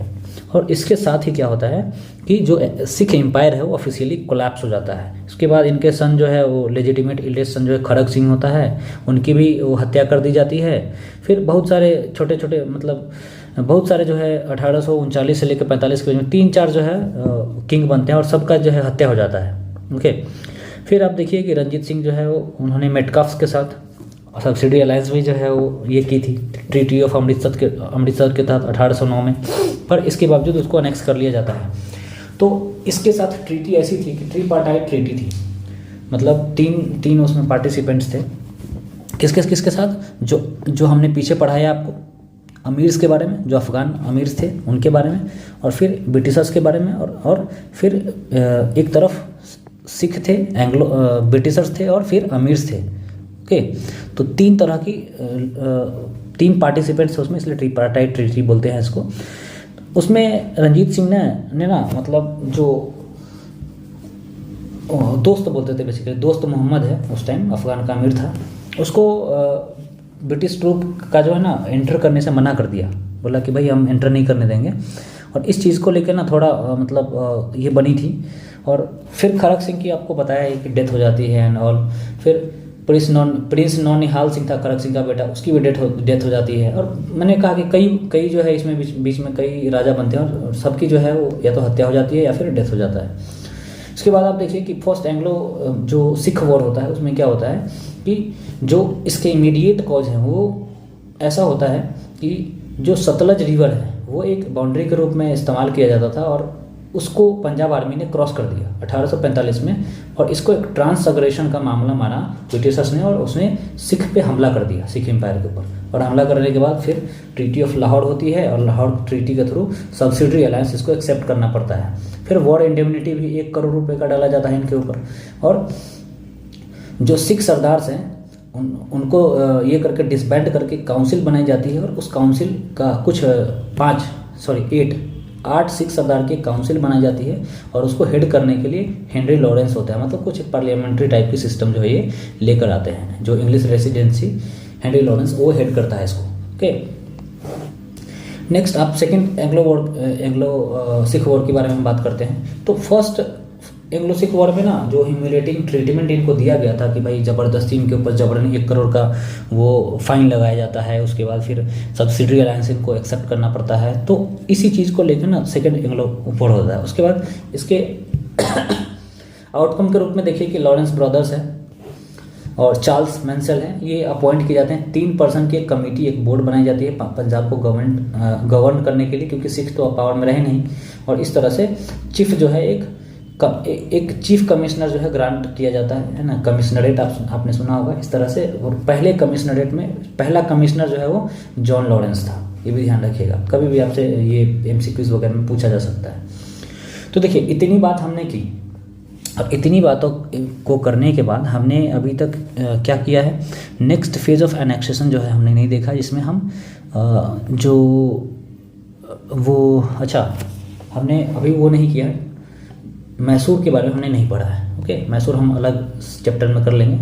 और इसके साथ ही क्या होता है कि जो सिख एम्पायर है वो ऑफिशियली कोलैप्स हो जाता है। इसके बाद इनके सन जो है वो लेजिटिमेट इलेस्ट सन जो है खड़ग सिंह होता है, उनकी भी वो हत्या कर दी जाती है। फिर बहुत सारे छोटे छोटे मतलब बहुत सारे जो है 1839 से लेकर 45 के बीच में 3-4 जो है किंग बनते हैं, और सबका जो है हत्या हो जाता है। ओके, फिर आप देखिए कि रंजीत सिंह जो है वो उन्होंने मेटकाफ्स के साथ सब्सिडी अलायंस भी जो है वो ये की थी, ट्रीटी ऑफ अमृतसर के तहत 1809 में, पर इसके बावजूद उसको अनेक्स कर लिया जाता है। तो इसके साथ ट्रीटी ऐसी थी कि ट्रीपार्टाइट ट्रीटी थी, मतलब तीन उसमें पार्टिसिपेंट्स थे। किसके साथ, जो हमने पीछे पढ़ाया आपको अमीर्स के बारे में, जो अफ़गान अमीर्स थे उनके बारे में, और फिर ब्रिटिशर्स के बारे में, और फिर एक तरफ सिख थे, एंग्लो ब्रिटिशर्स थे, और फिर अमीर्स थे। ओके, तो 3 तरह की 3 पार्टिसिपेंट्स उसमें, इसलिए ट्रीपार्टाइट ट्रीटी बोलते हैं इसको। उसमें रंजीत सिंह ने ना मतलब जो दोस्त बोलते थे, बेसिकली दोस्त मोहम्मद है उस टाइम अफ़गान का अमीर था, उसको ब्रिटिश ट्रूप का जो है ना एंटर करने से मना कर दिया, बोला कि भाई हम एंटर नहीं करने देंगे। और इस चीज़ को लेकर ना थोड़ा मतलब ये बनी थी। और फिर खड़ग सिंह की आपको बताया है कि डेथ हो जाती है एंड ऑल। फिर प्रिंस नौनिहाल सिंह था खड़ग सिंह का बेटा, उसकी भी डेथ हो जाती है। और मैंने कहा कि कई जो है इसमें बीच में कई राजा बनते हैं, और सबकी जो है वो या तो हत्या हो जाती है या फिर डेथ हो जाता है। इसके बाद आप देखिए कि फर्स्ट एंग्लो जो सिख वॉर होता है उसमें क्या होता है कि जो इसके इमीडिएट कॉज हैं वो ऐसा होता है कि जो सतलज रिवर है वो एक बाउंड्री के रूप में इस्तेमाल किया जाता था, और उसको पंजाब आर्मी ने क्रॉस कर दिया 1845 में, और इसको एक ट्रांसअग्रेशन का मामला माना ब्रिटिशर्स ने, और उसने सिख पे हमला कर दिया, सिख एम्पायर के ऊपर। और हमला करने के बाद फिर ट्रीटी ऑफ लाहौर होती है, और लाहौर ट्रीटी के थ्रू सब्सिडरी अलायंस इसको एक्सेप्ट करना पड़ता है। फिर वॉर इंडेमनिटी भी 1 करोड़ रुपए का डाला जाता है इनके ऊपर। और जो सिख सरदार्स हैं उनको ये करके डिसबैंड करके काउंसिल बनाई जाती है, और उस काउंसिल का कुछ 8 सिख सरदार की काउंसिल बनाई जाती है, और उसको हेड करने के लिए हेनरी लॉरेंस होता है। मतलब कुछ पार्लियामेंट्री टाइप की सिस्टम जो है ये लेकर आते हैं, जो इंग्लिश रेसिडेंसी हेनरी लॉरेंस वो हेड करता है इसको। ओके, नेक्स्ट आप सेकंड एंग्लो सिख वॉर के बारे में बात करते हैं। तो फर्स्ट एंग्लो सिख वॉर में ना जो ह्यूमिलेटिंग ट्रीटमेंट इनको दिया गया था कि भाई ज़बरदस्ती इनके ऊपर जबरन 1 करोड़ का वो फाइन लगाया जाता है, उसके बाद फिर सब्सिडरी अलायंस इनको एक्सेप्ट करना पड़ता है। तो इसी चीज़ को लेकर ना सेकंड एंग्लो वॉर होता है। उसके बाद इसके आउटकम के रूप में देखिए कि लॉरेंस ब्रदर्स है और चार्ल्स मैंसेल हैं, ये अपॉइंट किए जाते हैं। 3 पर्सन की एक कमेटी, एक बोर्ड बनाई जाती है पंजाब को गवर्न करने के लिए, क्योंकि सिख तो पावर में रहे नहीं। और इस तरह से चीफ जो है एक चीफ कमिश्नर जो है ग्रांट किया जाता है ना, कमिश्नरेट आपने सुना होगा इस तरह से। और पहले कमिश्नरेट में पहला कमिश्नर जो है वो जॉन लॉरेंस था, ये भी ध्यान रखिएगा, कभी भी आपसे ये एमसीक्यूज वगैरह में पूछा जा सकता है। तो देखिए इतनी बात हमने की। अब इतनी बातों को करने के बाद हमने अभी तक क्या किया है, नेक्स्ट फेज ऑफ एनेक्सेशन जो है हमने नहीं देखा, जिसमें हम हमने अभी वो नहीं किया है, मैसूर के बारे में हमने नहीं पढ़ा है। ओके, मैसूर हम अलग चैप्टर में कर लेंगे।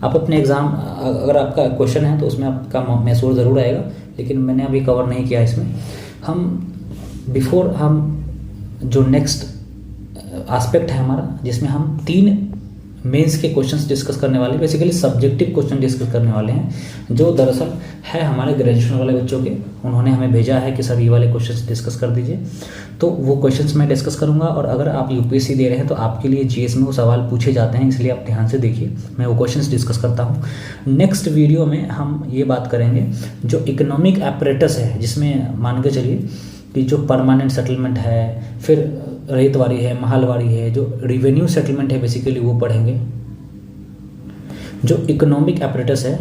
आप अपने एग्ज़ाम अगर आपका क्वेश्चन है तो उसमें आपका मैसूर ज़रूर आएगा, लेकिन मैंने अभी कवर नहीं किया इसमें। हम जो नेक्स्ट एस्पेक्ट है हमारा, जिसमें हम 3 मेंस के क्वेश्चंस डिस्कस करने वाले हैं, बेसिकली सब्जेक्टिव क्वेश्चन डिस्कस करने वाले हैं, जो दरअसल है हमारे ग्रेजुएशन वाले बच्चों के। उन्होंने हमें भेजा है कि सर ये वाले क्वेश्चंस डिस्कस कर दीजिए, तो वो क्वेश्चंस मैं डिस्कस करूंगा। और अगर आप यूपीएससी दे रहे हैं तो आपके लिए जीएस में वो सवाल पूछे जाते हैं, इसलिए आप ध्यान से देखिए, मैं वो क्वेश्चंस डिस्कस करता हूँ। नेक्स्ट वीडियो में हम ये बात करेंगे जो इकोनॉमिक एपरेटस है, जिसमें मान के चलिए कि जो परमानेंट सेटलमेंट है, फिर रेतवारी है, महालवारी है, जो रिवेन्यू सेटलमेंट है बेसिकली वो पढ़ेंगे। जो इकोनॉमिक अपरेटस है,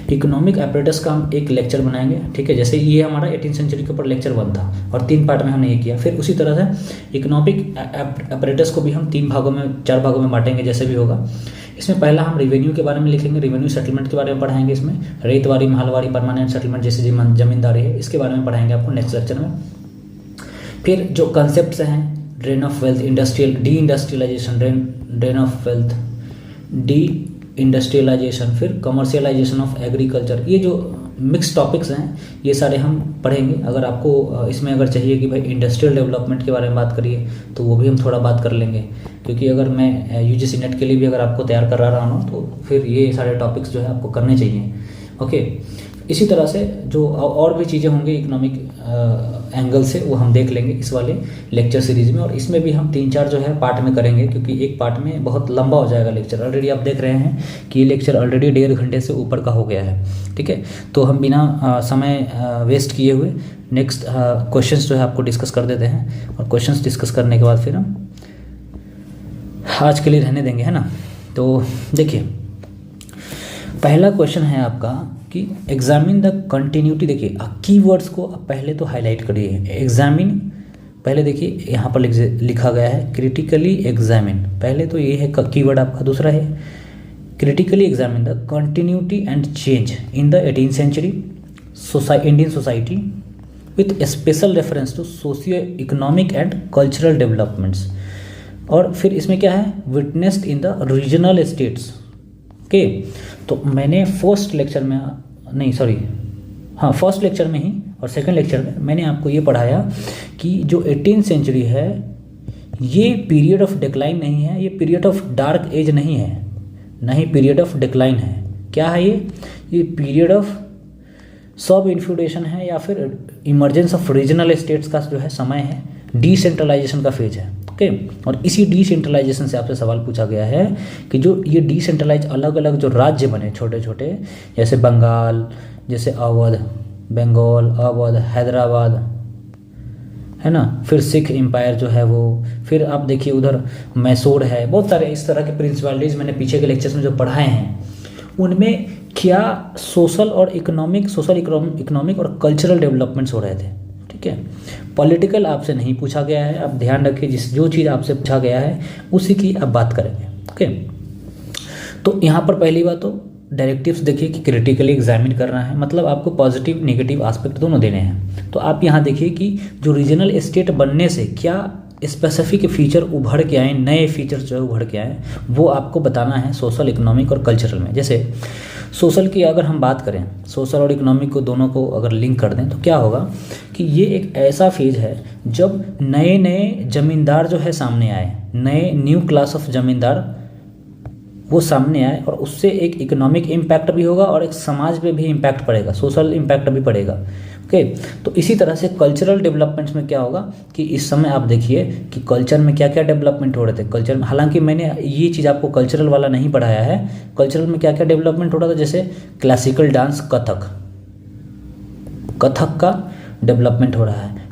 इकोनॉमिक अपरेटस का हम एक लेक्चर बनाएंगे, ठीक है। जैसे ये हमारा 18वीं सेंचुरी के ऊपर लेक्चर 1 था और 3 पार्ट में हमने ये किया। फिर उसी तरह से इकोनॉमिक अपरेटस को भी हम 3 भागों में 4 भागों में बांटेंगे, जैसे भी होगा। इसमें पहला हम रिवेन्यू के बारे में लिखेंगे, रिवेन्यू सेटलमेंट के बारे में पढ़ाएंगे। इसमें रेतवारी, महालवारी, परमानेंट सेटलमेंट जैसे जमींदारी है, इसके बारे में पढ़ाएंगे आपको नेक्स्ट लेक्चर में। फिर जो कंसेप्ट हैं, drain of wealth, deindustrialisation, drain of wealth, deindustrialisation, फिर कमर्शियलाइजेशन ऑफ एग्रीकल्चर, ये जो मिक्स टॉपिक्स हैं ये सारे हम पढ़ेंगे। अगर आपको इसमें अगर चाहिए कि भाई इंडस्ट्रियल डेवलपमेंट के बारे में बात करिए तो वो भी हम थोड़ा बात कर लेंगे, क्योंकि अगर मैं यूजीसी नेट के लिए भी अगर आपको तैयार करा रहा हूँ तो फिर ये सारे टॉपिक्स जो है आपको करने चाहिए। ओके, इसी तरह से जो और भी चीज़ें होंगी इकोनॉमिक एंगल से वो हम देख लेंगे इस वाले लेक्चर सीरीज में। और इसमें भी हम 3-4 जो है पार्ट में करेंगे, क्योंकि एक पार्ट में बहुत लंबा हो जाएगा लेक्चर। ऑलरेडी आप देख रहे हैं कि ये लेक्चर ऑलरेडी 1.5 घंटे से ऊपर का हो गया है, ठीक है। तो हम बिना समय वेस्ट किए हुए नेक्स्ट क्वेश्चंस जो है आपको डिस्कस कर देते हैं, और क्वेश्चंस डिस्कस करने के बाद फिर हम आज के लिए रहने देंगे, है ना। तो देखिए, पहला क्वेश्चन है आपका कि एग्जामिन द कंटिन्यूटी। देखिए कीवर्ड्स को आप पहले तो हाईलाइट करिए। एग्जामिन, पहले देखिए यहाँ पर लिखा गया है क्रिटिकली एग्जामिन, पहले तो ये है कीवर्ड आपका। दूसरा है critically examine the continuity and change in the 18th century Indian society with special reference to socio economic and cultural developments. और फिर इसमें क्या है, witnessed in the regional states. Okay, तो मैंने फर्स्ट लेक्चर में ही और सेकंड लेक्चर में मैंने आपको ये पढ़ाया कि जो 18th सेंचुरी है ये पीरियड ऑफ डिक्लाइन नहीं है, ये पीरियड ऑफ डार्क एज नहीं है, ना ही पीरियड ऑफ डिक्लाइन है। क्या है ये पीरियड ऑफ सब इन्फ्यूडेशन है, या फिर इमरजेंस ऑफ रीजनल स्टेट्स का जो है समय है, डिसेंट्रलाइजेशन का फेज है। ओके, और इसी डिसेंट्रलाइजेशन से आपसे सवाल पूछा गया है कि जो ये डिसेंट्रलाइज अलग अलग जो राज्य बने छोटे छोटे, जैसे बंगाल, जैसे अवध, बंगाल, अवध, हैदराबाद, है ना, फिर सिख एम्पायर जो है वो, फिर आप देखिए उधर मैसूर है, बहुत सारे इस तरह के प्रिंसिपलिटीज़ मैंने पीछे के लेक्चर्स में जो पढ़ाए हैं उनमें क्या सोशल इकोनॉमिक और कल्चरल डेवलपमेंट्स हो रहे थे, ठीक है। पॉलिटिकल आपसे नहीं पूछा गया है, आप ध्यान रखिए, जो चीज़ आपसे पूछा गया है उसी की अब बात करेंगे। ओके, तो यहाँ पर पहली बात तो डायरेक्टिव्स देखिए कि क्रिटिकली एग्जामिन करना है, मतलब आपको पॉजिटिव नेगेटिव एस्पेक्ट दोनों देने हैं। तो आप यहाँ देखिए कि जो रीजनल स्टेट बनने से क्या स्पेसिफिक फीचर उभर के आए, नए फीचर्स जो है उभर के आए, वो आपको बताना है सोशल, इकोनॉमिक और कल्चरल में। जैसे सोशल की अगर हम बात करें, सोशल और इकोनॉमिक को दोनों को अगर लिंक कर दें तो क्या होगा कि ये एक ऐसा फेज है जब नए नए ज़मींदार जो है सामने आए, नए न्यू क्लास ऑफ ज़मींदार वो सामने आए, और उससे एक इकोनॉमिक इम्पैक्ट भी होगा और एक समाज पे भी इम्पैक्ट पड़ेगा, सोशल इम्पैक्ट भी पड़ेगा। ओके, तो इसी तरह से कल्चरल डेवलपमेंट्स में क्या होगा कि इस समय आप देखिए कि कल्चर में क्या क्या डेवलपमेंट हो रहे थे। कल्चर में, हालांकि मैंने ये चीज़ आपको कल्चरल वाला नहीं पढ़ाया है, कल्चरल में क्या क्या डेवलपमेंट हो रहा था, जैसे क्लासिकल डांस, कथक का डेवलपमेंट हो रहा है,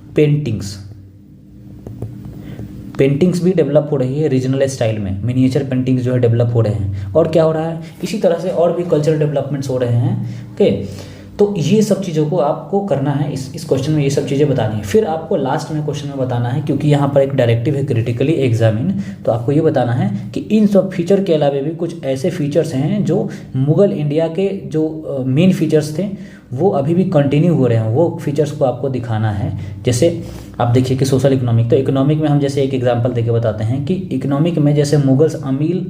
पेंटिंग्स भी डेवलप हो रही है रीजनल स्टाइल में, मिनिएचर पेंटिंग्स जो है डेवलप हो रहे हैं। और क्या हो रहा है, इसी तरह से और भी कल्चरल डेवलपमेंट्स हो रहे हैं। ओके, तो ये सब चीज़ों को आपको करना है, इस क्वेश्चन में ये सब चीज़ें बतानी है। फिर आपको लास्ट में क्वेश्चन में बताना है, क्योंकि यहाँ पर एक डायरेक्टिव है क्रिटिकली एग्जामिन, तो आपको ये बताना है कि इन सब फीचर के अलावा भी कुछ ऐसे फीचर्स हैं जो मुगल इंडिया के जो मेन फीचर्स थे वो अभी भी कंटिन्यू हो रहे हैं, वो फीचर्स को आपको दिखाना है। जैसे आप देखिए कि सोशल इकोनॉमिक, तो इकोनॉमिक में हम जैसे एक एग्जांपल देके बताते हैं कि इकोनॉमिक में जैसे मुगल्स अमील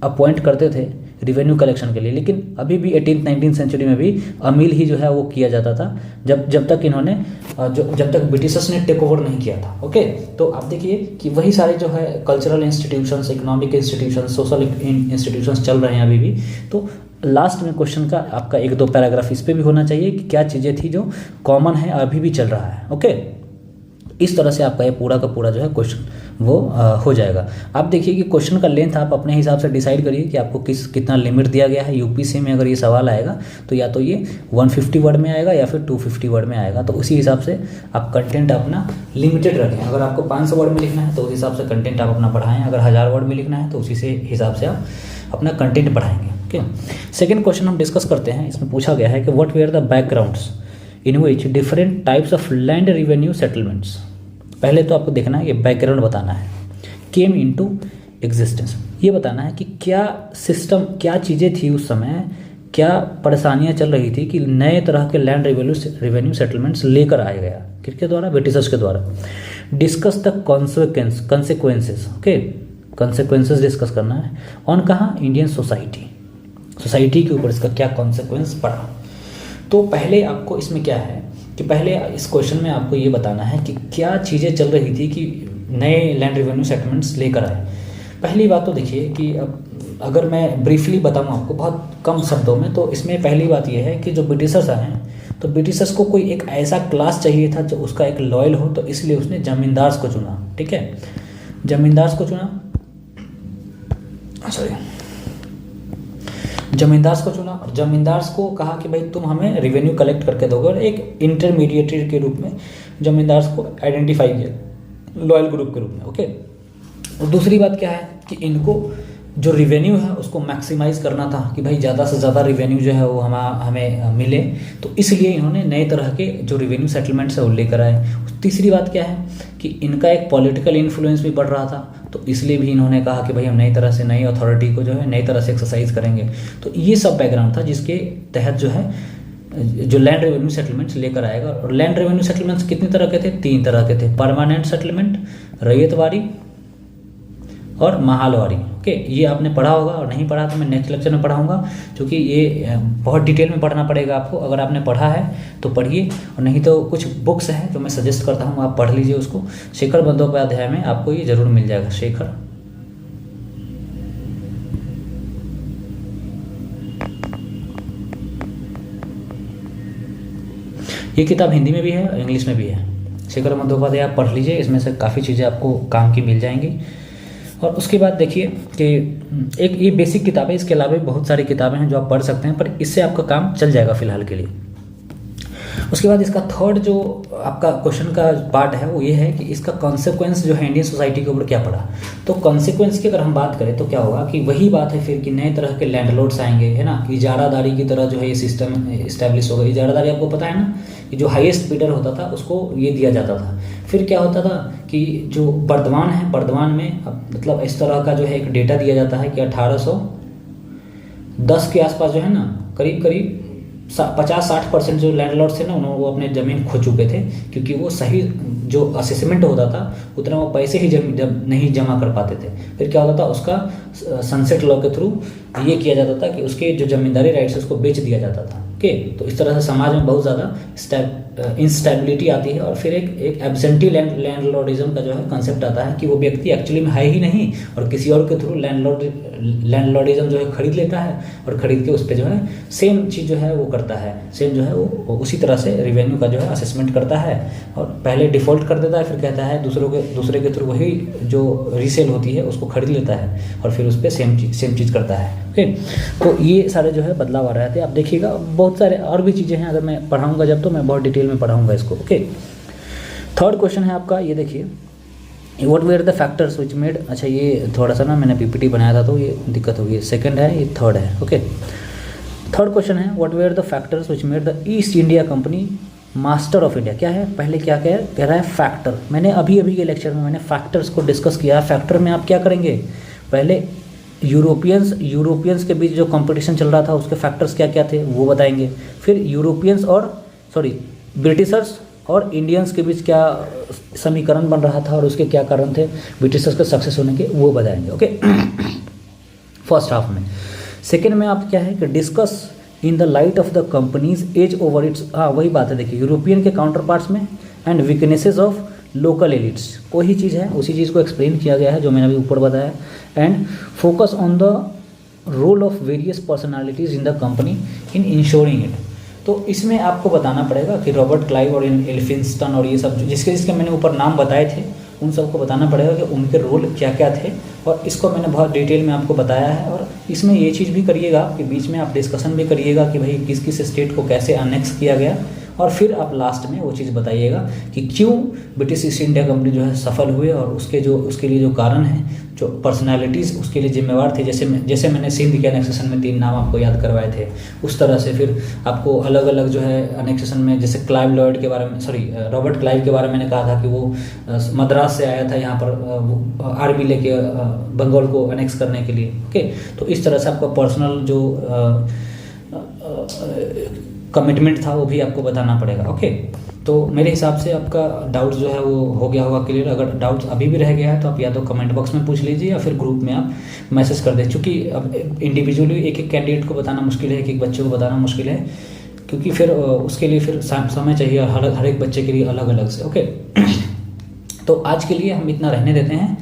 अपॉइंट करते थे रिवेन्यू कलेक्शन के लिए, लेकिन अभी भी 18th-19th सेंचुरी में भी अमील ही जो है वो किया जाता था, जब तक ब्रिटिशर्स ने टेक ओवर नहीं किया था। ओके, तो आप देखिए कि वही सारे जो है cultural institutions, economic institutions, social institutions चल रहे हैं अभी भी। तो लास्ट में क्वेश्चन का आपका 1-2 पैराग्राफ इस पर भी होना चाहिए कि क्या चीज़ें थी जो कॉमन है अभी भी चल रहा है। ओके, इस तरह से आपका ये पूरा का पूरा जो है क्वेश्चन वो हो जाएगा। आप देखिए कि क्वेश्चन का लेंथ आप अपने हिसाब से डिसाइड करिए कि आपको कितना लिमिट दिया गया है। यूपीसी में अगर ये सवाल आएगा तो या तो ये 150 वर्ड में आएगा या फिर 250 वर्ड में आएगा, तो उसी हिसाब से आप कंटेंट अपना लिमिटेड रखें। अगर आपको 500 वर्ड में लिखना है तो उस हिसाब से कंटेंट आप अपना बढ़ाएं, अगर 1000 वर्ड में लिखना है तो उसी से हिसाब से आप अपना कंटेंट बढ़ाएंगे। ओके, सेकेंड क्वेश्चन हम डिस्कस करते हैं। इसमें पूछा गया है कि what were the backgrounds in which different types of land revenue settlements. पहले तो आपको देखना है, ये बैकग्राउंड बताना है। केम इनटू एग्जिस्टेंस, ये बताना है कि क्या सिस्टम, क्या चीज़ें थी उस समय, क्या परेशानियां चल रही थी कि नए तरह के लैंड रेवेन्यू सेटलमेंट्स लेकर आया गया, किसके द्वारा, ब्रिटिशर्स के द्वारा। Discuss the consequences, okay, consequences discuss करना है। ऑन कहाँ, इंडियन सोसाइटी के ऊपर इसका क्या कॉन्सिक्वेंस पड़ा। तो पहले आपको इसमें क्या है कि पहले इस क्वेश्चन में आपको ये बताना है कि क्या चीज़ें चल रही थी कि नए लैंड रेवेन्यू सेटलमेंट्स लेकर आए। पहली बात तो देखिए कि अब अगर मैं ब्रीफली बताऊँ आपको बहुत कम शब्दों में, तो इसमें पहली बात यह है कि जो ब्रिटिशर्स आए हैं तो ब्रिटिशर्स को कोई एक ऐसा क्लास चाहिए था जो उसका एक लॉयल हो, तो इसलिए उसने जमींदार्स को चुना। ठीक है, जमींदार्स को चुना और जमींदार्स को कहा कि भाई तुम हमें रेवेन्यू कलेक्ट करके दोगे, और एक इंटरमीडिएटरी के रूप में जमींदार्स को आइडेंटिफाई किया लॉयल ग्रुप के रूप में। ओके, और दूसरी बात क्या है कि इनको जो रेवेन्यू है उसको मैक्सिमाइज़ करना था कि भाई ज़्यादा से ज़्यादा रेवेन्यू जो है वो हमें मिले, तो इसलिए इन्होंने नए तरह के जो रेवेन्यू सेटलमेंट्स है वो लेकर आए। तीसरी बात क्या है कि इनका एक पॉलिटिकल इन्फ्लुएंस भी बढ़ रहा था, तो इसलिए भी इन्होंने कहा कि भाई हम नई तरह से नई अथॉरिटी को जो है नई तरह से एक्सरसाइज करेंगे। तो ये सब बैकग्राउंड था जिसके तहत जो है जो लैंड रेवेन्यू सेटलमेंट्स लेकर आएगा। और लैंड रेवेन्यू सेटलमेंट्स कितनी तरह के थे, 3 तरह के थे, परमानेंट सेटलमेंट, रैयतवारी और महालवारी। ओके, ये आपने पढ़ा होगा, और नहीं पढ़ा तो मैं नेक्स्ट लेक्चर में पढ़ाऊंगा, क्योंकि ये बहुत डिटेल में पढ़ना पड़ेगा आपको। अगर आपने पढ़ा है तो पढ़िए, और नहीं तो कुछ बुक्स हैं जो मैं सजेस्ट करता हूँ आप पढ़ लीजिए उसको। शेखर बंदोपाध्याय में आपको ये जरूर मिल जाएगा, शेखर। ये किताब हिंदी में भी है, इंग्लिश में भी है। शेखर बंदोपाध्याय आप पढ़ लीजिए, इसमें से काफ़ी चीज़ें आपको काम की मिल जाएंगी। और उसके बाद देखिए कि एक ये बेसिक किताब है, इसके अलावा भी बहुत सारी किताबें हैं जो आप पढ़ सकते हैं, पर इससे आपका काम चल जाएगा फिलहाल के लिए। उसके बाद इसका थर्ड जो आपका क्वेश्चन का पार्ट है वो ये है कि इसका कॉन्सिक्वेंस जो है इंडियन सोसाइटी के ऊपर क्या पड़ा। तो कॉन्सिक्वेंस की अगर हम बात करें तो क्या होगा कि वही बात है फिर कि नए तरह के लैंडलॉर्ड्स आएंगे, है ना, इजारादारी की तरह जो है ये सिस्टम इस्टेब्लिश होगा। इजारादारी आपको पता है ना कि जो हाईएस्ट बिडर होता था उसको ये दिया जाता था। फिर क्या होता था कि जो बर्दवान है, बर्दवान में मतलब इस तरह का जो है एक डेटा दिया जाता है कि 1810 के आसपास जो है ना करीब 50-60% जो लैंडलॉर्ड्स थे ना उन्होंने वो अपने ज़मीन खो चुके थे, क्योंकि वो सही जो असेसमेंट होता था उतना वो पैसे ही नहीं जमा कर पाते थे। फिर क्या होता था, उसका सनसेट लॉ के थ्रू ये किया जाता था कि उसके जो जमींदारी राइट्स है उसको बेच दिया जाता था। ओके, तो इस तरह से समाज में बहुत ज़्यादा इंस्टेबिलिटी आती है, और फिर एक एब्सेंटी लैंडलॉर्डिज्म का जो है कंसेप्ट आता है कि वो व्यक्ति एक्चुअली में है ही नहीं और किसी और के थ्रू लैंडलॉर्डिज्म जो है खरीद लेता है, और खरीद के उस पर जो है सेम चीज़ जो है वो करता है, सेम जो है वो उसी तरह से रेवेन्यू का जो है असेसमेंट करता है, और पहले डिफ़ॉल्ट कर देता है, फिर कहता है दूसरे के थ्रू वही जो रीसेल होती है उसको खरीद लेता है, और फिर उस पर सेम चीज़ करता है। ओके, तो ये सारे जो है बदलाव आ रहे थे। आप देखिएगा बहुत सारे और भी चीज़ें हैं, अगर मैं पढ़ाऊँगा जब तो मैं बहुत डिटेल में पढ़ाऊँगा इसको। ओके, थर्ड क्वेश्चन है आपका, ये देखिए, what were the factors which made, अच्छा ये थोड़ा सा ना मैंने पीपीटी बनाया था तो ये दिक्कत होगी, सेकंड है, ये थर्ड है। ओके, थर्ड क्वेश्चन है what were the factors which made the East India Company master of India. क्या है, पहले क्या कह रहा है, फैक्टर। मैंने अभी के लेक्चर में मैंने फैक्टर्स को डिस्कस किया। फैक्टर में आप क्या करेंगे, पहले यूरोपियंस के बीच जो कंपटीशन चल रहा था उसके फैक्टर्स क्या क्या थे वो बताएंगे, फिर ब्रिटिशर्स और इंडियंस के बीच क्या समीकरण बन रहा था और उसके क्या कारण थे ब्रिटिशर्स के सक्सेस होने के, वो बताएंगे। ओके, फर्स्ट हाफ में। सेकेंड में आप क्या है कि discuss in the light of the companies edge over its, वही बात है देखिए, यूरोपियन के काउंटर पार्ट्स में, and weaknesses of local elites, वही चीज़ है, उसी चीज़ को एक्सप्लेन किया गया है जो मैंने अभी ऊपर बताया। And focus on the role of various personalities in the company in ensuring it. तो इसमें आपको बताना पड़ेगा कि रॉबर्ट क्लाइव और एल्फिंस्टन और ये सब जिसके जिसके मैंने ऊपर नाम बताए थे उन सबको बताना पड़ेगा कि उनके रोल क्या क्या थे, और इसको मैंने बहुत डिटेल में आपको बताया है। और इसमें ये चीज़ भी करिएगा कि बीच में आप डिस्कशन भी करिएगा कि भाई किस किस स्टेट को कैसे अनेक्स किया गया, और फिर आप लास्ट में वो चीज़ बताइएगा कि क्यों ब्रिटिश ईस्ट इंडिया कंपनी जो है सफल हुए, और उसके लिए जो कारण है, जो पर्सनालिटीज़ उसके लिए जिम्मेवार थे। जैसे मैंने सिंध के अनेक्सेशन में 3 नाम आपको याद करवाए थे, उस तरह से फिर आपको अलग अलग जो है अनेक्सेशन में, जैसे क्लाइव लॉयड के बारे में, रॉबर्ट क्लाइव के बारे में मैंने कहा था कि वो मद्रास से आया था यहाँ पर आर्मी लेके बंगाल को अनेक्स करने के लिए। ओके, तो इस तरह से आपका पर्सनल जो कमिटमेंट था वो भी आपको बताना पड़ेगा। ओके, तो मेरे हिसाब से आपका डाउट जो है वो हो गया होगा क्लियर। अगर डाउट अभी भी रह गया है तो आप या तो कमेंट बॉक्स में पूछ लीजिए या फिर ग्रुप में आप मैसेज कर दें, क्योंकि अब इंडिविजुअली एक एक कैंडिडेट को बताना मुश्किल है, एक बच्चे को बताना मुश्किल है, क्योंकि फिर उसके लिए फिर समय चाहिए हर एक बच्चे के लिए अलग अलग से। ओके, तो आज के लिए हम इतना रहने देते हैं,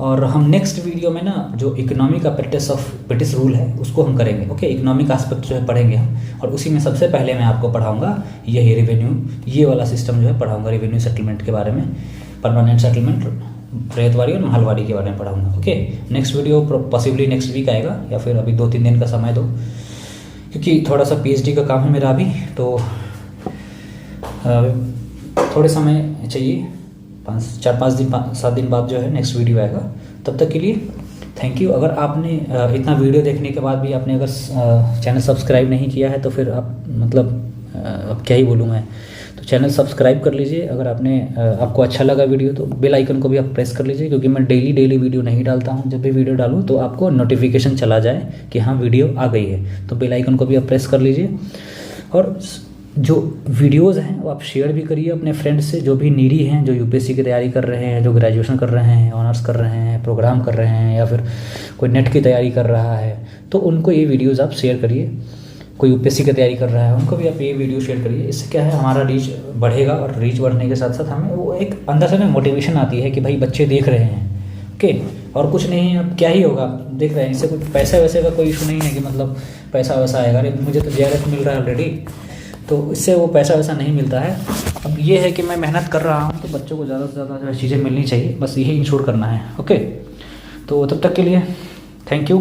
और हम नेक्स्ट वीडियो में ना जो economic apparatus of British rule है उसको हम करेंगे। ओके, इकोनॉमिक एस्पेक्ट जो है पढ़ेंगे हम, और उसी में सबसे पहले मैं आपको पढ़ाऊंगा यही रेवेन्यू, ये वाला सिस्टम जो है पढ़ाऊंगा, रेवेन्यू सेटलमेंट के बारे में, परमानेंट सेटलमेंट, रैयतवारी और महलवारी के बारे में पढ़ाऊंगा। Okay, next video possibly next week आएगा, या फिर अभी 2-3 दिन का समय दो, क्योंकि थोड़ा सा PhD का काम है मेरा अभी, तो थोड़े समय चाहिए, 4-5 दिन 7 दिन बाद जो है नेक्स्ट वीडियो आएगा। तब तक के लिए थैंक यू। अगर आपने इतना वीडियो देखने के बाद भी आपने अगर चैनल सब्सक्राइब नहीं किया है तो फिर आप मतलब अब क्या ही बोलूँ मैं, तो चैनल सब्सक्राइब कर लीजिए। अगर आपको अच्छा लगा वीडियो तो बेल आइकन को भी आप प्रेस कर लीजिए, क्योंकि मैं डेली वीडियो नहीं डालता हूँ। जब भी वीडियो डालूँ तो आपको नोटिफिकेशन चला जाए कि हाँ वीडियो आ गई है, तो बेल आइकन को भी आप प्रेस कर लीजिए। और जो वीडियोज़ हैं वो आप शेयर भी करिए अपने फ्रेंड्स से, जो भी नीडी हैं, जो UPSC की तैयारी कर रहे हैं, जो ग्रेजुएशन कर रहे हैं, ऑनर्स कर रहे हैं, प्रोग्राम कर रहे हैं, या फिर कोई नेट की तैयारी कर रहा है, तो उनको ये वीडियोज़ आप शेयर करिए। कोई UPSC की तैयारी कर रहा है उनको भी आप ये वीडियो शेयर करिए। इससे क्या है, हमारा रीच बढ़ेगा, और रीच बढ़ने के साथ साथ हमें वो एक अंदर से ना मोटिवेशन आती है कि भाई बच्चे देख रहे हैं। ओके, और कुछ नहीं, अब क्या ही होगा, देख रहे हैं, इससे कुछ पैसे वैसे का कोई इशू नहीं है कि मतलब पैसा वैसा आएगा। अरे मुझे तो JRF मिल रहा है ऑलरेडी, तो इससे वो पैसा वैसा नहीं मिलता है। अब ये है कि मैं मेहनत कर रहा हूँ, तो बच्चों को ज़्यादा से ज़्यादा चीज़ें मिलनी चाहिए, बस यही इंश्योर करना है। ओके, तो तब तक के लिए थैंक यू,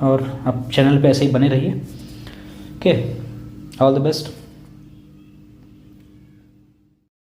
और आप चैनल पे ऐसे ही बने रहिए। Okay, all the best.